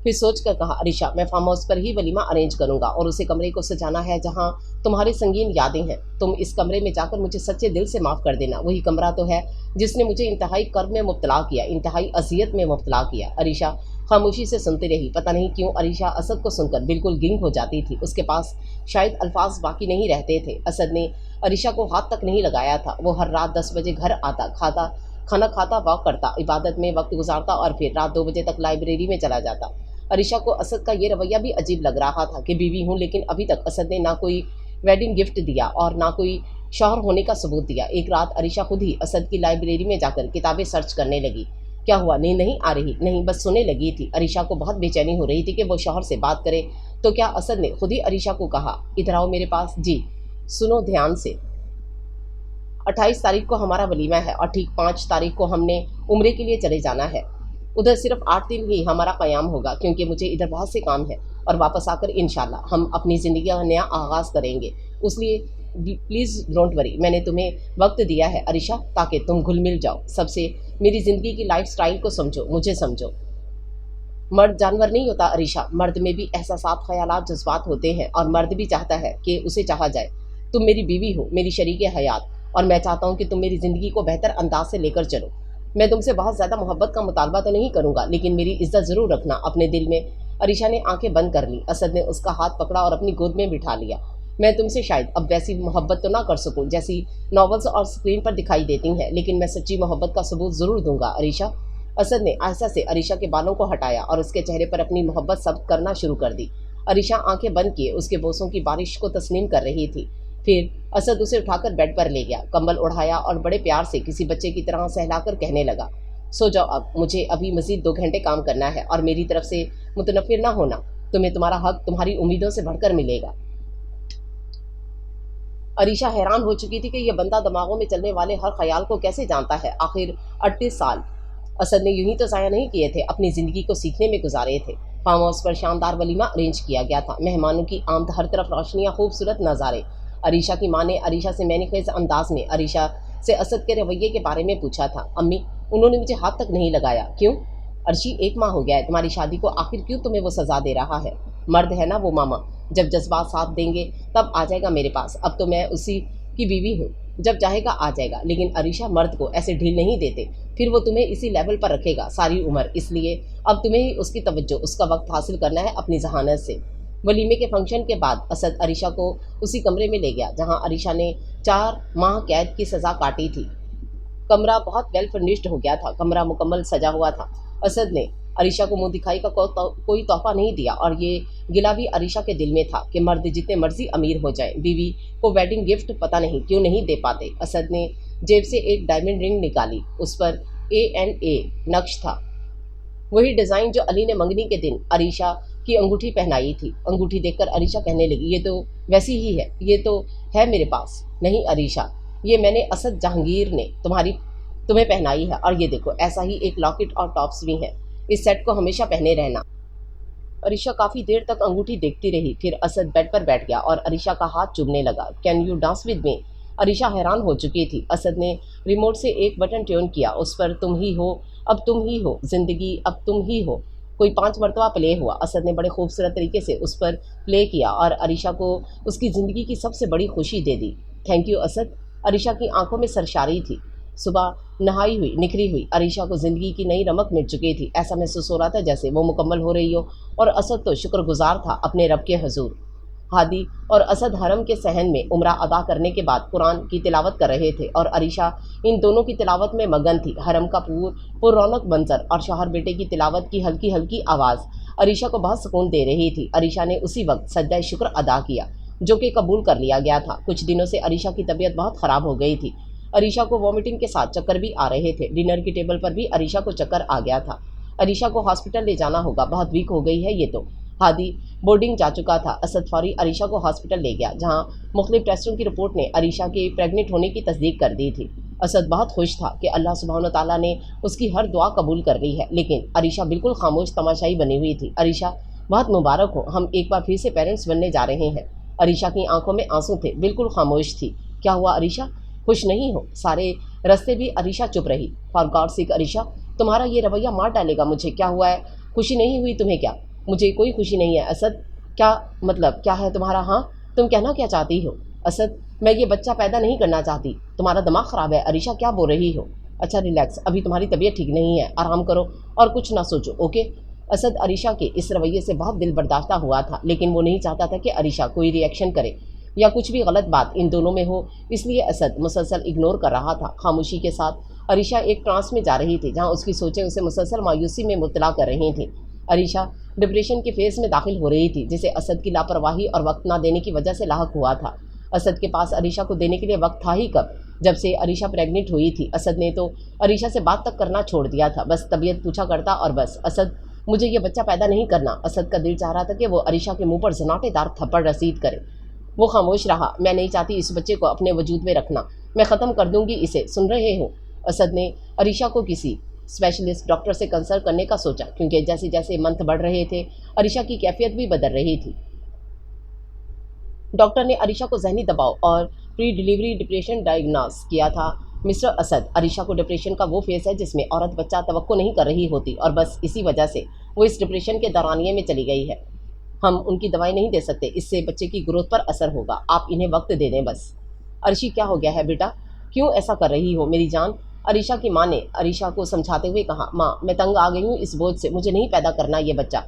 फिर सोच कर कहा। अरीशा मैं फार्म हाउस पर ही वलीमा अरेंज करूंगा और उसे कमरे को सजाना है जहां तुम्हारी संगीन यादें हैं। तुम इस कमरे में जाकर मुझे सच्चे दिल से माफ़ कर देना। वही कमरा तो है जिसने मुझे इंतहाई कर्ब में मुब्तला किया, इंतहाई अजियत में मुब्तला किया। अरीशा खामोशी से सुनती रही। पता नहीं क्यों अरीशा असद को सुनकर बिल्कुल गिंग हो जाती थी। उसके पास शायद अल्फाज बाकी नहीं रहते थे। असद ने अरीशा को हाथ तक नहीं लगाया था। वो हर रात 10 बजे घर आता, खाना खाता, वॉक करता, इबादत में वक्त गुजारता और फिर रात 2 बजे तक लाइब्रेरी में चला जाता। अरीशा को असद का ये रवैया भी अजीब लग रहा था कि बीवी हूँ लेकिन अभी तक असद ने ना कोई वेडिंग गिफ्ट दिया और ना कोई शौहर होने का सबूत दिया। एक रात अरीशा खुद ही असद की लाइब्रेरी में जाकर किताबें सर्च करने लगी। क्या हुआ? नींद नहीं आ रही? नहीं, बस सोने लगी थी। अरीशा को बहुत बेचैनी हो रही थी कि वो शौहर से बात करे तो क्या असद ने खुद ही अरीशा को कहा, इधर आओ मेरे पास। जी सुनो ध्यान से, 28 तारीख को हमारा वलीमा है और ठीक 5 तारीख को हमने उम्रे के लिए चले जाना है। उधर सिर्फ 8 दिन ही हमारा क़याम होगा क्योंकि मुझे इधर बहुत से काम है और वापस आकर इंशाल्लाह हम अपनी ज़िंदगी का नया आगाज़ करेंगे। इसलिए प्लीज़ डोंट वरी। मैंने तुम्हें वक्त दिया है अरीशा ताकि तुम घुल मिल जाओ सबसे, मेरी ज़िंदगी की लाइफ स्टाइल को समझो, मुझे समझो। मर्द जानवर नहीं होता अरीशा, मर्द में भी एहसासात, ख्यालात, जज्बात होते हैं और मर्द भी चाहता है कि उसे चाहा जाए। तुम मेरी बीवी हो, मेरी शरीक हयात, और मैं चाहता हूँ कि तुम मेरी ज़िंदगी को बेहतर अंदाज से लेकर चलो। मैं तुमसे बहुत ज़्यादा मोहब्बत का मुतालबा तो नहीं करूँगा लेकिन मेरी इज्जत ज़रूर रखना अपने दिल में। अरीशा ने आंखें बंद कर ली। असद ने उसका हाथ पकड़ा और अपनी गोद में बिठा लिया। मैं तुमसे शायद अब वैसी मोहब्बत तो ना कर सकूँ जैसी नॉवेल्स और स्क्रीन पर दिखाई देती हैं, लेकिन मैं सच्ची मोहब्बत का सबूत ज़रूर दूंगा अरीशा। असद ने आहिस्ता से अरीशा के बालों को हटाया और उसके चेहरे पर अपनी मोहब्बत सब करना शुरू कर दी। अरीशा आंखें बंद किए उसके बोसों की बारिश को तस्लीम कर रही थी। फिर असद उसे उठाकर बेड पर ले गया, कंबल उड़ाया और बड़े प्यार से किसी बच्चे की तरह सहलाकर कहने लगा, सो जाओ अब, मुझे अभी मज़ीद 2 घंटे काम करना है और मेरी तरफ से मुतनफ़िर ना होना। तुम्हें तुम्हारा हक तुम्हारी उम्मीदों से बढ़कर मिलेगा। अरीशा हैरान हो चुकी थी कि यह बंदा दिमागों में चलने वाले हर ख्याल को कैसे जानता है। आखिर 38 साल असद ने यूं ही तो ज़ाया नहीं किए थे, अपनी ज़िंदगी को सीखने में गुजारे थे। फार्म हाउस पर शानदार वलीमा अरेंज किया गया था। मेहमानों की आमद, हर तरफ रोशनियाँ, खूबसूरत नज़ारे। अरीशा की माँ ने अरीशा से मैंने खेज अंदाज में अरीशा से असद के रवैये के बारे में पूछा था। अम्मी, उन्होंने मुझे हाथ तक नहीं लगाया। क्यों? अर्शी, 1 माह हो गया है तुम्हारी शादी को, आखिर क्यों तुम्हें वो सज़ा दे रहा है? मर्द है ना वो मामा, जब जज्बात साथ देंगे तब आ जाएगा मेरे पास। अब तो मैं उसी की बीवी हूँ, जब चाहेगा आ जाएगा। लेकिन अरीशा, मर्द को ऐसे ढील नहीं देते, फिर वो तुम्हें इसी लेवल पर रखेगा सारी उम्र। इसलिए अब तुम्हें ही उसकी तवज्जो, उसका वक्त हासिल करना है अपनी जहानत से। वलीमे के फंक्शन के बाद असद अरीशा को उसी कमरे में ले गया जहाँ अरीशा ने 4 माह कैद की सज़ा काटी थी। कमरा बहुत वेल फर्निश्ड हो गया था, कमरा मुकम्मल सजा हुआ था। असद ने अरीशा को मुंह दिखाई का कोई तोहफा नहीं दिया और ये गिला भी अरीशा के दिल में था कि मर्द जितने मर्जी अमीर हो जाए, बीवी को वेडिंग गिफ्ट पता नहीं क्यों नहीं दे पाते। असद ने जेब से एक डायमंड रिंग निकाली, उस पर A&A नक्श था, वही डिज़ाइन जो अली ने मंगनी के दिन अरीशा की अंगूठी पहनाई थी। अंगूठी देखकर अरीशा कहने लगी, ये तो वैसी ही है, ये तो है मेरे पास। नहीं अरीशा, ये मैंने असद जहांगीर ने तुम्हें पहनाई है, और ये देखो ऐसा ही एक लॉकेट और टॉप्स भी है, इस सेट को हमेशा पहने रहना। अरीशा काफ़ी देर तक अंगूठी देखती रही, फिर असद बेड पर बैठ गया और अरीशा का हाथ चूमने लगा। Can you dance with me? Arisha हैरान हो चुकी थी। असद ने रिमोट से एक बटन ट्यून किया, उस पर तुम ही हो, अब तुम ही हो, जिंदगी अब तुम ही हो, कोई 5 मरतबा प्ले हुआ। असद ने बड़े खूबसूरत तरीके से उस पर प्ले किया और अरीशा को उसकी ज़िंदगी की सबसे बड़ी खुशी दे दी। Thank you Asad. अरीशा की आंखों में सरशारी थी। सुबह नहाई हुई निखरी हुई अरीशा को ज़िंदगी की नई रमक मिल चुकी थी। ऐसा महसूस हो रहा था जैसे वो मुकम्मल हो रही हो, और असद तो शुक्रगुजार था अपने रब के हुजूर। हादी और असद हरम के सहन में उम्रा अदा करने के बाद कुरान की तिलावत कर रहे थे और अरीशा इन दोनों की तिलावत में मगन थी। हरम का पुरौनक मंजर और शौहर बेटे की तिलावत की हल्की हल्की आवाज़ अरीशा को बहुत सुकून दे रही थी। अरीशा ने उसी वक्त सजदा शुक्र अदा किया, जो कि कबूल कर लिया गया था। कुछ दिनों से अरीशा की तबीयत बहुत ख़राब हो गई थी। अरीशा को वॉमिटिंग के साथ चक्कर भी आ रहे थे। डिनर की टेबल पर भी अरीशा को चक्कर आ गया था। अरीशा को हॉस्पिटल ले जाना होगा, बहुत वीक हो गई है ये तो। हादी बोर्डिंग जा चुका था। असद फौरी अरीशा को हॉस्पिटल ले गया, जहां मुख्तलिफ टेस्टों की रिपोर्ट ने अरीशा के प्रेग्नेंट होने की तस्दीक कर दी थी। असद बहुत खुश था कि अल्लाह सुब्हान ताला ने उसकी हर दुआ कबूल कर ली है, लेकिन अरीशा बिल्कुल खामोश तमाशाई बनी हुई थी। अरीशा बहुत मुबारक हो, हम एक बार फिर से पेरेंट्स बनने जा रहे हैं। अरीशा की आंखों में आंसू थे, बिल्कुल खामोश थी। क्या हुआ अरीशा, खुश नहीं हो? सारे रास्ते भी अरीशा चुप रही। फॉर गॉड सेक अरीशा, तुम्हारा ये रवैया मार डालेगा मुझे। क्या हुआ है? खुशी नहीं हुई तुम्हें क्या? मुझे कोई खुशी नहीं है असद। क्या मतलब क्या है तुम्हारा? हाँ, तुम कहना क्या चाहती हो? असद, मैं ये बच्चा पैदा नहीं करना चाहती। तुम्हारा दिमाग ख़राब है अरीशा, क्या बोल रही हो? अच्छा रिलैक्स, अभी तुम्हारी तबीयत ठीक नहीं है, आराम करो और कुछ ना सोचो, ओके? असद अरीशा के इस रवैये से बहुत दिल बर्दाश्ता हुआ था, लेकिन वो नहीं चाहता था कि अरीशा कोई रिएक्शन करे या कुछ भी गलत बात इन दोनों में हो, इसलिए असद मुसलसल इग्नोर कर रहा था। खामोशी के साथ अरीशा एक ट्रांस में जा रही थी, जहाँ उसकी सोचें उसे मुसलसल मायूसी में मुब्तला कर रही थी। अरीशा डिप्रेशन के फेज़ में दाखिल हो रही थी, जिसे असद की लापरवाही और वक्त ना देने की वजह से लाहक हुआ था। असद के पास अरीशा को देने के लिए वक्त था ही कब, जब से अरीशा प्रेग्नेंट हुई थी। असद ने तो अरीशा से बात तक करना छोड़ दिया था, बस तबीयत पूछा करता और बस। असद, मुझे ये बच्चा पैदा नहीं करना। असद का दिल चाह रहा था कि वो अरीशा के मुंह पर जनाटेदार थप्पड़ रसीद करे। वो खामोश रहा। मैं नहीं चाहती इस बच्चे को अपने वजूद में रखना, मैं ख़त्म कर दूंगी इसे, सुन रहे हो? असद ने अरीशा को किसी स्पेशलिस्ट डॉक्टर से कंसल्ट करने का सोचा, क्योंकि जैसे जैसे मंथ बढ़ रहे थे अरीशा की कैफियत भी बदल रही थी। डॉक्टर ने अरीशा को जहनी दबाव और प्री डिलीवरी डिप्रेशन डायग्नोस किया था। मिस्टर असद, अरीशा को डिप्रेशन का वो फेज़ है जिसमें औरत बच्चा तवक्को नहीं कर रही होती, और बस इसी वजह से वो इस डिप्रेशन के दौरानिए में चली गई है। हम उनकी दवाई नहीं दे सकते, इससे बच्चे की ग्रोथ पर असर होगा, आप इन्हें वक्त दे दें बस। अर्शी, क्या हो गया है बेटा, क्यों ऐसा कर रही हो मेरी जान? अरीशा की माँ ने अरीशा को समझाते हुए कहा, माँ मैं तंग आ गई हूँ इस बोझ से, मुझे नहीं पैदा करना ये बच्चा।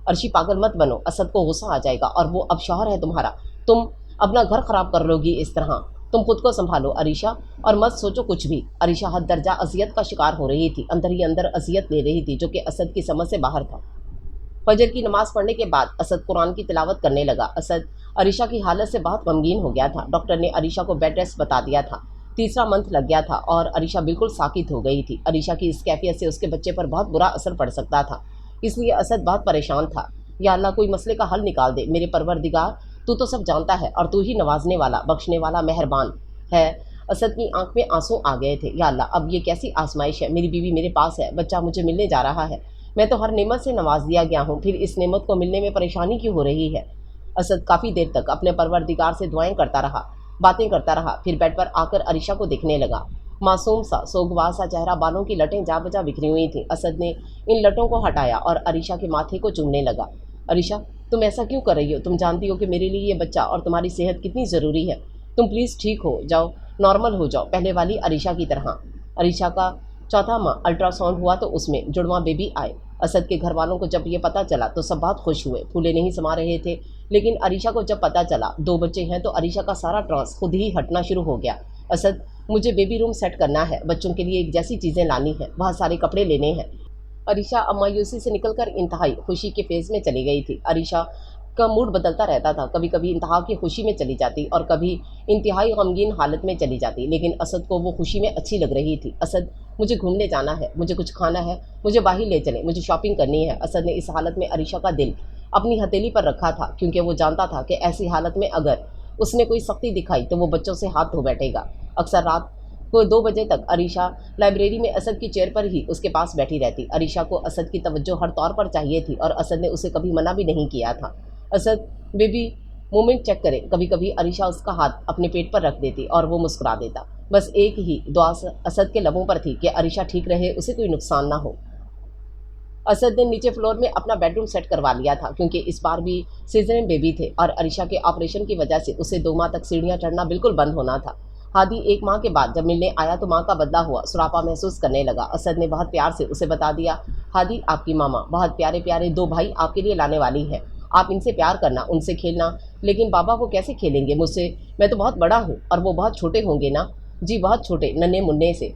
अर्शी, पागल मत बनो, असद को गुस्सा आ जाएगा और वो अब शौहर है तुम्हारा, तुम अपना घर ख़राब कर लोगी इस तरह। तुम खुद को संभालो अरीशा, और मत सोचो कुछ भी। अरीशा हद दर्जा अजियत का शिकार हो रही थी, अंदर ही अंदर अजियत ले रही थी, जो कि असद की समझ से बाहर था। फजर की नमाज पढ़ने के बाद असद कुरान की तिलावत करने लगा। असद अरीशा की हालत से बहुत गमगीन हो गया था। डॉक्टर ने अरीशा को बेड रेस्ट बता दिया था। तीसरा मंथ लग गया था और अरीशा बिल्कुल साकित हो गई थी। अरीशा की इस कैफियत से उसके बच्चे पर बहुत बुरा असर पड़ सकता था, इसलिए असद बहुत परेशान था। या अल्लाह, कोई मसले का हल निकाल दे मेरे परवरदिगार, तू तो सब जानता है और तू ही नवाजने वाला, बख्शने वाला, मेहरबान है। असद की आंख में आंसू आ गए थे। या अल्लाह, अब ये कैसी आजमाइश है, मेरी बीवी मेरे पास है, बच्चा मुझे मिलने जा रहा है, मैं तो हर नेमत से नवाज दिया गया हूँ, फिर इस नेमत को मिलने में परेशानी क्यों हो रही है? असद काफ़ी देर तक अपने परवरदिगार से दुआएं करता रहा, बातें करता रहा, फिर बेड पर आकर अरीशा को देखने लगा। मासूम सा सोगवार सा चेहरा, बालों की लटें जा बजा बिखरी हुई थी। असद ने इन लटों को हटाया और अरीशा के माथे को चूमने लगा। अरीशा, तुम ऐसा क्यों कर रही हो? तुम जानती हो कि मेरे लिए ये बच्चा और तुम्हारी सेहत कितनी ज़रूरी है। तुम प्लीज़ ठीक हो जाओ, नॉर्मल हो जाओ, पहले वाली अरीशा की तरह। अरीशा का चौथा माह अल्ट्रासाउंड हुआ तो उसमें जुड़वा बेबी आए। असद के घर वालों को जब ये पता चला तो सब बहुत खुश हुए, फूले नहीं समा रहे थे। लेकिन अरीशा को जब पता चला 2 बच्चे हैं तो अरीशा का सारा ट्रांस खुद ही हटना शुरू हो गया। असद, मुझे बेबी रूम सेट करना है, बच्चों के लिए एक जैसी चीज़ें लानी है, बहुत सारे कपड़े लेने हैं। अरीशा अब मायूसी से निकलकर इंतहाई खुशी के फेज़ में चली गई थी। अरीशा का मूड बदलता रहता था, कभी कभी इंतहा की खुशी में चली जाती और कभी इंतहाई गमगीन हालत में चली जाती, लेकिन असद को वो खुशी में अच्छी लग रही थी। असद, मुझे घूमने जाना है, मुझे कुछ खाना है, मुझे बाहर ले चले, मुझे शॉपिंग करनी है। असद ने इस हालत में अरीशा का दिल अपनी हथेली पर रखा था, क्योंकि वो जानता था कि ऐसी हालत में अगर उसने कोई सख्ती दिखाई तो वो बच्चों से हाथ धो बैठेगा। अक्सर रात को 2 बजे तक अरीशा लाइब्रेरी में असद की चेयर पर ही उसके पास बैठी रहती। अरीशा को असद की तवज्जो हर तौर पर चाहिए थी और असद ने उसे कभी मना भी नहीं किया था। असद, बेबी मूवमेंट चेक करें। कभी कभी अरीशा उसका हाथ अपने पेट पर रख देती और वो मुस्कुरा देता। बस एक ही दुआ असद के लबों पर थी कि अरीशा ठीक रहे, उसे कोई नुकसान ना हो। असद ने नीचे फ्लोर में अपना बेडरूम सेट करवा लिया था, क्योंकि इस बार भी सीजन बेबी थे और अरीशा के ऑपरेशन की वजह से उसे 2 माह तक सीढ़ियाँ चढ़ना बिल्कुल बंद होना था। हादी 1 माह के बाद जब मिलने आया तो माँ का बदला हुआ सुरापा महसूस करने लगा। असद ने बहुत प्यार से उसे बता दिया, हादी आपकी मामा बहुत प्यारे प्यारे 2 भाई आपके लिए लाने वाली है, आप इनसे प्यार करना, उनसे खेलना। लेकिन बाबा वो कैसे खेलेंगे मुझसे, मैं तो बहुत बड़ा हूँ और वो बहुत छोटे होंगे ना। जी बहुत छोटे, नन्हे मुन्ने से।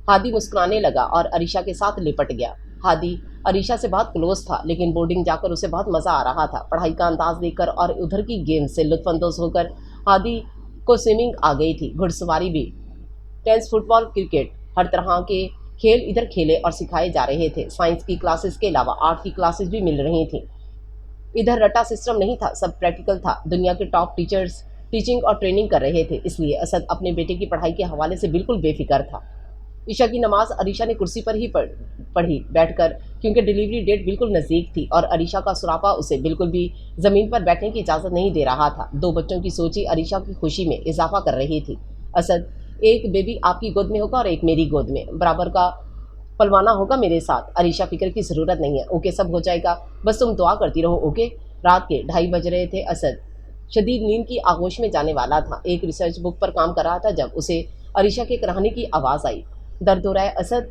हादी मुस्कुराने लगा और अरीशा के साथ लिपट गया। हादी अरीशा से बहुत क्लोज था, लेकिन बोर्डिंग जाकर उसे बहुत मज़ा आ रहा था। पढ़ाई का अंदाज देखकर और उधर की गेम से लुत्फानंदोज होकर हादी को स्विमिंग आ गई थी, घुड़सवारी भी, टेनिस, फुटबॉल, क्रिकेट, हर तरह के खेल इधर खेले और सिखाए जा रहे थे। साइंस की क्लासेस के अलावा आर्ट की क्लासेस भी मिल रही थी। इधर रटा सिस्टम नहीं था, सब प्रैक्टिकल था। दुनिया के टॉप टीचर्स टीचिंग और ट्रेनिंग कर रहे थे, इसलिए असद अपने बेटे की पढ़ाई के हवाले से बिल्कुल बेफिक्र था। ईशा की नमाज अरीशा ने कुर्सी पर ही पढ़ी बैठकर, क्योंकि डिलीवरी डेट बिल्कुल नज़दीक थी और अरीशा का सुरापा उसे बिल्कुल भी ज़मीन पर बैठने की इजाज़त नहीं दे रहा था। 2 बच्चों की सोची अरीशा की खुशी में इजाफा कर रही थी। असद, एक बेबी आपकी गोद में होगा और एक मेरी गोद में, बराबर का पलवाना होगा मेरे साथ। अरीशा, फिक्र की ज़रूरत नहीं है, ओके सब हो जाएगा, बस तुम दुआ करती रहो, ओके। रात के 2:30 बज रहे थे। असद शदीद नींद की आगोश में जाने वाला था। एक रिसर्च बुक पर काम कर रहा था जब उसे अरीशा के कराहने की आवाज़ आई। दर्द हो रहा है असद?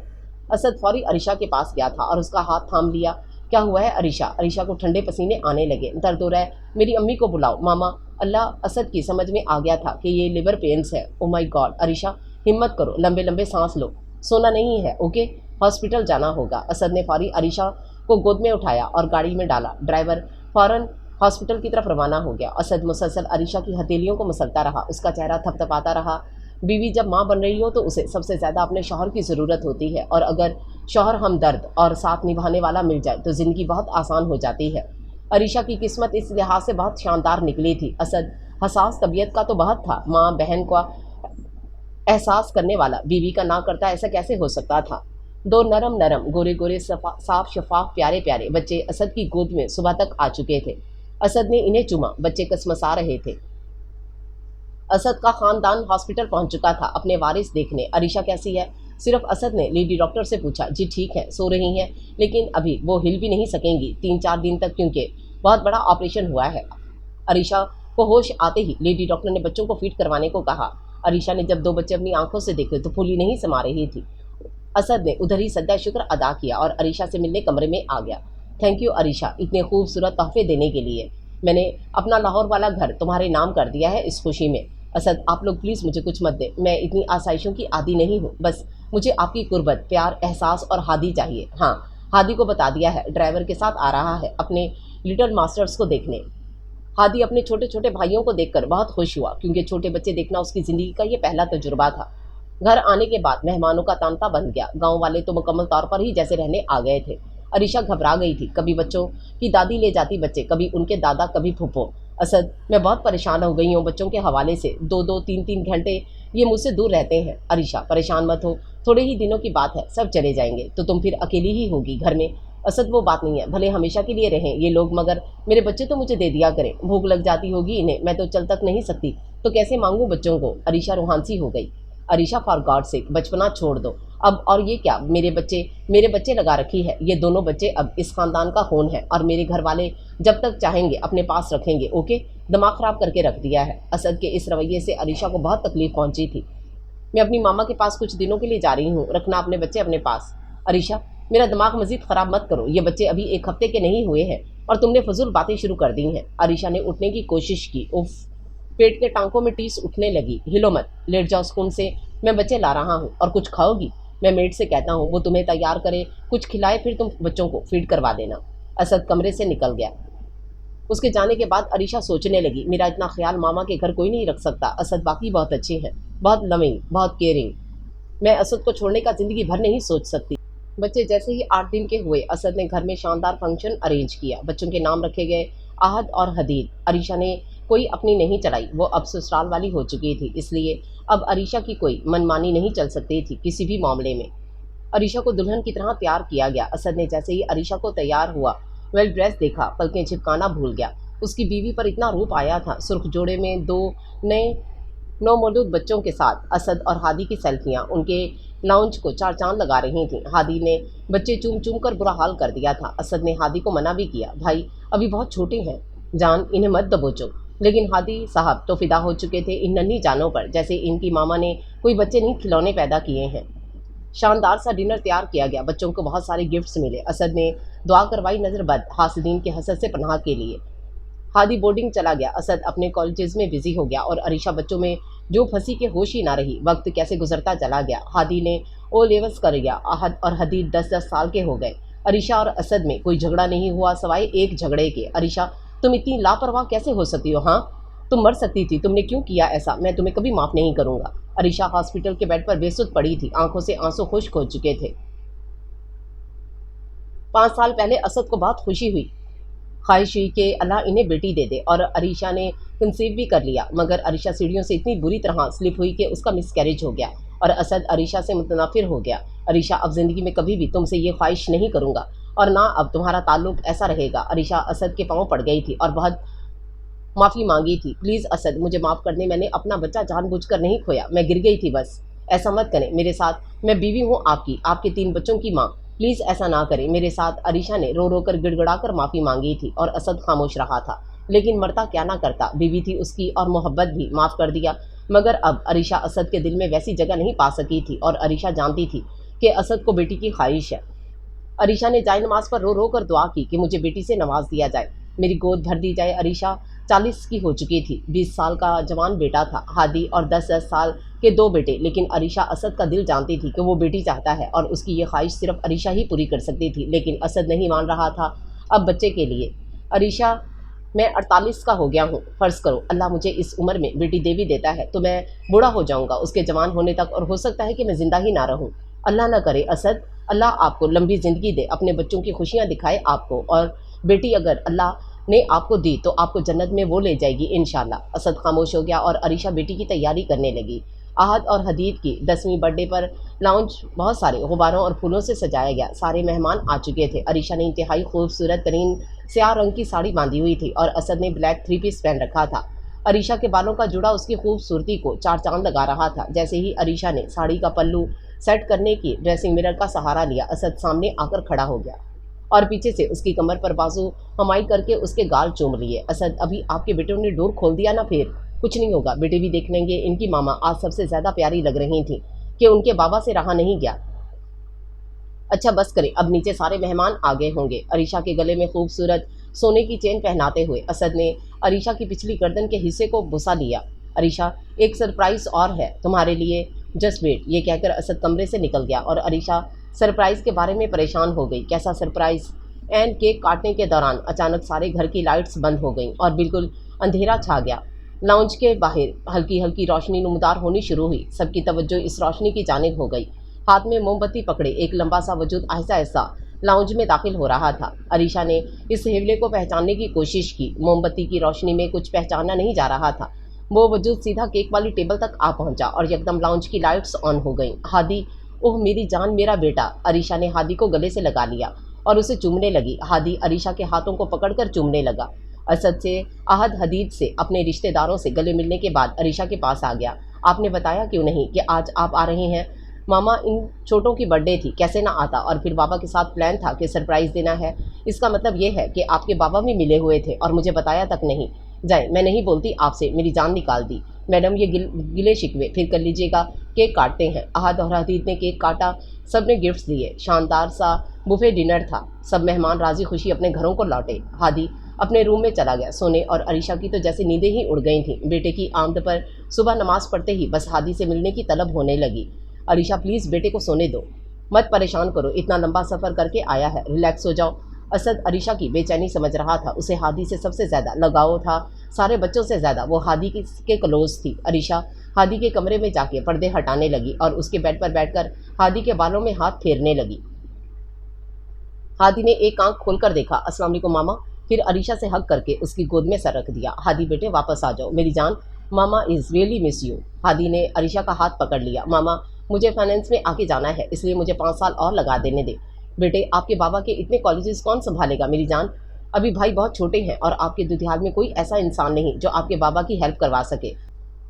असद फौरी अरीशा के पास गया था और उसका हाथ थाम लिया। क्या हुआ है अरीशा? अरीशा को ठंडे पसीने आने लगे। दर्द हो रहा है, मेरी अम्मी को बुलाओ। मामा, अल्लाह, असद की समझ में आ गया था कि ये लिवर पेन्स है। Oh my God. अरीशा, हिम्मत करो, लंबे लंबे सांस लो, सोना नहीं है, ओके, हॉस्पिटल जाना होगा। असद ने फौरी अरीशा को गोद में उठाया और गाड़ी में डाला। ड्राइवर फौरन हॉस्पिटल की तरफ रवाना हो गया। असद मुसलसल अरीशा की हथेलियों को मसलता रहा, उसका चेहरा थपथपाता रहा। बीवी जब माँ बन रही हो तो उसे सबसे ज़्यादा अपने शौहर की ज़रूरत होती है, और अगर शौहर हमदर्द और साथ निभाने वाला मिल जाए तो ज़िंदगी बहुत आसान हो जाती है। अरीशा की किस्मत इस लिहाज से बहुत शानदार निकली थी। असद हसास तबीयत का तो बहुत था, माँ बहन का एहसास करने वाला, बीवी का ना करता ऐसा कैसे हो सकता था। 2 नरम नरम गोरे गोरे साफ शफाफ प्यारे प्यारे बच्चे असद की गोद में सुबह तक आ चुके थे। असद ने इन्हें चूमा, बच्चे कसमसा रहे थे। असद का खानदान हॉस्पिटल पहुंच चुका था अपने वारिस देखने। अरीशा कैसी है? सिर्फ असद ने लेडी डॉक्टर से पूछा। जी ठीक है, सो रही हैं, लेकिन अभी वो हिल भी नहीं सकेंगी 3-4 दिन तक, क्योंकि बहुत बड़ा ऑपरेशन हुआ है। अरीशा को होश आते ही लेडी डॉक्टर ने बच्चों को फीड करवाने को कहा। अरीशा ने जब 2 बच्चे अपनी आंखों से देखे तो फूली नहीं समा रही थी। असद ने उधर ही सद्दा शुक्र अदा किया और अरीशा से मिलने कमरे में आ गया। थैंक यू अरीशा, इतने खूबसूरत तोहफे देने के लिए। मैंने अपना लाहौर वाला घर तुम्हारे नाम कर दिया है इस खुशी में। असद, आप लोग प्लीज़ मुझे कुछ मत दें, मैं इतनी आसाइशों की आदी नहीं हूँ, बस मुझे आपकी कुर्बत, प्यार, एहसास और हादी चाहिए। हाँ, हादी को बता दिया है, ड्राइवर के साथ आ रहा है अपने लिटिल मास्टर्स को देखने। हादी अपने छोटे छोटे भाइयों को देखकर बहुत खुश हुआ, क्योंकि छोटे बच्चे देखना उसकी ज़िंदगी का ये पहला तजुर्बा था। घर आने के बाद मेहमानों का तांता बन गया। गांव वाले तो मुकम्मल तौर पर ही जैसे रहने आ गए थे। अरीशा घबरा गई थी, कभी बच्चों की दादी ले जाती बच्चे, कभी उनके दादा, कभी फूफो। असद, मैं बहुत परेशान हो गई हूँ बच्चों के हवाले से, 2-2, 3-3 घंटे ये मुझसे दूर रहते हैं। अरीशा, परेशान मत हो, थोड़े ही दिनों की बात है, सब चले जाएंगे तो तुम फिर अकेली ही होगी घर में। असद, वो बात नहीं है, भले हमेशा के लिए रहें ये लोग, मगर मेरे बच्चे तो मुझे दे दिया करें, भूख लग जाती होगी इन्हें, मैं तो चल तक नहीं सकती, तो कैसे मांगूँ बच्चों को। अरीशा रूहानसी हो गई। अरीशा, फॉर गॉड सेक, बचपना छोड़ दो अब, और ये क्या, मेरे बच्चे लगा रखी है, ये दोनों बच्चे अब इस खानदान का खून है और मेरे घर वाले जब तक चाहेंगे अपने पास रखेंगे, ओके। दिमाग ख़राब करके रख दिया है। असद के इस रवैये से अरीशा को बहुत तकलीफ पहुंची थी। मैं अपनी मामा के पास कुछ दिनों के लिए जा रही हूँ, रखना अपने बच्चे अपने पास। अरीशा, मेरा दिमाग मजीद ख़राब मत करो, ये बच्चे अभी 1 हफ्ते के नहीं हुए हैं और तुमने फजूल बातें शुरू कर दी हैं। अरीशा ने उठने की कोशिश की। उफ, पेट के टांकों में टीस उठने लगी। हिलो मत, लेट जाओ सुकून से, मैं बच्चे ला रहा हूँ। और कुछ खाओगी? मैं मेड से कहता हूँ वो तुम्हें तैयार करे, कुछ खिलाए, फिर तुम बच्चों को फीड करवा देना। असद कमरे से निकल गया। उसके जाने के बाद अरीशा सोचने लगी, मेरा इतना ख्याल मामा के घर कोई नहीं रख सकता। असद बाकी बहुत अच्छे हैं, बहुत लविंग, बहुत केयरिंग। मैं असद को छोड़ने का ज़िंदगी भर नहीं सोच सकती। बच्चे जैसे ही 8 दिन के हुए, असद ने घर में शानदार फंक्शन अरेंज किया। बच्चों के नाम रखे गए आहद और हदीद। अरीशा ने कोई अपनी नहीं चलाई, वो अब ससुराल वाली हो चुकी थी, इसलिए अब अरीशा की कोई मनमानी नहीं चल सकती थी किसी भी मामले में। अरीशा को दुल्हन की तरह तैयार किया गया। असद ने जैसे ही अरीशा को तैयार हुआ, वेल ड्रेस देखा, पलकें झिपकाना भूल गया। उसकी बीवी पर इतना रूप आया था। सुर्ख जोड़े में 2 नए नवमौलूद बच्चों के साथ असद और हादी की सेल्फियां उनके लाउंज को 4 चांद लगा रही थीं। हादी ने बच्चे चूम चूम कर बुरा हाल कर दिया था। असद ने हादी को मना भी किया, भाई अभी बहुत छोटे हैं जान, इन्हें मत दबोचो। लेकिन हादी साहब तो फिदा हो चुके थे इन नन्ही जानों पर, जैसे इनकी मामा ने कोई बच्चे नहीं खिलौने पैदा किए हैं। शानदार सा डिनर तैयार किया गया। बच्चों को बहुत सारे गिफ्ट्स मिले। असद ने दुआ करवाई नज़रबद हासिदीन के हसद से पनाह के लिए। हादी बोर्डिंग चला गया। असद अपने कॉलेजेस में बिजी हो गया और अरीशा बच्चों में जो फंसी के होश ही ना रही। वक्त कैसे गुजरता चला गया। हादी ने ओ लेवल्स कर गया। आहद और हदीद 10-10 साल के हो गए। अरीशा और असद में कोई झगड़ा नहीं हुआ सवाए एक झगड़े के। अरीशा, तुम इतनी लापरवाह कैसे हो सकती हो? हाँ, तुम मर सकती थी, तुमने क्यों किया ऐसा? मैं तुम्हें कभी माफ़ नहीं करूँगा। अरीशा हॉस्पिटल के बेड पर बेसुध पड़ी थी, आंखों से आंसू खुश्क हो चुके थे। 5 साल पहले असद को बहुत खुशी हुई, ख्वाहिश हुई कि अल्लाह इन्हें बेटी दे दे, और अरीशा ने कंसीव भी कर लिया। मगर अरीशा सीढ़ियों से इतनी बुरी तरह स्लिप हुई कि उसका मिसकैरेज हो गया और असद अरीशा से मुतनाफिर हो गया। अरीशा, अब ज़िंदगी में कभी भी तुमसे ये ख्वाहिश नहीं करूँगा और ना अब तुम्हारा ताल्लुक ऐसा रहेगा। अरीशा असद के पाँव पड़ गई थी और बहुत माफ़ी मांगी थी। प्लीज़ असद, मुझे माफ़ कर दें, मैंने अपना बच्चा जानबूझकर नहीं खोया, मैं गिर गई थी बस। ऐसा मत करें मेरे साथ, मैं बीवी हूँ आपकी, आपके 3 बच्चों की माँ। प्लीज़ ऐसा ना करें मेरे साथ। अरीशा ने रो रो कर गिड़गड़ा कर माफ़ी मांगी थी और असद खामोश रहा था। लेकिन मरता क्या ना करता, बीवी थी उसकी और मोहब्बत भी, माफ़ कर दिया। मगर अब अरीशा असद के दिल में वैसी जगह नहीं पा सकी थी और अरीशा जानती थी कि असद को बेटी की ख्वाहिश है। अरीशा ने जाए नमाज पर रो रो कर दुआ की कि मुझे बेटी से नवाज दिया जाए, मेरी गोद भर दी जाए। अरीशा 40 की हो चुकी थी। 20 साल का जवान बेटा था हादी और 10-10 साल के 2 बेटे। लेकिन अरीशा असद का दिल जानती थी कि वो बेटी चाहता है और उसकी ये ख्वाहिश सिर्फ अरीशा ही पूरी कर सकती थी। लेकिन असद नहीं मान रहा था अब बच्चे के लिए। अरीशा, मैं 48 का हो गया हूँ, फ़र्ज़ करो अल्लाह मुझे इस उम्र में बेटी दे भी देता है तो मैं बूढ़ा हो जाऊँगा उसके जवान होने तक, और हो सकता है कि मैं ज़िंदा ही ना रहूँ। अल्लाह ना करे असद, अल्लाह आपको लंबी ज़िंदगी दे, अपने बच्चों की खुशियाँ दिखाए आपको, और बेटी अगर अल्लाह ने आपको दी तो आपको जन्नत में वो ले जाएगी इंशाल्लाह। असद खामोश हो गया और अरीशा बेटी की तैयारी करने लगी। आहद और हदीद की 10वीं बर्थडे पर लाउंज बहुत सारे गुब्बारों और फूलों से सजाया गया। सारे मेहमान आ चुके थे। अरीशा ने इंतहाई खूबसूरत तरीन स्याह रंग की साड़ी बांधी हुई थी और असद ने ब्लैक 3 पीस पहन रखा था। अरीशा के बालों का जुड़ा उसकी खूबसूरती को 4 चांद लगा रहा था। जैसे ही अरीशा ने साड़ी का पल्लू सेट करने की ड्रेसिंग मिरर का सहारा लिया, असद सामने आकर खड़ा हो गया और पीछे से उसकी कमर पर बाजू हमाई करके उसके गाल चूम लिए। असद, अभी आपके बेटों ने डोर खोल दिया ना, फिर कुछ नहीं होगा, बेटे भी देख लेंगे। इनकी मामा आज सबसे ज़्यादा प्यारी लग रही थी कि उनके बाबा से रहा नहीं गया। अच्छा बस करें, अब नीचे सारे मेहमान आ गए होंगे। अरीशा के गले में खूबसूरत सोने की चेन पहनाते हुए असद ने अरीशा की पिछली गर्दन के हिस्से को बुसा लिया। अरीशा, एक सरप्राइज़ और है तुम्हारे लिए, जस्ट वेट। ये कहकर असद कमरे से निकल गया और अरीशा सरप्राइज़ के बारे में परेशान हो गई। कैसा सरप्राइज़? एंड केक काटने के दौरान अचानक सारे घर की लाइट्स बंद हो गईं और बिल्कुल अंधेरा छा गया। लाउंज के बाहर हल्की हल्की रोशनी नमदार होनी शुरू हुई। सबकी तवज्जो इस रोशनी की जानिब हो गई। हाथ में मोमबत्ती पकड़े एक लंबा सा वजूद आहिस्ता आहिस्ता लाउंज में दाखिल हो रहा था। अरीशा ने इस हेवले को पहचानने की कोशिश की। मोमबत्ती की रोशनी में कुछ पहचाना नहीं जा रहा था। वो वजूद सीधा केक वाली टेबल तक आ पहुंचा और एकदम लाउंज की लाइट्स ऑन हो गईं। हादी, ओह मेरी जान, मेरा बेटा। अरीशा ने हादी को गले से लगा लिया और उसे चूमने लगी। हादी अरीशा के हाथों को पकड़कर चूमने लगा। असद से, आहद हदीद से, अपने रिश्तेदारों से गले मिलने के बाद अरीशा के पास आ गया। आपने बताया क्यों नहीं कि आज आप आ रहे हैं? मामा, इन छोटों की बर्थडे थी, कैसे ना आता, और फिर बाबा के साथ प्लान था कि सरप्राइज़ देना है। इसका मतलब ये है कि आपके बाबा भी मिले हुए थे और मुझे बताया तक नहीं। जाए, मैं नहीं बोलती आपसे, मेरी जान निकाल दी। मैडम, ये गिले शिकवे फिर कर लीजिएगा, केक काटते हैं। आहद और हदीद ने केक काटा, सब ने गिफ्ट्स दिए। शानदार सा बुफे डिनर था। सब मेहमान राजी खुशी अपने घरों को लौटे। हादी, अपने रूम में चला गया सोने और अरीशा की तो जैसे नींदें ही उड़ गई थीं। बेटे की आमद पर सुबह नमाज पढ़ते ही बस हादी से मिलने की तलब होने लगी। अरीशा प्लीज़ बेटे को सोने दो, मत परेशान करो, इतना लंबा सफ़र करके आया है, रिलैक्स हो जाओ। असद अरीशा की बेचैनी समझ रहा था। उसे हादी से सबसे ज़्यादा लगाव था, सारे बच्चों से ज़्यादा वो हादी के क्लोज थी। अरीशा हादी के कमरे में जाके पर्दे हटाने लगी और उसके बेड पर बैठकर हादी के बालों में हाथ फेरने लगी। हादी ने एक आंख खोलकर देखा, अस्सलाम वालेकुम मामा। फिर अरीशा से हग करके उसकी गोद में सर रख दिया। हादी बेटे वापस आ जाओ मेरी जान, mama is really miss you. Hadi ने अरीशा का हाथ पकड़ लिया। मामा मुझे फाइनेंस में आके जाना है, इसलिए मुझे 5 साल और लगा देने दे। बेटे आपके बाबा के इतने कॉलेजेस कौन संभालेगा मेरी जान, अभी भाई बहुत छोटे हैं और आपके दुधियाल में कोई ऐसा इंसान नहीं जो आपके बाबा की हेल्प करवा सके।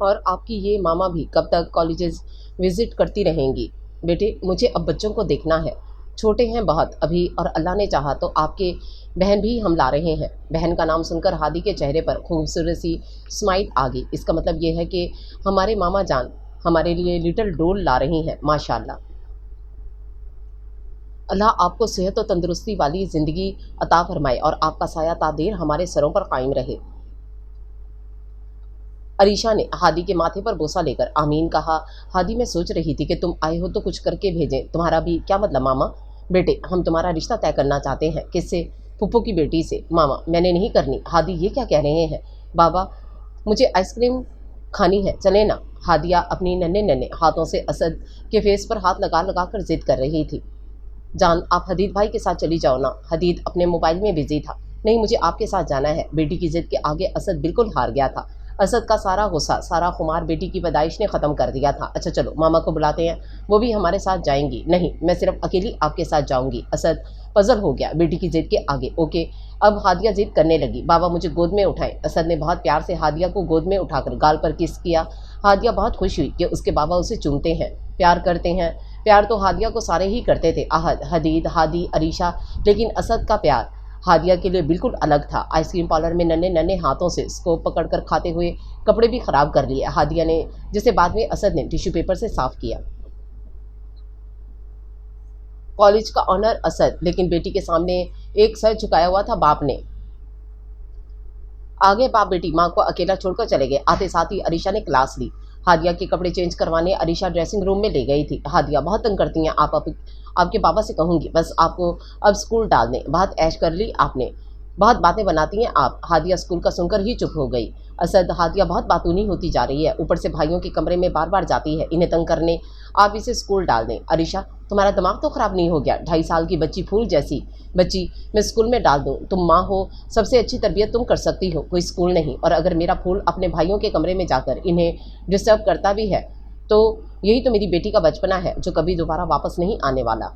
और आपकी ये मामा भी कब तक कॉलेजेस विजिट करती रहेंगी। बेटे मुझे अब बच्चों को देखना है, छोटे हैं बहुत अभी, और अल्लाह ने चाहा तो आपके बहन भी हम ला रहे हैं। बहन का नाम सुनकर हादी के चेहरे पर खूबसूरत सी स्माइल आ गई। इसका मतलब ये है कि हमारे मामा जान हमारे लिए लिटिल डोल ला रही हैं। माशाल्लाह, अल्लाह आपको सेहत और तंदुरुस्ती वाली ज़िंदगी अता फरमाए और आपका साया तादेर हमारे सरों पर कायम रहे। अरीशा ने हादी के माथे पर बोसा लेकर आमीन कहा। हादी मैं सोच रही थी कि तुम आए हो तो कुछ करके भेजें, तुम्हारा भी क्या मतलब मामा। बेटे हम तुम्हारा रिश्ता तय करना चाहते हैं। किससे? फूफो की बेटी से। मामा मैंने नहीं करनी। हादी ये क्या कह रहे हैं? बाबा मुझे आइसक्रीम खानी है, चले ना। हादिया अपनी नन्हे नन्हे हाथों से असद के फेस पर हाथ लगा लगा कर जिद कर रही थी। जान आप हदीद भाई के साथ चली जाओ ना। हदीद अपने मोबाइल में बिजी था। नहीं मुझे आपके साथ जाना है। बेटी की जिद के आगे असद बिल्कुल हार गया था। असद का सारा गुस्सा, सारा खुमार बेटी की पैदाइश ने ख़त्म कर दिया था। अच्छा चलो मामा को बुलाते हैं, वो भी हमारे साथ जाएंगी। नहीं मैं सिर्फ अकेली आपके साथ जाऊंगी। असद पजल हो गया बेटी की जिद के आगे। ओके। अब हादिया जिद करने लगी। बाबा मुझे गोद में उठाएं। असद ने बहुत प्यार से हादिया को गोद में उठाकर गाल पर किस किया। हादिया बहुत खुश हुई कि उसके बाबा उसे चूमते हैं, प्यार करते हैं। प्यार तो हादिया को सारे ही करते थे, आहद, हदीद, हादी, अरीशा, लेकिन असद का प्यार हादिया के लिए बिल्कुल अलग था। आइसक्रीम पार्लर में नन्हे नन्हे हाथों से स्कोप पकड़कर खाते हुए कपड़े भी ख़राब कर लिए हादिया ने, जिसे बाद में असद ने टिश्यू पेपर से साफ किया। कॉलेज का ऑनर असद, लेकिन बेटी के सामने एक सर झुकाया हुआ था बाप ने। आगे बाप बेटी माँ को अकेला छोड़कर चले गए। आते साथ ही अरीशा ने क्लास ली। हादिया के कपड़े चेंज करवाने अरीशा ड्रेसिंग रूम में ले गई थी। हादिया बहुत तंग करती हैं आप, आपके बाबा से कहूँगी बस आपको अब स्कूल डाल दें, बहुत ऐश कर ली आपने, बहुत बातें बनाती हैं आप। हादिया स्कूल का सुनकर ही चुप हो गई। असद हादिया बहुत बातूनी होती जा रही है, ऊपर से भाइयों के कमरे में बार बार जाती है इन्हें तंग करने, आप इसे स्कूल डाल दें। अरीशा तुम्हारा दिमाग तो ख़राब नहीं हो गया? 2.5 साल की बच्ची, फूल जैसी बच्ची मैं स्कूल में डाल दूँ? तुम माँ हो, सबसे अच्छी तरबियत तुम कर सकती हो, कोई स्कूल नहीं। और अगर मेरा फूल अपने भाइयों के कमरे में जाकर इन्हें डिस्टर्ब करता भी है तो यही तो मेरी बेटी का बचपना है जो कभी दोबारा वापस नहीं आने वाला।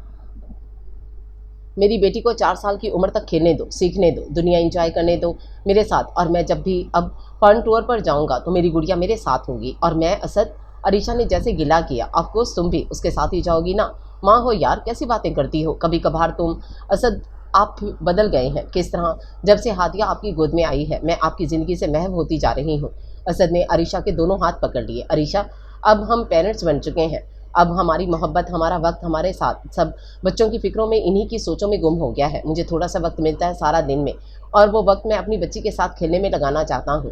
मेरी बेटी को 4 साल की उम्र तक खेलने दो, सीखने दो, दुनिया एंजॉय करने दो मेरे साथ। और मैं जब भी अब फॉरेन टूर पर जाऊंगा तो मेरी गुड़िया मेरे साथ होगी। और मैं असद, अरीशा ने जैसे गिला किया, ऑफकोर्स तुम भी उसके साथ ही जाओगी ना। माँ हो यार, कैसी बातें करती हो कभी कभार तुम। असद आप बदल गए हैं, किस तरह? जब से हादिया आपकी गोद में आई है मैं आपकी ज़िंदगी से महव होती जा रही हूँ। असद ने अरीशा के दोनों हाथ पकड़ लिए। अरीशा अब हम पेरेंट्स बन चुके हैं, अब हमारी मोहब्बत, हमारा वक्त हमारे साथ सब बच्चों की फ़िक्रों में, इन्हीं की सोचों में गुम हो गया है। मुझे थोड़ा सा वक्त मिलता है सारा दिन में, और वो वक्त मैं अपनी बच्ची के साथ खेलने में लगाना चाहता हूँ।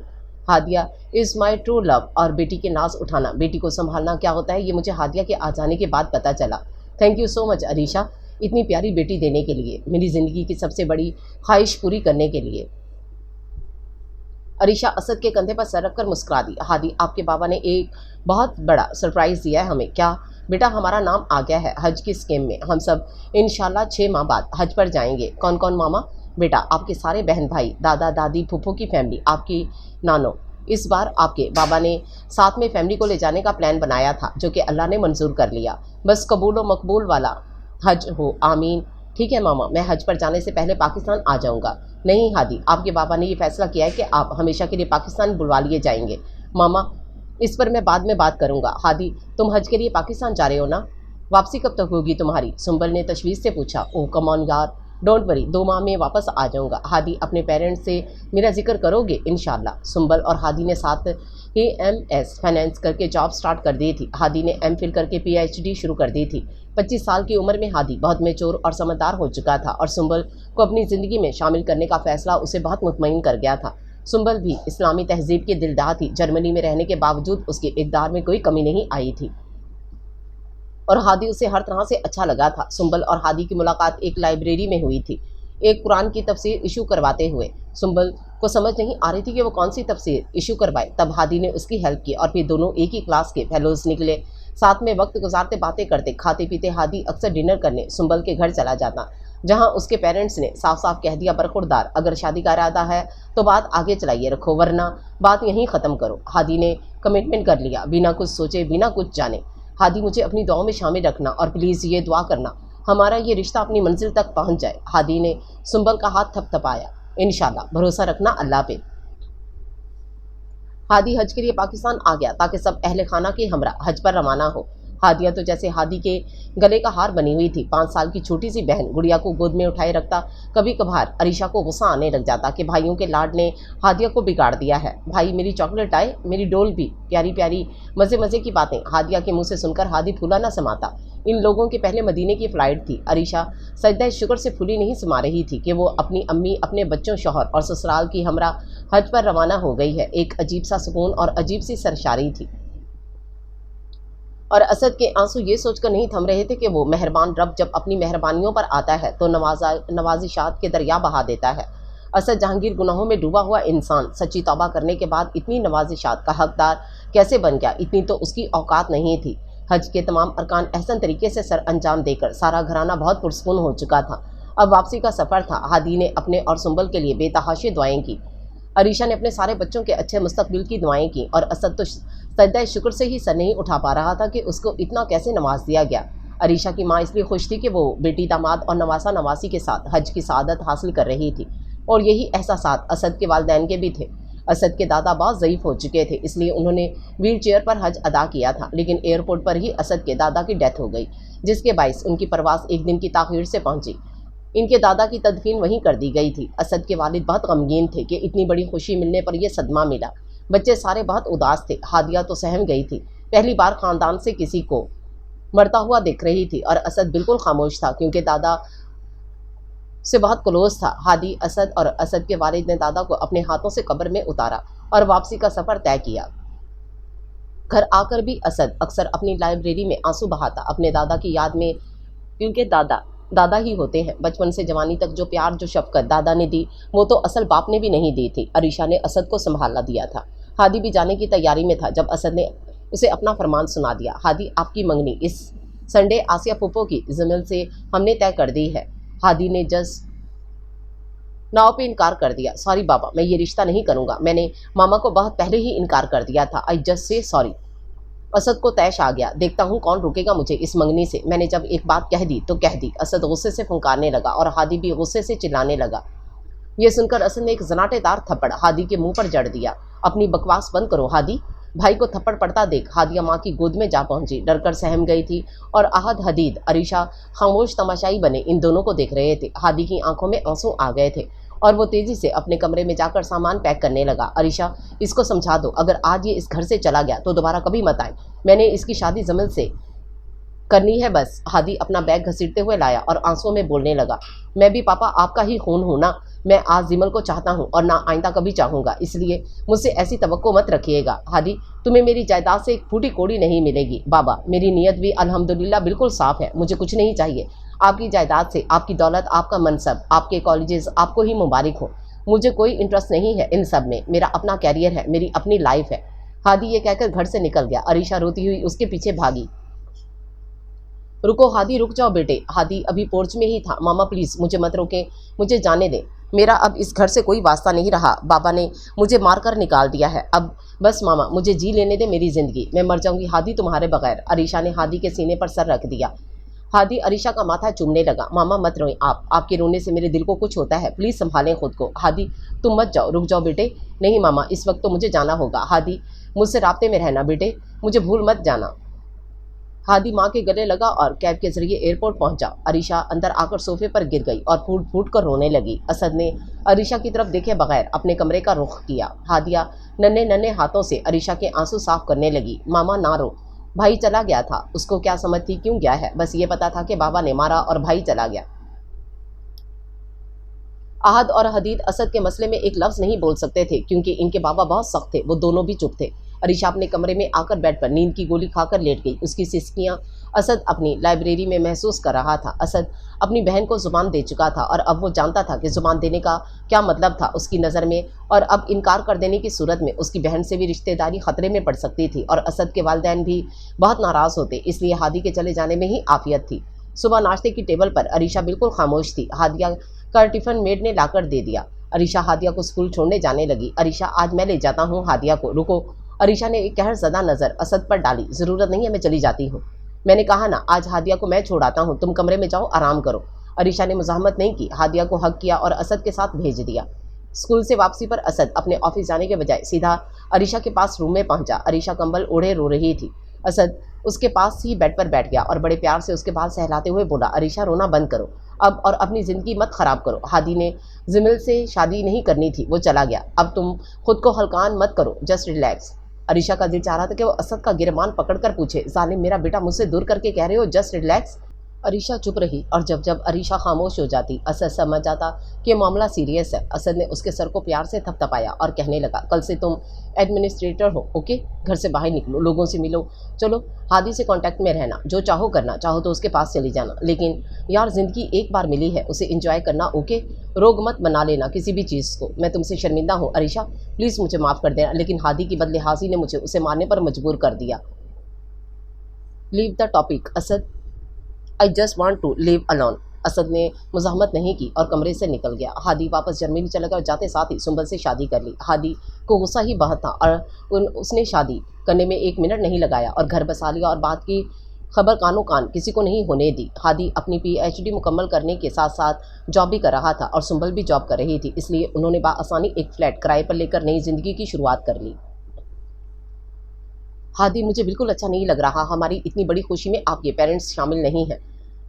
Hadiya is my true love. और बेटी के नाज उठाना, बेटी को संभालना क्या होता है ये मुझे हादिया के आ जाने के बाद पता चला। Thank you so much Arisha, इतनी प्यारी बेटी देने के लिए, मेरी ज़िंदगी की सबसे बड़ी ख्वाहिश पूरी करने के लिए। अरीशा असद के कंधे पर सर रखकर मुस्कुरा दी। हादी आपके बाबा ने एक बहुत बड़ा सरप्राइज़ दिया है हमें। क्या? बेटा हमारा नाम आ गया है हज की स्कीम में, हम सब इंशाल्लाह 6 माह बाद हज पर जाएंगे। कौन कौन मामा? बेटा आपके सारे बहन भाई, दादा दादी, फूफो की फैमिली, आपकी नानो। इस बार आपके बाबा ने साथ में फैमिली को ले जाने का प्लान बनाया था जो कि अल्लाह ने मंजूर कर लिया। बस कबूल व मकबूल वाला हज हो, आमीन। ठीक है मामा, मैं हज पर जाने से पहले पाकिस्तान आ जाऊंगा। नहीं हादी, आपके बाबा ने ये फैसला किया है कि आप हमेशा के लिए पाकिस्तान बुलवा लिए जाएंगे। मामा इस पर मैं बाद में बात करूंगा। हादी तुम हज के लिए पाकिस्तान जा रहे हो ना? वापसी कब तक होगी तुम्हारी? सुंबल ने तशवीश से पूछा। ओह कम ऑन यार, डोंट वरी, 2 माह में वापस आ जाऊंगा। हादी अपने पेरेंट्स से मेरा जिक्र करोगे इंशाल्लाह। सुंबल और हादी ने साथ ही MS फाइनेंस करके जॉब स्टार्ट कर दी थी। हादी ने MPhil करके PhD शुरू कर दी थी। 25 साल की उम्र में हादी बहुत मैच्योर और समझदार हो चुका था और सुंबल को अपनी ज़िंदगी में शामिल करने का फैसला उसे बहुत मुतमईन कर गया था। सुंबल भी इस्लामी तहजीब की दिलदाह थी। जर्मनी में रहने के बावजूद उसके इक़दार में कोई कमी नहीं आई थी और हादी उसे हर तरह से अच्छा लगा था। सुंबल और हादी की मुलाकात एक लाइब्रेरी में हुई थी, एक कुरान की तफसीर इशू करवाते हुए। सुंबल को समझ नहीं आ रही थी कि वो कौन सी तफसीर इशू करवाए। तब हादी ने उसकी हेल्प की और फिर दोनों एक ही क्लास के फेलोज निकले। साथ में वक्त गुजारते, बातें करते, खाते पीते हादी अक्सर डिनर करने सुंबल के घर चला जाता, जहां उसके पेरेंट्स ने साफ साफ कह दिया, बरखुरदार, अगर शादी का इरादा है तो बात आगे चलाइए रखो, वरना बात यहीं ख़त्म करो। हादी ने कमिटमेंट कर लिया, बिना कुछ सोचे, बिना कुछ जाने। हादी, मुझे अपनी दुआओं में शामिल रखना और प्लीज़ ये दुआ करना हमारा ये रिश्ता अपनी मंजिल तक पहुंच जाए। हादी ने सुंबल का हाथ थपथपाया। इंशाल्लाह, भरोसा रखना अल्लाह पे। हादी हज के लिए पाकिस्तान आ गया ताकि सब अहले खाना के हमरा हज पर रवाना हो। हादिया तो जैसे हादी के गले का हार बनी हुई थी। 5 साल की छोटी सी बहन गुड़िया को गोद में उठाए रखता। कभी कभार अरीशा को गुस्सा आने लग जाता कि भाइयों के लाड ने हादिया को बिगाड़ दिया है। भाई मेरी चॉकलेट आए, मेरी डोल भी, प्यारी प्यारी मज़े मज़े की बातें हादिया के मुंह से सुनकर हादी फूला ना समाता। इन लोगों के पहले मदीने की फ़्लाइट थी। अरीशा सजदा शुक्र से फूली नहीं समा रही थी कि वो अपनी अम्मी, अपने बच्चों, शौहर और ससुराल की हमरा हज पर रवाना हो गई है। एक अजीब सा सुकून और अजीब सी सरशारी थी। और असद के आंसू ये सोचकर नहीं थम रहे थे कि वो मेहरबान रब जब अपनी मेहरबानियों पर आता है तो नवाजिशात के दरिया बहा देता है। असद जहांगीर गुनाहों में डूबा हुआ इंसान सच्ची तौबा करने के बाद इतनी नवाजिशात का हकदार कैसे बन गया? इतनी तो उसकी औकात नहीं थी। हज के तमाम अरकान अहसन तरीके से सर अंजाम देकर सारा घराना बहुत पुरसकून हो चुका था। अब वापसी का सफ़र था। हादी ने अपने और सुंबल के लिए बेतहाशा दुआएं की। अरीशा ने अपने सारे बच्चों के अच्छे मुस्तकबिल की दुआएं की और असद तो सजदा शुक्र से ही सर नहीं उठा पा रहा था कि उसको इतना कैसे नवाज दिया गया। अरीशा की माँ इसलिए खुश थी कि वो बेटी, दामाद और नवासा नवासी के साथ हज की सआदत हासिल कर रही थी और यही एहसासात असद के वालिदैन के भी थे। असद के दादा बहुत ज़ईफ़ हो चुके थे, इसलिए उन्होंने व्हील चेयर पर हज अदा किया था, लेकिन एयरपोर्ट पर ही असद के दादा की डेथ हो गई, जिसके बाइस उनकी परवास एक दिन की ताख़ीर से पहुंची। इनके दादा की तदफीन वहीं कर दी गई थी। असद के वालिद बहुत गमगीन थे कि इतनी बड़ी खुशी मिलने पर यह सदमा मिला। बच्चे सारे बहुत उदास थे। हादिया तो सहम गई थी, पहली बार ख़ानदान से किसी को मरता हुआ देख रही थी और असद बिल्कुल खामोश था क्योंकि दादा से बहुत क्लोज था। हादी, असद और असद के वालिद ने दादा को अपने हाथों से कब्र में उतारा और वापसी का सफ़र तय किया। घर आकर भी असद अक्सर अपनी लाइब्रेरी में आंसू बहाता अपने दादा की याद में, क्योंकि दादा ही होते हैं। बचपन से जवानी तक जो प्यार, जो शफकत दादा ने दी, वो तो असल बाप ने भी नहीं दी थी। अरीशा ने असद को संभाला दिया था। हादी भी जाने की तैयारी में था जब असद ने उसे अपना फरमान सुना दिया। हादी, आपकी मंगनी इस संडे आसिया फूफो की जमील से हमने तय कर दी है। हादी ने जस्ट नाव पे इनकार कर दिया। सॉरी बाबा, मैं ये रिश्ता नहीं करूँगा। मैंने मामा को बहुत पहले ही इनकार कर दिया था। I just say sorry. Asad को तैश आ गया, देखता हूँ कौन रोकेगा मुझे इस मंगनी से। मैंने जब एक बात कह दी तो कह दी। असद गुस्से से फुंकारने लगा और हादी भी गुस्से से चिल्लाने लगा। ये सुनकर असद ने एक जनाटेदार थप्पड़ हादी के मुंह पर जड़ दिया। अपनी बकवास बंद करो हादी। भाई को थप्पड़ पड़ता देख हादिया माँ की गोद में जा पहुंची। डरकर सहम गई थी और आहद, हदीद, अरीशा खामोश तमाशाई बने इन दोनों को देख रहे थे। हादी की आंखों में आंसू आ गए थे और वो तेज़ी से अपने कमरे में जाकर सामान पैक करने लगा। अरीशा, इसको समझा दो, अगर आज ये इस घर से चला गया तो दोबारा कभी मत आए। मैंने इसकी शादी जमील से करनी है बस। हादी अपना बैग घसीटते हुए लाया और आंसुओं में बोलने लगा, मैं भी पापा आपका ही खून हूँ ना। मैं आज जिमल को चाहता हूँ और ना आइंदा कभी चाहूँगा, इसलिए मुझसे ऐसी तवक्को मत रखिएगा। हादी, तुम्हें मेरी जायदाद से एक फूटी कोड़ी नहीं मिलेगी। बाबा, मेरी नीयत भी अल्हम्दुलिल्लाह बिल्कुल साफ़ है। मुझे कुछ नहीं चाहिए आपकी जायदाद से। आपकी दौलत, आपका मनसब, आपके कॉलेजेस आपको ही मुबारक हो। मुझे कोई इंटरेस्ट नहीं है इन सब में। मेरा अपना कैरियर है, मेरी अपनी लाइफ है। हादी ये कहकर घर से निकल गया। अरीशा रोती हुई उसके पीछे भागी। रुको हादी, रुक जाओ बेटे। हादी अभी पोर्च में ही था। मामा प्लीज़ मुझे मत रोकें, मुझे जाने दें। मेरा अब इस घर से कोई वास्ता नहीं रहा। बाबा ने मुझे मारकर निकाल दिया है। अब बस मामा, मुझे जी लेने दे मेरी ज़िंदगी। मैं मर जाऊंगी हादी तुम्हारे बगैर। अरीशा ने हादी के सीने पर सर रख दिया। हादी अरीशा का माथा चूमने लगा। मामा मत रोएं आप, आपके रोने से मेरे दिल को कुछ होता है। प्लीज़ संभालें खुद को। हादी, तुम मत जाओ, रुक जाओ बेटे। नहीं मामा, इस वक्त तो मुझे जाना होगा। हादी, मुझसे राब्ते में रहना बेटे, मुझे भूल मत जाना। हादी माँ के गले लगा और कैब के जरिए एयरपोर्ट पहुंचा। अरीशा अंदर आकर सोफे पर गिर गई और फूट फूट कर रोने लगी। असद ने अरीशा की तरफ देखे बगैर अपने कमरे का रुख किया। हादिया नन्हे नन्हे हाथों से अरीशा के आंसू साफ करने लगी। मामा ना रो, भाई चला गया था। उसको क्या समझ थी क्यों गया है, बस ये पता था कि बाबा ने मारा और भाई चला गया। आहद और हदीद असद के मसले में एक लफ्ज़ नहीं बोल सकते थे क्योंकि इनके बाबा बहुत सख्त थे। वो दोनों भी चुप थे। अरीशा अपने कमरे में आकर बेड पर नींद की गोली खाकर लेट गई। उसकी सिसकियां असद अपनी लाइब्रेरी में महसूस कर रहा था। असद अपनी बहन को ज़ुबान दे चुका था और अब वो जानता था कि ज़ुबान देने का क्या मतलब था उसकी नज़र में, और अब इनकार कर देने की सूरत में उसकी बहन से भी रिश्तेदारी ख़तरे में पड़ सकती थी और असद के वालिदैन भी बहुत नाराज़ होते। इसलिए हादी के चले जाने में ही आफियत थी। सुबह नाश्ते की टेबल पर अरीशा बिल्कुल खामोश थी। हादिया का टिफ़िन मेड ने लाकर दे दिया। अरीशा हादिया को स्कूल छोड़ने जाने लगी। अरीशा आज मैं ले जाता हूँ हादिया को। रुको, अरीशा ने एक कहरज़दा नज़र असद पर डाली। ज़रूरत नहीं है, मैं चली जाती हूँ। मैंने कहा ना, आज हादिया को मैं छोड़ाता हूँ, तुम कमरे में जाओ, आराम करो। अरीशा ने मुज़ाहमत नहीं की, हादिया को हक किया और असद के साथ भेज दिया। स्कूल से वापसी पर असद अपने ऑफिस जाने के बजाय सीधा अरीशा के पास रूम में पहुंचा। अरीशा कंबल ओढ़े रो रही थी। असद उसके पास ही बेड पर बैठ गया और बड़े प्यार से उसके बाल सहलाते हुए बोला, अरीशा रोना बंद करो अब और अपनी ज़िंदगी मत ख़राब करो। हादी ने जिमिल से शादी नहीं करनी थी, वो चला गया। अब तुम खुद को हल्कान मत करो, जस्ट रिलैक्स। अरीशा का दिल चाह रहा था कि वो असद का गिरबान पकड़कर पूछे, जालिम मेरा बेटा मुझसे दूर करके कह रहे हो जस्ट रिलैक्स। अरीशा चुप रही और जब जब अरीशा खामोश हो जाती असद समझ जाता कि मामला सीरियस है। असद ने उसके सर को प्यार से थपथपाया और कहने लगा, कल से तुम एडमिनिस्ट्रेटर हो, ओके? घर से बाहर निकलो, लोगों से मिलो, चलो हादी से कांटेक्ट में रहना, जो चाहो करना, चाहो तो उसके पास चली जाना, लेकिन यार ज़िंदगी एक बार मिली है, उसे एंजॉय करना, ओके? रोग मत बना लेना किसी भी चीज़ को। मैं तुमसे शर्मिंदा हूँ अरीशा, प्लीज़ मुझे माफ़ कर देना, लेकिन हादी की बदलिहाजी ने मुझे उसे मारने पर मजबूर कर दिया। Leave the topic Asad, I just want to live alone. Asad ने मुज़ाहमत नहीं की और कमरे से निकल गया। हादी वापस जर्मनी चला गया और जाते साथ ही सुंबल से शादी कर ली। हादी को गुस्सा ही बहुत था और उसने शादी करने में 1 मिनट नहीं लगाया और घर बसा लिया और बात की खबर कानों कान किसी को नहीं होने दी। हादी अपनी PhD मुकम्मल करने के साथ साथ जॉब भी कर रहा था और सुंबल भी जॉब कर रही थी, इसलिए उन्होंने बाआसानी एक फ्लैट किराए पर लेकर नई ज़िंदगी की शुरुआत कर ली। हादी, मुझे बिल्कुल अच्छा नहीं लग रहा, हमारी इतनी बड़ी खुशी में आपके पेरेंट्स शामिल नहीं हैं।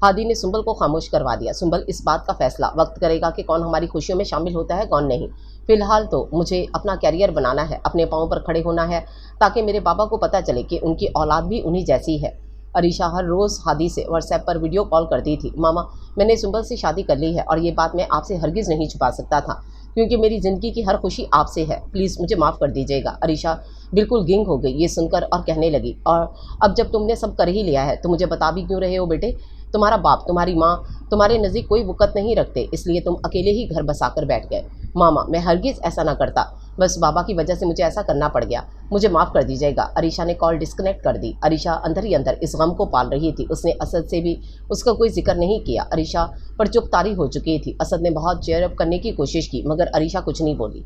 हादी ने सुंबल को खामोश करवा दिया। सुंबल, इस बात का फैसला वक्त करेगा कि कौन हमारी खुशियों में शामिल होता है, कौन नहीं। फिलहाल तो मुझे अपना कैरियर बनाना है, अपने पाँव पर खड़े होना है, ताकि मेरे बाबा को पता चले कि उनकी औलाद भी उन्हीं जैसी है। अरीशा हर रोज़ हादी से व्हाट्सएप पर वीडियो कॉल करती थी। मामा, मैंने सुंबल से शादी कर ली है और ये बात मैं आपसे हरगिज़ नहीं छुपा सकता था, क्योंकि मेरी ज़िंदगी की हर खुशी आपसे है। प्लीज़ मुझे माफ़ कर दीजिएगा। अरीशा बिल्कुल गिंग हो गई ये सुनकर और कहने लगी, और अब जब तुमने सब कर ही लिया है तो मुझे बता भी क्यों रहे हो बेटे? तुम्हारा बाप, तुम्हारी माँ तुम्हारे नज़दीक कोई वक़्त नहीं रखते, इसलिए तुम अकेले ही घर बसाकर बैठ गए। मामा, मैं हरगिज़ ऐसा ना करता, बस बाबा की वजह से मुझे ऐसा करना पड़ गया, मुझे माफ़ कर दीजिएगा। अरीशा ने कॉल डिस्कनेक्ट कर दी। अरीशा अंदर ही अंदर इस गम को पाल रही थी। उसने असद से भी उसका कोई जिक्र नहीं किया। अरीशा पर चुप तारी हो चुकी थी। असद ने बहुत चेयर अप करने की कोशिश की, मगर अरीशा कुछ नहीं बोली।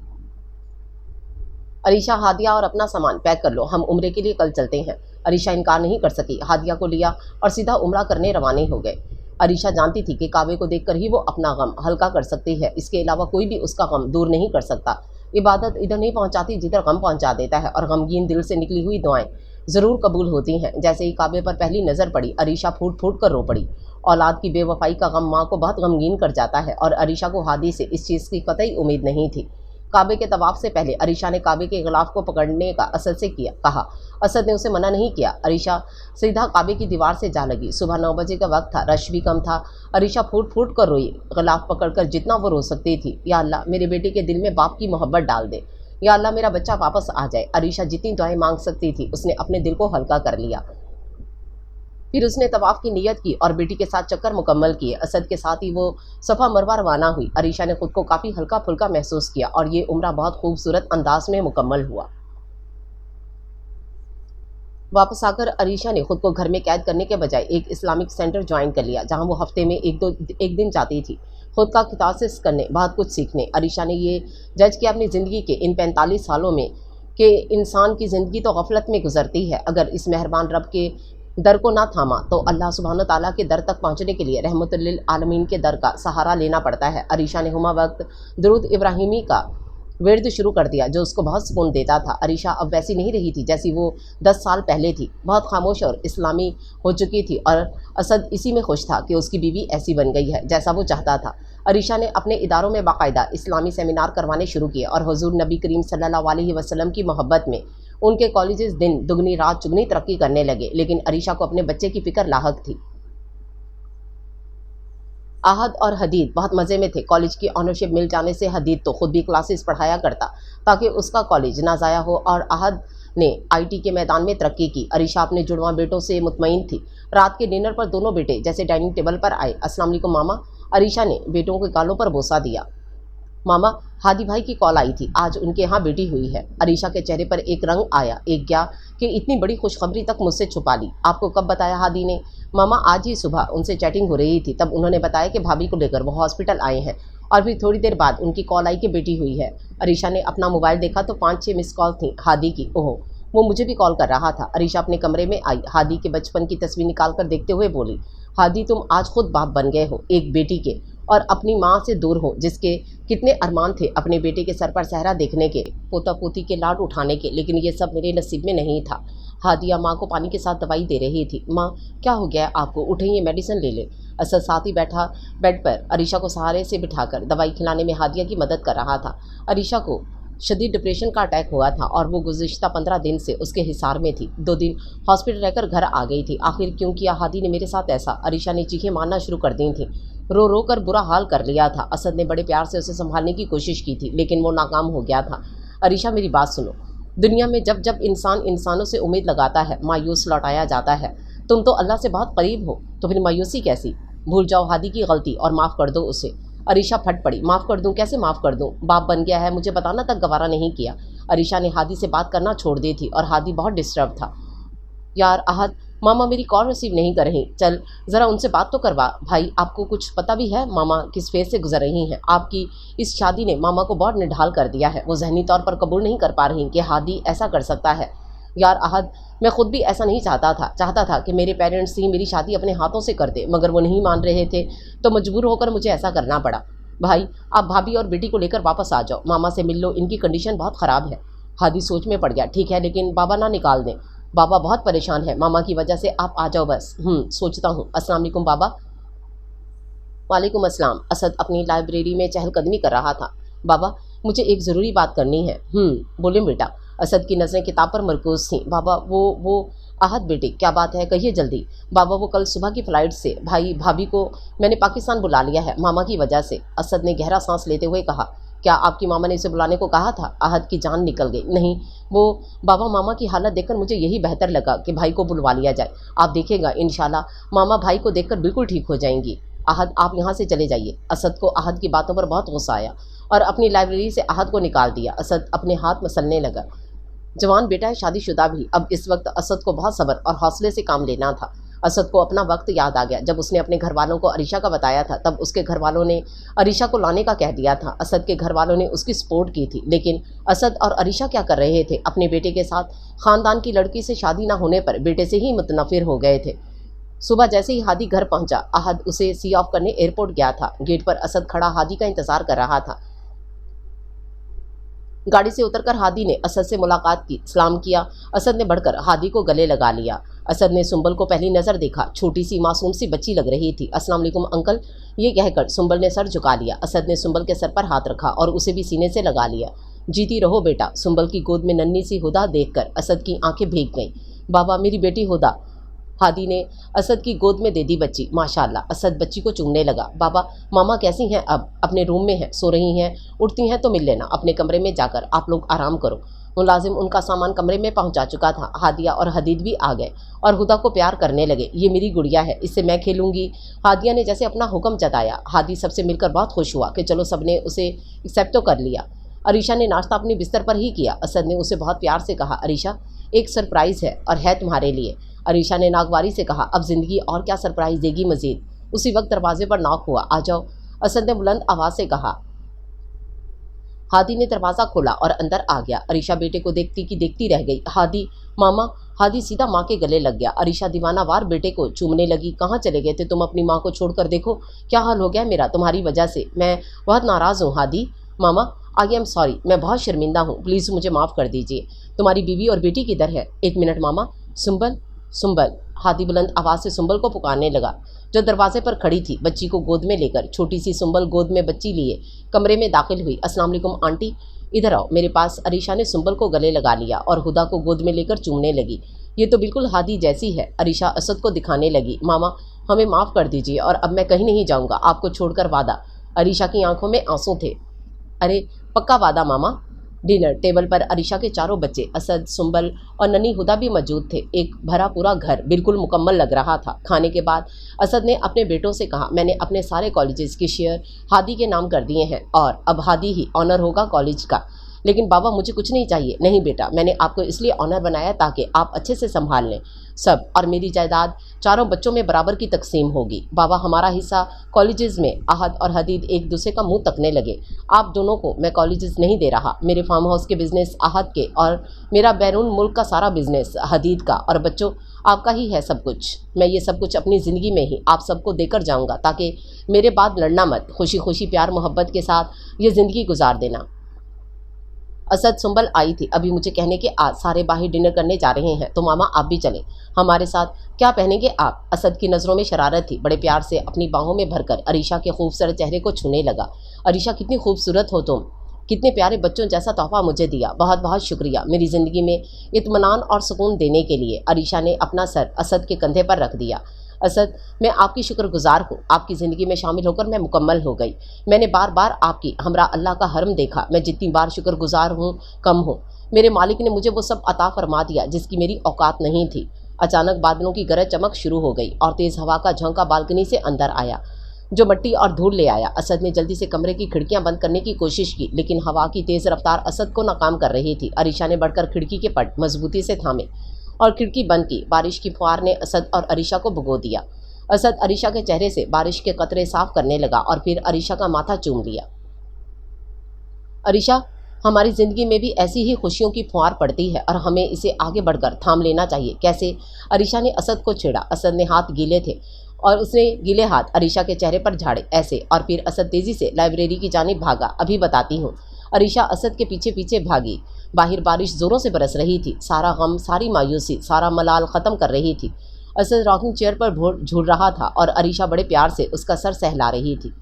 अरीशा, हादिया और अपना सामान पैक कर लो, हम उम्रे के लिए कल चलते हैं। अरीशा इनकार नहीं कर सकी। हादिया को लिया और सीधा उम्रा करने रवाने हो गए। अरीशा जानती थी कि काबे को देखकर ही वो अपना गम हल्का कर सकती है, इसके अलावा कोई भी उसका गम दूर नहीं कर सकता। इबादत इधर नहीं पहुंचाती जिधर गम पहुंचा देता है, और गमगीन दिल से निकली हुई दुआएं ज़रूर कबूल होती हैं। जैसे ही काबे पर पहली नज़र पड़ी, अरीशा फूट फूट कर रो पड़ी। औलाद की बेवफाई का गम माँ को बहुत गमगीन कर जाता है, और अरीशा को हादी से इस चीज़ की कतई उम्मीद नहीं थी। काबे के तवाफ से पहले अरीशा ने काबे के गिलाफ को पकड़ने का असद से कहा। असद ने उसे मना नहीं किया। अरीशा सीधा काबे की दीवार से जा लगी। सुबह 9 बजे का वक्त था, रश भी कम था। अरीशा फूट फूट कर रोई, गिलाफ पकड़कर जितना वो रो सकती थी। या अल्लाह, मेरे बेटे के दिल में बाप की मोहब्बत डाल दे। या अल्लाह, मेरा बच्चा वापस आ जाए। अरीशा जितनी दुआएं मांग सकती थी उसने अपने दिल को हल्का कर लिया। फिर उसने तवाफ़ की नीयत की और बेटी के साथ चक्कर मुकम्मल किए। असद के साथ ही वो सफ़ा मरवा रवाना हुई। अरीशा ने खुद को काफ़ी हल्का फुल्का महसूस किया और ये उम्रा बहुत खूबसूरत अंदाज में मुकम्मल हुआ। वापस आकर अरीशा ने खुद को घर में कैद करने के बजाय एक इस्लामिक सेंटर ज्वाइन कर लिया, जहां वो हफ्ते में एक दिन जाती थी खुद का खितासिस करने, बहुत कुछ सीखने। अरीशा ने ये जज किया अपनी ज़िंदगी के इन 45 सालों में कि इंसान की ज़िंदगी तो गफलत में गुजरती है। अगर इस मेहरबान रब के दर को ना थामा तो अल्लाह सुब्हानो ताला के दर तक पहुँचने के लिए रहमतुल लिल आलमीन के दर का सहारा लेना पड़ता है। अरीशा ने हुमा वक्त दुरूद इब्राहिमी का वर्द शुरू कर दिया जो उसको बहुत सुकून देता था। अरीशा अब वैसी नहीं रही थी जैसी वो 10 साल पहले थी, बहुत खामोश और इस्लामी हो चुकी थी और असद इसी में खुश था कि उसकी बीवी ऐसी बन गई है जैसा वो चाहता था। अरीशा ने अपने इदारों में बाकायदा इस्लामी सेमिनार करवाने शुरू किए और हुजूर नबी करीम सल्लल्लाहु अलैहि वसल्लम की मोहब्बत में उनके कॉलेजेस दिन दुगनी रात चुगनी तरक्की करने लगे। लेकिन अरीशा को अपने बच्चे की फिक्र लाहक थी। आहद और हदीद बहुत मज़े में थे। कॉलेज की ऑनरशिप मिल जाने से हदीद तो खुद भी क्लासेस पढ़ाया करता ताकि उसका कॉलेज ना ज़ाया हो और आहद ने आईटी के मैदान में तरक्की की। अरीशा अपने जुड़वा बेटों से मुतमईन थी। रात के डिनर पर दोनों बेटे जैसे डाइनिंग टेबल पर आए। अस्सलाम वालेकुम मामा। अरीशा ने बेटों के गालों पर बोसा दिया। मामा, हादी भाई की कॉल आई थी, आज उनके यहाँ बेटी हुई है। अरीशा के चेहरे पर एक रंग आया, एक गया कि इतनी बड़ी खुशखबरी तक मुझसे छुपा ली। आपको कब बताया हादी ने? मामा, आज ही सुबह उनसे चैटिंग हो रही थी, तब उन्होंने बताया कि भाभी को लेकर वो हॉस्पिटल आए हैं और फिर थोड़ी देर बाद उनकी कॉल आई कि बेटी हुई है। अरीशा ने अपना मोबाइल देखा तो 5-6 मिस कॉल थी हादी की। ओहो, वो मुझे भी कॉल कर रहा था। अरीशा अपने कमरे में आई, हादी के बचपन की तस्वीर निकाल कर देखते हुए बोली, हादी तुम आज खुद बाप बन गए हो, एक बेटी के, और अपनी माँ से दूर हो जिसके कितने अरमान थे अपने बेटे के सर पर सहरा देखने के, पोता पोती के लाड उठाने के, लेकिन ये सब मेरे नसीब में नहीं था। हादिया माँ को पानी के साथ दवाई दे रही थी। माँ, क्या हो गया है आपको? उठिए, मेडिसिन ले ले। असद साथ ही बैठा बेड पर अरीशा को सहारे से बिठाकर दवाई खिलाने में हादिया की मदद कर रहा था। अरीशा को शदीद डिप्रेशन का अटैक हुआ था और वो गुज़िश्ता 15 दिन से उसके हिसार में थी। 2 दिन हॉस्पिटल रहकर घर आ गई थी। आखिर क्यों किया हादी ने मेरे साथ ऐसा? अरीशा ने चीखें मारना शुरू कर दी थी। रो रो कर बुरा हाल कर लिया था। असद ने बड़े प्यार से उसे संभालने की कोशिश की थी लेकिन वो नाकाम हो गया था। अरीशा, मेरी बात सुनो। दुनिया में जब जब इंसान इंसानों से उम्मीद लगाता है, मायूस लौटाया जाता है। तुम तो अल्लाह से बहुत करीब हो, तो फिर मायूसी कैसी? भूल जाओ हादी की गलती और माफ़ कर दो उसे। अरीशा फट पड़ी। माफ़ कर दूं? कैसे माफ़ कर दूं? बाप बन गया है, मुझे बताना तक गवारा नहीं किया। अरीशा ने हादी से बात करना छोड़ दी थी और हादी बहुत डिस्टर्ब था। यार आहद, मामा मेरी कॉल रिसीव नहीं कर रही, चल ज़रा उनसे बात तो करवा। भाई, आपको कुछ पता भी है मामा किस फेज से गुजर रही हैं? आपकी इस शादी ने मामा को बहुत निढाल कर दिया है। वो जहनी तौर पर कबूल नहीं कर पा रही कि हादी ऐसा कर सकता है। यार आहद, मैं खुद भी ऐसा नहीं चाहता था कि मेरे पेरेंट्स ही मेरी शादी अपने हाथों से कर दे, मगर वो नहीं मान रहे थे तो मजबूर होकर मुझे ऐसा करना पड़ा। भाई, आप भाभी और बेटी को लेकर वापस आ जाओ, मामा से मिल लो, इनकी कंडीशन बहुत ख़राब है। हादी सोच में पड़ गया। ठीक है, लेकिन बाबा ना निकाल दें, बाबा बहुत परेशान है मामा की वजह से, आप आ जाओ बस। सोचता हूँ। अस्सलाम वालेकुम बाबा। वालेकुम अस्सलाम। असद अपनी लाइब्रेरी में चहलकदमी कर रहा था। बाबा, मुझे एक ज़रूरी बात करनी है। बोले बेटा। असद की नज़रें किताब पर मरकूज थीं। बाबा, वो आहत बेटे, क्या बात है, कहिए जल्दी। बाबा, वो कल सुबह की फ़्लाइट से भाई भाभी को मैंने पाकिस्तान बुला लिया है मामा की वजह से। असद ने गहरा सांस लेते हुए कहा। क्या आपकी मामा ने इसे बुलाने को कहा था? आहत की जान निकल गई। नहीं, वो बाबा, मामा की हालत देखकर मुझे यही बेहतर लगा कि भाई को बुलवा लिया जाए। आप देखेगा इंशाल्लाह मामा भाई को देखकर बिल्कुल ठीक हो जाएंगी। आहत, आप यहाँ से चले जाइए। असद को आहत की बातों पर बहुत गुस्सा आया और अपनी लाइब्रेरी से आहत को निकाल दिया। असद अपने हाथ मसलने लगा। जवान बेटा है, शादीशुदा भी। अब इस वक्त असद को बहुत सब्र और हौसले से काम लेना था। असद को अपना वक्त याद आ गया जब उसने अपने घर वालों को अरीशा का बताया था। तब उसके घर वालों ने अरीशा को लाने का कह दिया था। असद के घर वालों ने उसकी सपोर्ट की थी, लेकिन असद और अरीशा क्या कर रहे थे? अपने बेटे के साथ ख़ानदान की लड़की से शादी ना होने पर बेटे से ही मुतनफ़िर हो गए थे। सुबह जैसे ही हादी घर पहुंचा, आहद उसे सी ऑफ करने एयरपोर्ट गया था। गेट पर असद खड़ा हादी का इंतज़ार कर रहा था। गाड़ी से उतरकर हादी ने असद से मुलाकात की, सलाम किया। असद ने बढ़कर हादी को गले लगा लिया। असद ने सुंबल को पहली नज़र देखा। छोटी सी मासूम सी बच्ची लग रही थी। अस्सलाम वालेकुम अंकल, ये कहकर सुंबल ने सर झुका लिया। असद ने सुंबल के सर पर हाथ रखा और उसे भी सीने से लगा लिया। जीती रहो बेटा। सुंबल की गोद में नन्ही सी हुदा देखकर असद की आंखें भीग गईं। बाबा, मेरी बेटी हुदा। हादी ने असद की गोद में दे दी बच्ची। माशाल्लाह। असद बच्ची को चूमने लगा। बाबा, मामा कैसी हैं अब? अपने रूम में हैं, सो रही हैं, उठती हैं तो मिल लेना। अपने कमरे में जाकर आप लोग आराम करो। मुलाजिम उनका सामान कमरे में पहुंचा चुका था। हादिया और हदीद भी आ गए और हुदा को प्यार करने लगे। ये मेरी गुड़िया है, इससे मैं खेलूंगी। हादिया ने जैसे अपना हुक्म जताया। हादी सबसे मिलकर बहुत खुश हुआ कि चलो सबने उसे एक्सेप्ट तो कर लिया। अरीशा ने नाश्ता अपने बिस्तर पर ही किया। असद ने उसे बहुत प्यार से कहा, अरीशा, एक सरप्राइज़ है और है तुम्हारे लिए। अरीशा ने नागवारी से कहा, अब ज़िंदगी और क्या सरप्राइज़ देगी मज़ीद। उसी वक्त दरवाजे पर नॉक हुआ। आ जाओ, असद ने बुलंद आवाज़ से कहा। हादी ने दरवाज़ा खोला और अंदर आ गया। अरीशा बेटे को देखती की देखती रह गई। हादी, मामा। हादी सीधा माँ के गले लग गया। अरीशा दीवाना वार बेटे को चूमने लगी। कहाँ चले गए थे तुम? अपनी माँ को छोड़कर देखो क्या हाल हो गया मेरा तुम्हारी वजह से। मैं बहुत नाराज़ हूँ हादी। मामा आई एम सॉरी, मैं बहुत शर्मिंदा हूँ, प्लीज़ मुझे माफ़ कर दीजिए। तुम्हारी बीवी और बेटी किधर है? एक मिनट मामा। सुंबल, सुंबल। हादी बुलंद आवाज़ से सुंबल को पुकारने लगा, जो दरवाजे पर खड़ी थी। बच्ची को गोद में लेकर छोटी सी सुंबल गोद में बच्ची लिए कमरे में दाखिल हुई। अस्सलाम वालेकुम आंटी, इधर आओ मेरे पास। अरीशा ने सुंबल को गले लगा लिया और हुदा को गोद में लेकर चूमने लगी। ये तो बिल्कुल हादी जैसी है। अरीशा असद को दिखाने लगी, मामा हमें माफ़ कर दीजिए और अब मैं कहीं नहीं जाऊँगा, आपको छोड़कर वादा। अरीशा की आंखों में आंसू थे। अरे पक्का वादा मामा। डिनर टेबल पर अरीशा के चारों बच्चे असद, सुंबल और ननी हुदा भी मौजूद थे। एक भरा पूरा घर बिल्कुल मुकम्मल लग रहा था। खाने के बाद असद ने अपने बेटों से कहा, मैंने अपने सारे कॉलेजेस के शेयर हादी के नाम कर दिए हैं और अब हादी ही ऑनर होगा कॉलेज का। लेकिन बाबा मुझे कुछ नहीं चाहिए। नहीं बेटा, मैंने आपको इसलिए ऑनर बनाया ताकि आप अच्छे से संभाल लें सब, और मेरी जायदाद चारों बच्चों में बराबर की तकसीम होगी। बाबा हमारा हिस्सा कॉलेजेस में। अहद और हदीद एक दूसरे का मुंह तकने लगे। आप दोनों को मैं कॉलेजेस नहीं दे रहा। मेरे फार्म हाउस के बिज़नेस अहद के और मेरा बैरून मुल्क का सारा बिज़नेस हदीद का, और बच्चों आपका ही है सब कुछ। मैं ये सब कुछ अपनी ज़िंदगी में ही आप सबको देकर जाऊँगा ताकि मेरे बाद लड़ना मत, खुशी खुशी प्यार मोहब्बत के साथ ये ज़िंदगी गुजार देना। असद, सुंबल आई थी अभी मुझे कहने के आज सारे बाहर डिनर करने जा रहे हैं, तो मामा आप भी चलें हमारे साथ। क्या पहनेंगे आप? असद की नज़रों में शरारत थी। बड़े प्यार से अपनी बाहों में भरकर अरीशा के खूबसूरत चेहरे को छूने लगा। अरीशा कितनी खूबसूरत हो तुम, कितने प्यारे बच्चों जैसा तोहफा मुझे दिया, बहुत बहुत शुक्रिया मेरी ज़िंदगी में इत्मीनान और सुकून देने के लिए। अरीशा ने अपना सर असद के कंधे पर रख दिया। असद, मैं आपकी शुक्रगुजार हूँ। आपकी ज़िंदगी में शामिल होकर मैं मुकम्मल हो गई। मैंने बार बार आपकी हमरा अल्लाह का हरम देखा। मैं जितनी बार शुक्रगुजार हूँ कम हूँ। मेरे मालिक ने मुझे वो सब अता फरमा दिया जिसकी मेरी औकात नहीं थी। अचानक बादलों की गरज चमक शुरू हो गई और तेज़ हवा का झोंका बालकनी से अंदर आया, जो मिट्टी और धूल ले आया। असद ने जल्दी से कमरे की खिड़कियां बंद करने की कोशिश की, लेकिन हवा की तेज़ रफ्तार असद को नाकाम कर रही थी। अरीशा ने बढ़कर खिड़की के पट मजबूती से थामे और खिड़की बंद की। बारिश की फुहार ने असद और अरीशा को भिगो दिया। असद अरीशा के चेहरे से बारिश के कतरे साफ करने लगा और फिर अरीशा का माथा चूम लिया। अरीशा, हमारी ज़िंदगी में भी ऐसी ही खुशियों की फुहार पड़ती है और हमें इसे आगे बढ़कर थाम लेना चाहिए। कैसे? अरीशा ने असद को छेड़ा। असद ने हाथ गीले थे और उसने गीले हाथ अरीशा के चेहरे पर झाड़े ऐसे, और फिर असद तेज़ी से लाइब्रेरी की जानिब भागा। अभी बताती हूँ। अरीशा असद के पीछे पीछे भागी। बाहर बारिश ज़ोरों से बरस रही थी। सारा गम, सारी मायूसी, सारा मलाल ख़त्म कर रही थी। असद रॉकिंग चेयर पर झूल रहा था और अरीशा बड़े प्यार से उसका सर सहला रही थी।